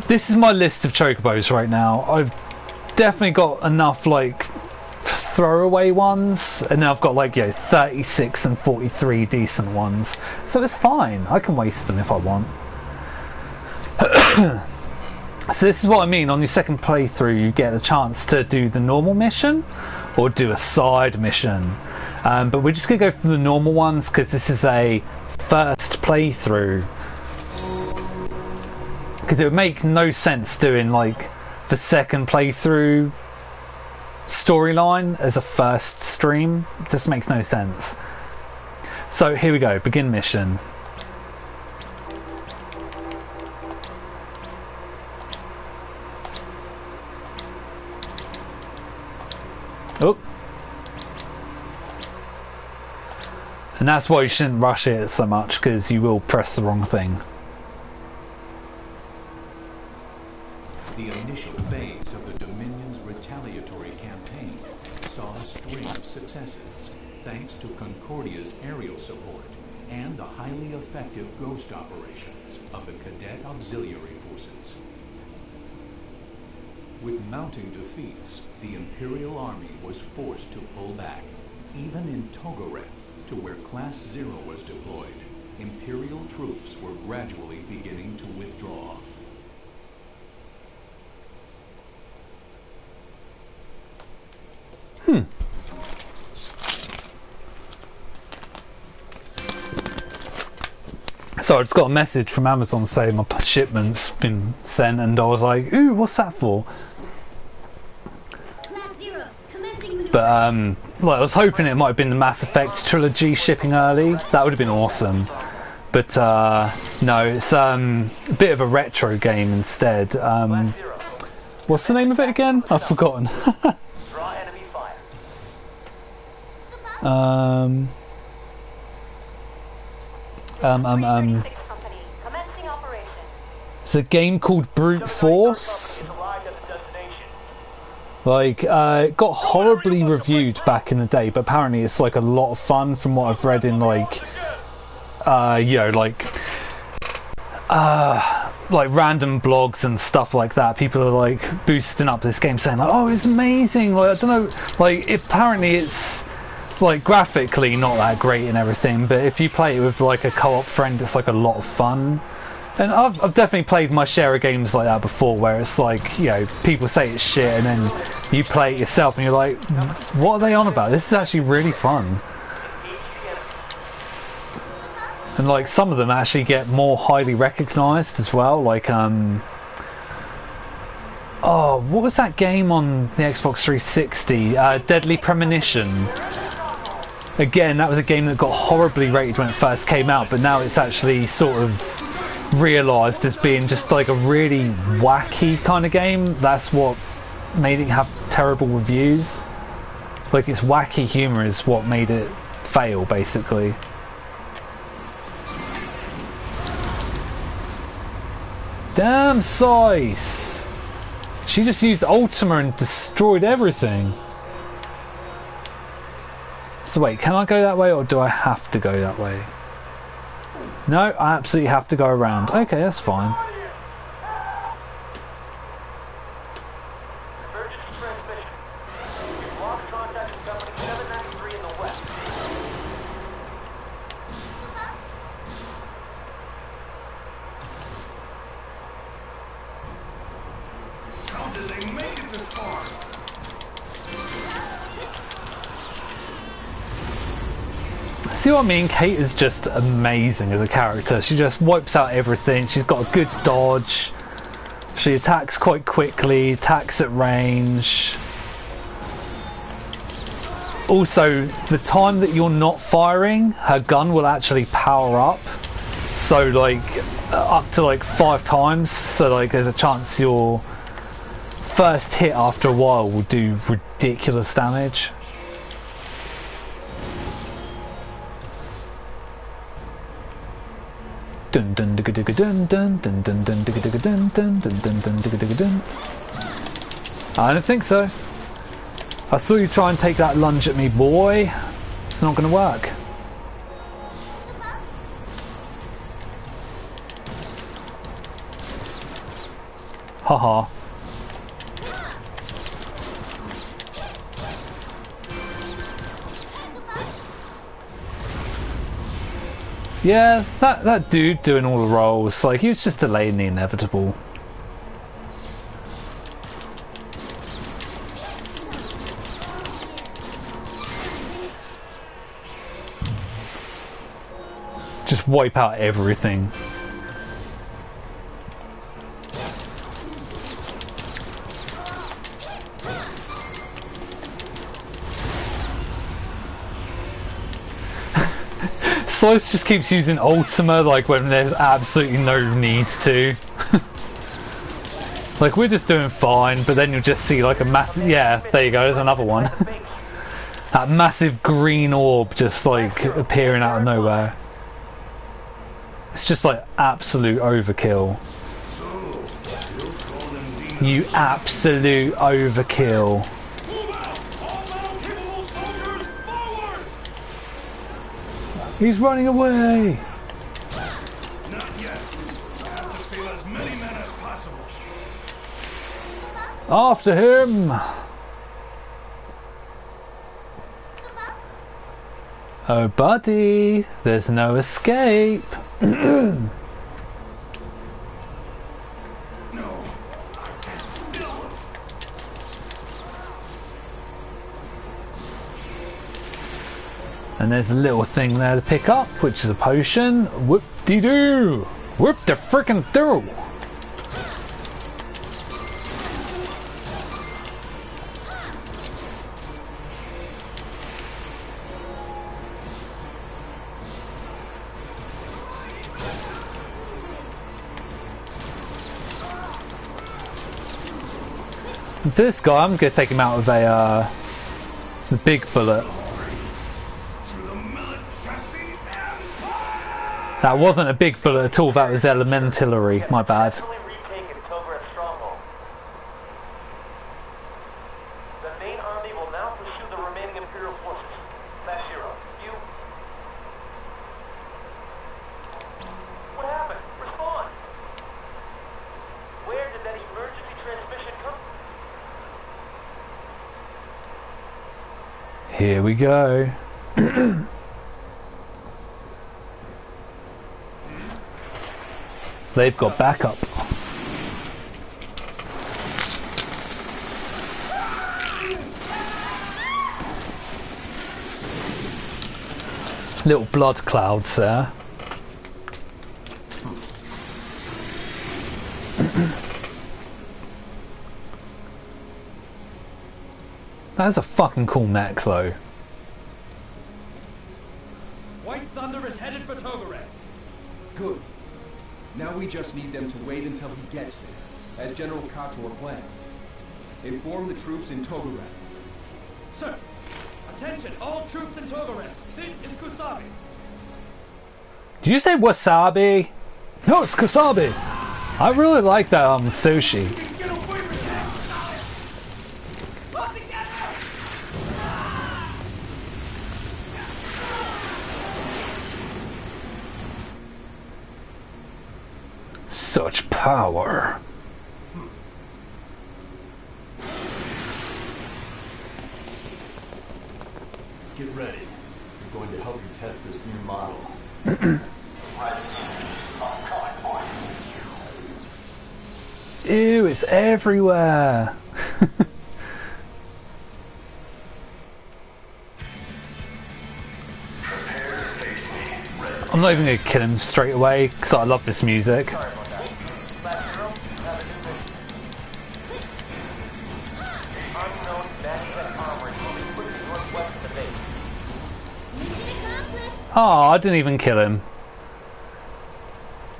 this is my list of chocobos right now. I've definitely got enough, like, throwaway ones, and then I've got, like, 36 and 43 decent ones. So it's fine. I can waste them if I want. So this is what I mean. On your second playthrough, you get a chance to do the normal mission or do a side mission. But we're just going to go for the normal ones because this is a first playthrough. Because it would make no sense doing like the second playthrough storyline as a first stream. It just makes no sense. So here we go. Begin mission. Oh. And that's why you shouldn't rush it so much, because you will press the wrong thing. The initial phase of the Dominion's retaliatory campaign saw a string of successes thanks to Concordia's aerial support and the highly effective ghost operations of the Cadet Auxiliary Forces. With mounting defeats, the Imperial Army was forced to pull back. Even in Togoreth, to where Class 0 was deployed, Imperial troops were gradually beginning to withdraw. So I just got a message from Amazon saying my shipment's been sent, and I was like, ooh, what's that for? But like, I was hoping it might have been the Mass Effect trilogy shipping early. That would have been awesome. But no, it's a bit of a retro game instead. What's the name of it again? I've forgotten. It's a game called Brute Force. Like, it got horribly reviewed back in the day, but apparently it's like a lot of fun from what I've read in like random blogs and stuff like that. People are like boosting up this game, saying like, "Oh, it's amazing!" Like, I don't know, like apparently it's like graphically not that great and everything, but if you play it with like a co-op friend, it's like a lot of fun. And I've definitely played my share of games like that before, where it's like, you know, people say it's shit and then you play it yourself and you're like, what are they on about? This is actually really fun. And like some of them actually get more highly recognised as well, like oh, what was that game on the Xbox 360? Deadly Premonition. Again, that was a game that got horribly rated when it first came out, but now it's actually sort of realised as being just like a really wacky kind of game. That's what made it have terrible reviews. Like, its wacky humour is what made it fail, basically. Damn Sice! She just used Ultima and destroyed everything. So wait, can I go that way or do I have to go that way? No, I absolutely have to go around. Okay, that's fine. How did they make it this far? See what I mean? Kate is just amazing as a character. She just wipes out everything. She's got a good dodge. She attacks quite quickly, attacks at range. Also, the time that you're not firing, her gun will actually power up. So like, up to like 5 times. So like, there's a chance you're first hit after a while will do ridiculous damage. Dun dun dun dun dun dun dun dun dun dun dun dun dun dun dun. I don't think so. I saw you try and take that lunge at me, boy. It's not gonna work. Haha. Yeah, that dude doing all the rolls, like, he was just delaying the inevitable. Just wipe out everything. Slice just keeps using Ultima like when there's absolutely no need to. Like, we're just doing fine, but then you'll just see like a massive... Yeah, there you go, there's another one. That massive green orb just like appearing out of nowhere. It's just like absolute overkill. You absolute overkill. He's running away! Not yet. I have to save as many men as possible. After him! Oh buddy, there's no escape. And there's a little thing there to pick up, which is a potion. Whoop-de-doo! Whoop-de-frickin-doo! This guy, I'm gonna take him out with a the big bullet. That wasn't a big bullet at all, that was elementary, my bad. The main army will now pursue the remaining Imperial forces. Type-0, you... What happened? Respond! Where did that emergency transmission come from? Here we go. They've got backup. Little blood clouds there. That's a fucking cool mech though. White Thunder is headed for Togarev. Good. Now we just need them to wait until he gets there, as General Kator planned. Inform the troops in Togarev. Sir! Attention, all troops in Togarev! This is Kusabi! Did you say wasabi? No, it's Kusabi! I really like that sushi. Such power. Get ready. We're going to help you test this new model. Ew, it's everywhere. I'm not even going to kill him straight away because I love this music. Oh, I didn't even kill him.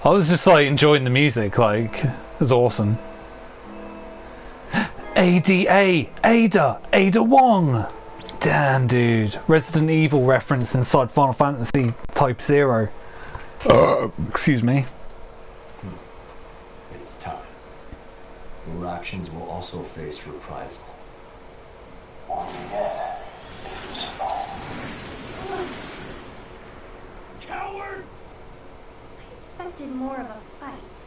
I was just like enjoying the music, like, it was awesome. Ada Wong. Damn, dude. Resident Evil reference inside Final Fantasy Type-0. Excuse me. It's time. Your actions will also face reprisal. Coward! I expected more of a fight.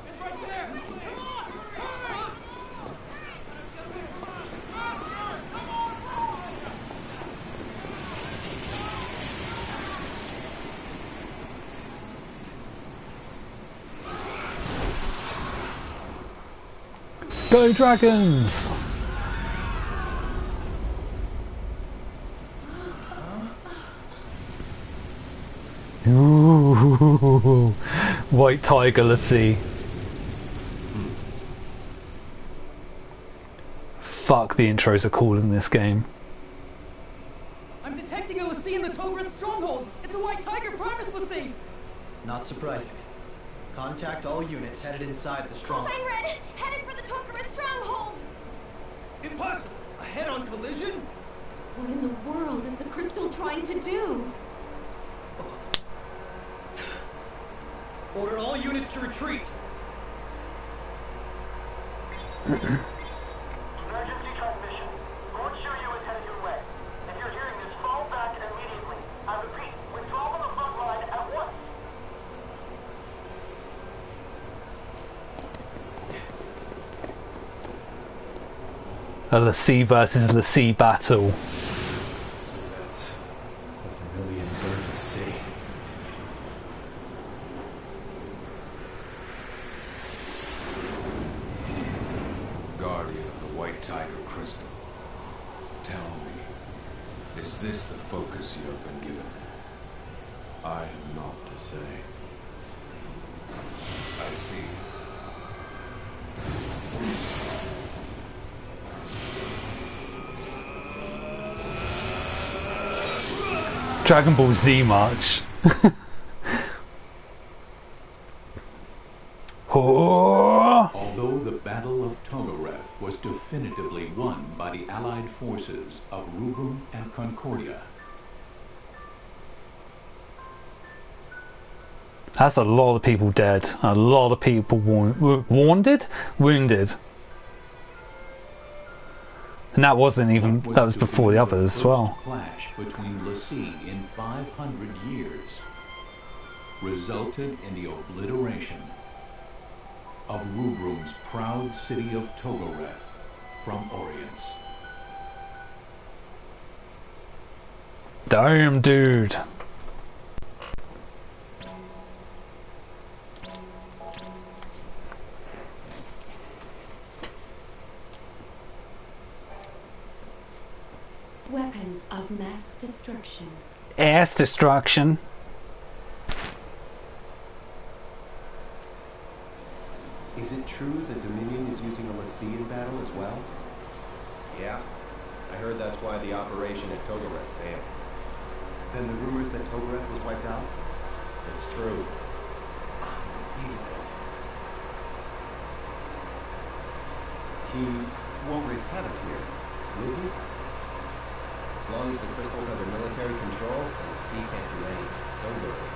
It's right there! Go Dragons! Ooh, White Tiger, let's see. Fuck, the intros are cool in this game. I'm detecting a Lassie in the Togrith stronghold. It's a White Tiger, promise, Lassie. Not surprising. Contact all units headed inside the stronghold. Sign red, headed for the Togrith stronghold. Impossible! A head-on collision? What in the world is the crystal trying to do? Order all units to retreat. Emergency transmission. Lord Shiryu is headed your way. If you're hearing this, fall back immediately. I repeat, withdraw from the front line at once. A Lassie versus Lassie battle. So that's a Vermilion bird to see. Guardian of the White Tiger Crystal. Tell me, is this the focus you have been given? I have naught to say. I see. Dragon Ball Z March. Although the Battle of Togoreth was definitively won by the Allied forces of Rubrum and Concordia, That's a lot of people dead. A lot of people wounded. And that wasn't even, that was before the others as well. Clash between Lassie in 500 years resulted in the obliteration of Rubrum's proud city of Togoreth from Orience. Damn, dude. Weapons of mass destruction. Ass destruction. Is it true the Dominion is using a Lassie in battle as well? Yeah. I heard that's why the operation at Togoreth failed. Then the rumors that Togoreth was wiped out? It's true. Unbelievable. He won't raise havoc here, will he? As long as the crystal's under military control, the sea can't do anything. Don't worry.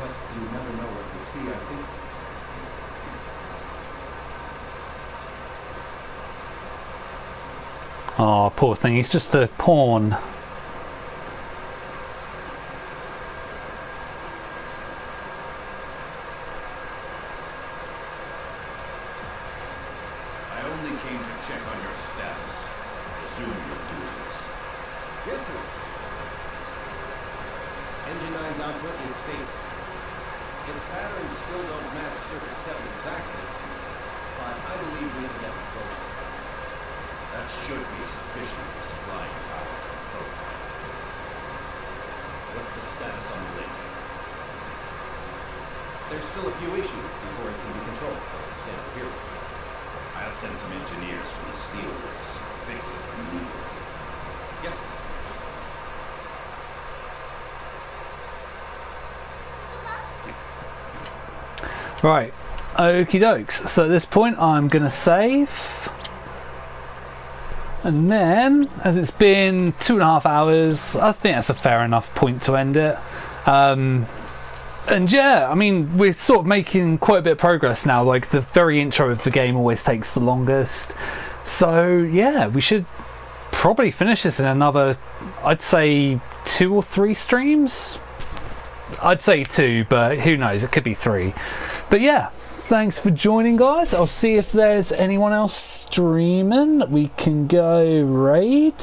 But you never know what the sea, I think. Oh, poor thing. He's just a pawn. I only came to check on your status. Resume your duties. Yes, sir. Engine 9's output is stable. Its patterns still don't match Circuit 7 exactly, but I believe we can get them closer. That should be sufficient for supplying power to the prototype. What's the status on the link? There's still a few issues before it can be controlled from the standard here. I'll send some engineers from the steelworks to fix it immediately. Yes, sir. Right. Okie dokes. So at this point I'm going to save. And then, as it's been 2.5 hours, I think that's a fair enough point to end it. And yeah, I mean, we're sort of making quite a bit of progress now. Like, the very intro of the game always takes the longest. So yeah, we should probably finish this in another, I'd say 2 or 3 streams. I'd say 2, but who knows, it could be 3. But yeah, thanks for joining, guys. I'll see if there's anyone else streaming. We can go raid.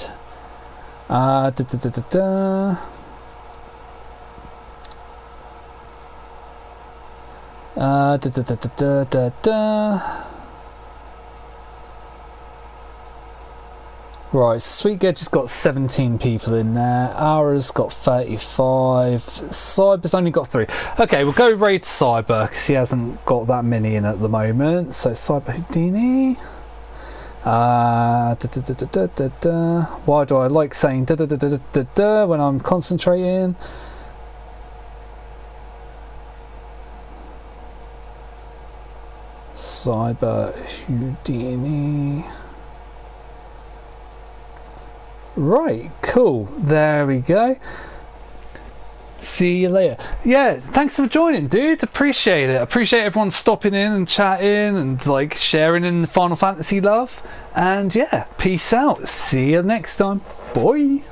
Right, Sweet Gedge has got 17 people in there. Aura's got 35. Cyber's only got 3. Okay, we'll go raid Cyber because he hasn't got that many in at the moment. So Cyber Houdini. Why do I like saying when I'm concentrating? Cyber Houdini. Right, cool. There we go. See you later. Yeah, thanks for joining, dude. Appreciate it. Appreciate everyone stopping in and chatting and like sharing in the Final Fantasy love. And yeah, peace out. See you next time. Bye.